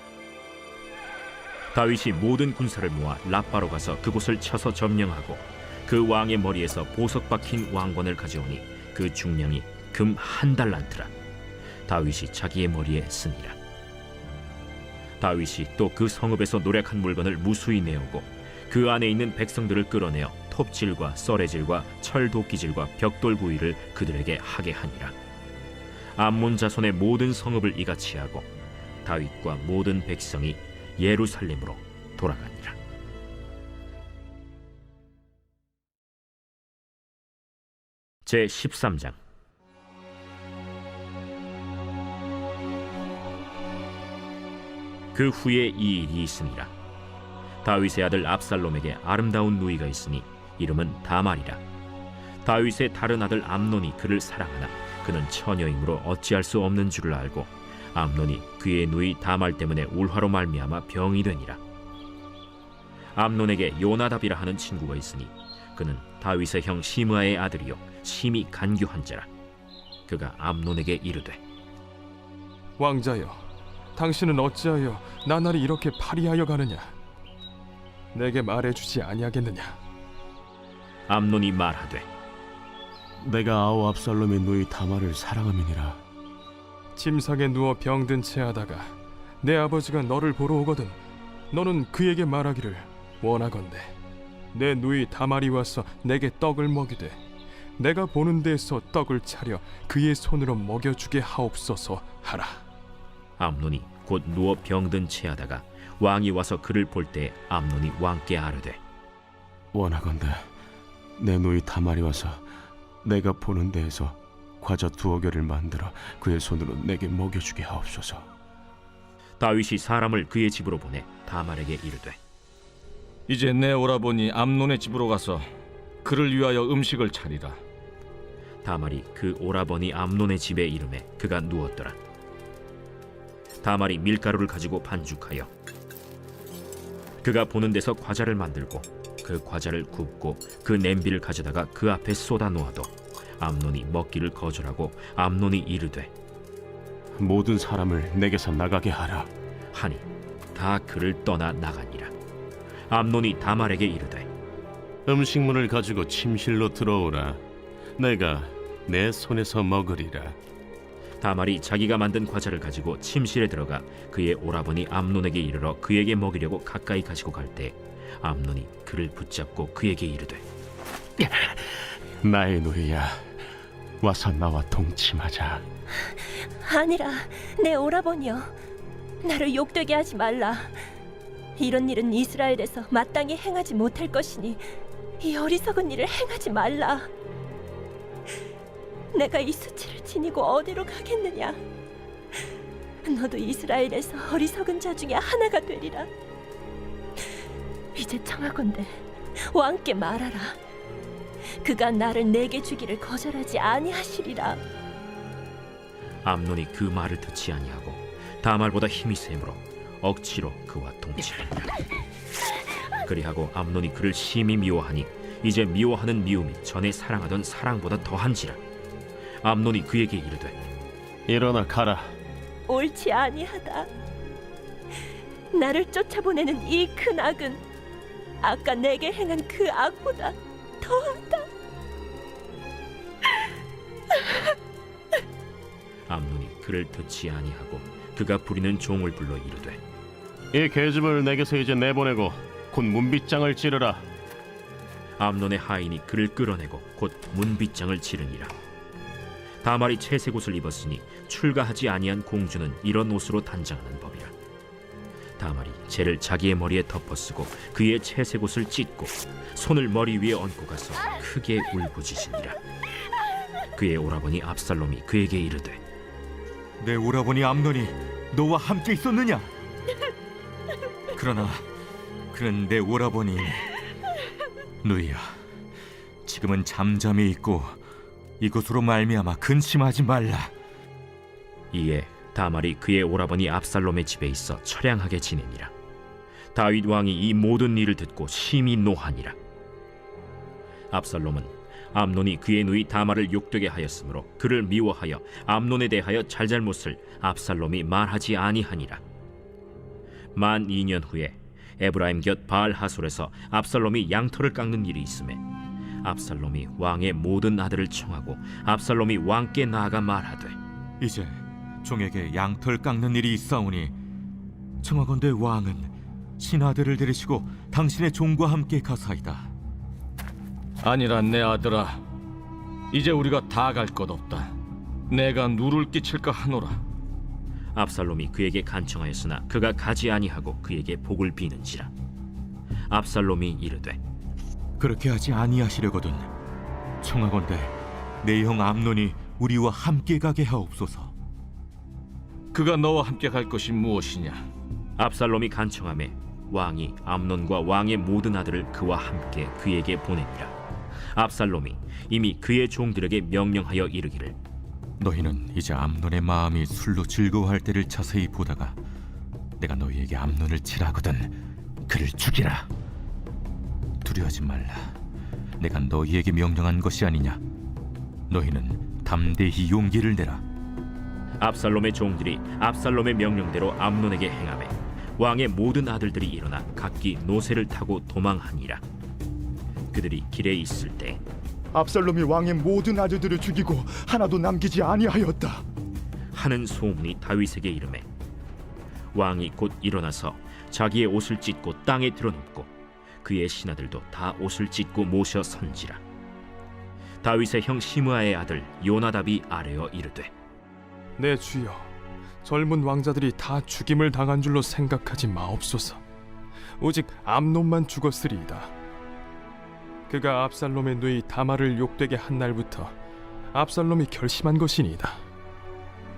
다윗이 모든 군사를 모아 라빠로 가서 그곳을 쳐서 점령하고 그 왕의 머리에서 보석 박힌 왕관을 가져오니 그 중량이 금 1달란트라. 다윗이 자기의 머리에 쓰니라. 다윗이 또 그 성읍에서 노략한 물건을 무수히 내오고 그 안에 있는 백성들을 끌어내어 톱질과 썰애질과 철도끼질과 벽돌 구이를 그들에게 하게 하니라. 암몬 자손의 모든 성읍을 이같이 하고 다윗과 모든 백성이 예루살렘으로 돌아가니라. 제 13장. 그 후에 이 일이 있으니라. 다윗의 아들 압살롬에게 아름다운 누이가 있으니 이름은 다말이라. 다윗의 다른 아들 암논이 그를 사랑하나 그는 처녀이므로 어찌할 수 없는 줄을 알고 암논이 그의 누이 다말 때문에 울화로 말미암아 병이 되니라. 암논에게 요나답이라 하는 친구가 있으니 그는 다윗의 형 시므아의 아들이요 심히 간교한 자라. 그가 암논에게 이르되 왕자여, 당신은 어찌하여 나날이 이렇게 파리하여 가느냐? 내게 말해주지 아니하겠느냐? 암논이 말하되 내가 아우 압살롬의 누이 다말을 사랑함이니라. 침상에 누워 병든 채 하다가 내 아버지가 너를 보러 오거든 너는 그에게 말하기를 원하건대 내 누이 다말이 와서 내게 떡을 먹이되 내가 보는 데에서 떡을 차려 그의 손으로 먹여주게 하옵소서 하라. 암논이 곧 누워 병든 채 하다가 왕이 와서 그를 볼 때 암논이 왕께 아뢰되 원하건대 내 누이 다말이 와서 내가 보는 데에서 과자 2여 개를 만들어 그의 손으로 내게 먹여주게 하옵소서. 다윗이 사람을 그의 집으로 보내 다말에게 이르되 이제 내 오라버니 암논의 집으로 가서 그를 위하여 음식을 차리라. 다말이 그 오라버니 암논의 집에 이르매 그가 누웠더라. 다말이 밀가루를 가지고 반죽하여 그가 보는 데서 과자를 만들고 그 과자를 굽고 그 냄비를 가져다가 그 앞에 쏟아 놓아도 암논이 먹기를 거절하고 암논이 이르되 모든 사람을 내게서 나가게 하라 하니 다 그를 떠나 나가니라. 암논이 다말에게 이르되 음식물을 가지고 침실로 들어오라. 내가 내 손에서 먹으리라. 다말이 자기가 만든 과자를 가지고 침실에 들어가 그의 오라버니 암논에게 이르러 그에게 먹이려고 가까이 가지고 갈 때 암논이 그를 붙잡고 그에게 이르되 나의 누이야, 와서 나와 동침하자. 아니라 내 오라버니여, 나를 욕되게 하지 말라. 이런 일은 이스라엘에서 마땅히 행하지 못할 것이니 이 어리석은 일을 행하지 말라. 내가 이 수치를 지니고 어디로 가겠느냐? 너도 이스라엘에서 어리석은 자 중에 하나가 되리라. 이제 청하건대 왕께 말하라. 그가 나를 내게 주기를 거절하지 아니하시리라. 암논이 그 말을 듣지 아니하고 다말보다 힘이 세므로 억지로 그와 동침하니라. 그리하고 암논이 그를 심히 미워하니 이제 미워하는 미움이 전에 사랑하던 사랑보다 더한지라. 암논이 그에게 이르되 일어나 가라. 옳지 아니하다. 나를 쫓아보내는 이 큰 악은 아까 내게 행한 그 악보다 더하다. 암논이 그를 듣지 아니하고 그가 부리는 종을 불러 이르되 이 계집을 내게서 이제 내보내고 곧 문빗장을 찌르라. 암논의 하인이 그를 끌어내고 곧 문빗장을 치르니라. 다말이 채색 옷을 입었으니 출가하지 아니한 공주는 이런 옷으로 단장하는 법이라. 다말이 재를 자기의 머리에 덮어쓰고 그의 채색 옷을 찢고 손을 머리 위에 얹고 가서 크게 울부짖으니라. 그의 오라버니 압살롬이 그에게 이르되 내 오라버니 암논이 너와 함께 있었느냐? 그러나 그는 내 오라버니. 누이야, 지금은 잠잠히 있고 이것으로 말미암아 근심하지 말라. 이에 다말이 그의 오라버니 압살롬의 집에 있어 처량하게 지내니라. 다윗 왕이 이 모든 일을 듣고 심히 노하니라. 압살롬은 암논이 그의 누이 다말을 욕되게 하였으므로 그를 미워하여 암논에 대하여 잘잘못을 압살롬이 말하지 아니하니라. 만 2년 후에 에브라임 곁 바알 하솔에서 압살롬이 양털을 깎는 일이 있음에 압살롬이 왕의 모든 아들을 청하고 압살롬이 왕께 나아가 말하되 이제 종에게 양털 깎는 일이 있사오니 청하건대 왕은 신하들을 데리시고 당신의 종과 함께 가사이다. 아니라 내 아들아, 이제 우리가 다 갈 것 없다. 내가 누를 끼칠까 하노라. 압살롬이 그에게 간청하였으나 그가 가지 아니하고 그에게 복을 비는지라. 압살롬이 이르되 그렇게 하지 아니하시려거든 청하건대 내 형 암논이 우리와 함께 가게 하옵소서. 그가 너와 함께 갈 것이 무엇이냐? 압살롬이 간청하매 왕이 암논과 왕의 모든 아들을 그와 함께 그에게 보내니라. 압살롬이 이미 그의 종들에게 명령하여 이르기를 너희는 이제 암논의 마음이 술로 즐거워할 때를 자세히 보다가 내가 너희에게 암논을 치라거든 그를 죽이라. 두려워하지 말라. 내가 너희에게 명령한 것이 아니냐. 너희는 담대히 용기를 내라. 압살롬의 종들이 압살롬의 명령대로 암논에게 행하매 왕의 모든 아들들이 일어나 각기 노새를 타고 도망하니라. 그들이 길에 있을 때 압살롬이 왕의 모든 아들들을 죽이고 하나도 남기지 아니하였다 하는 소문이 다윗에게 이르매 왕이 곧 일어나서 자기의 옷을 찢고 땅에 드러눕고 그의 신하들도 다 옷을 찢고 모셔 선지라. 다윗의 형 시므아의 아들 요나답이 아뢰어 이르되 내 주여, 젊은 왕자들이 다 죽임을 당한 줄로 생각하지 마옵소서. 오직 암논만 죽었으리이다. 그가 압살롬의 누이 다말을 욕되게 한 날부터 압살롬이 결심한 것이니이다.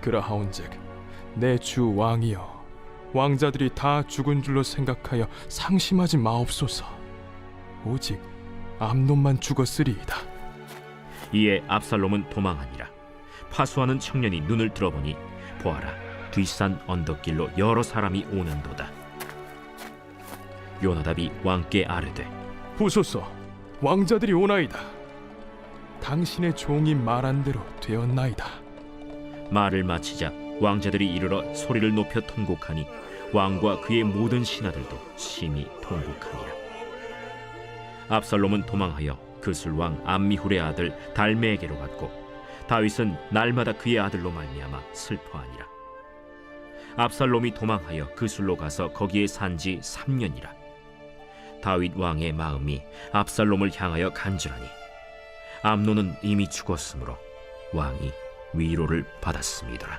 그러하온즉 내 주 왕이여, 왕자들이 다 죽은 줄로 생각하여 상심하지 마옵소서. 오직 암논만 죽었으리이다. 이에 압살롬은 도망하니라. 파수하는 청년이 눈을 들어보니 보아라, 뒷산 언덕길로 여러 사람이 오는도다. 요나답이 왕께 아뢰되 보소서, 왕자들이 오나이다. 당신의 종이 말한 대로 되었나이다. 말을 마치자 왕자들이 이르러 소리를 높여 통곡하니 왕과 그의 모든 신하들도 심히 통곡하니라. 압살롬은 도망하여 그술왕 암미훌의 아들 달메에게로 갔고 다윗은 날마다 그의 아들로 말미암아 슬퍼하니라. 압살롬이 도망하여 그술로 가서 거기에 산지 3년이라. 다윗 왕의 마음이 압살롬을 향하여 간절하니 암논은 이미 죽었으므로 왕이 위로를 받았음이더라.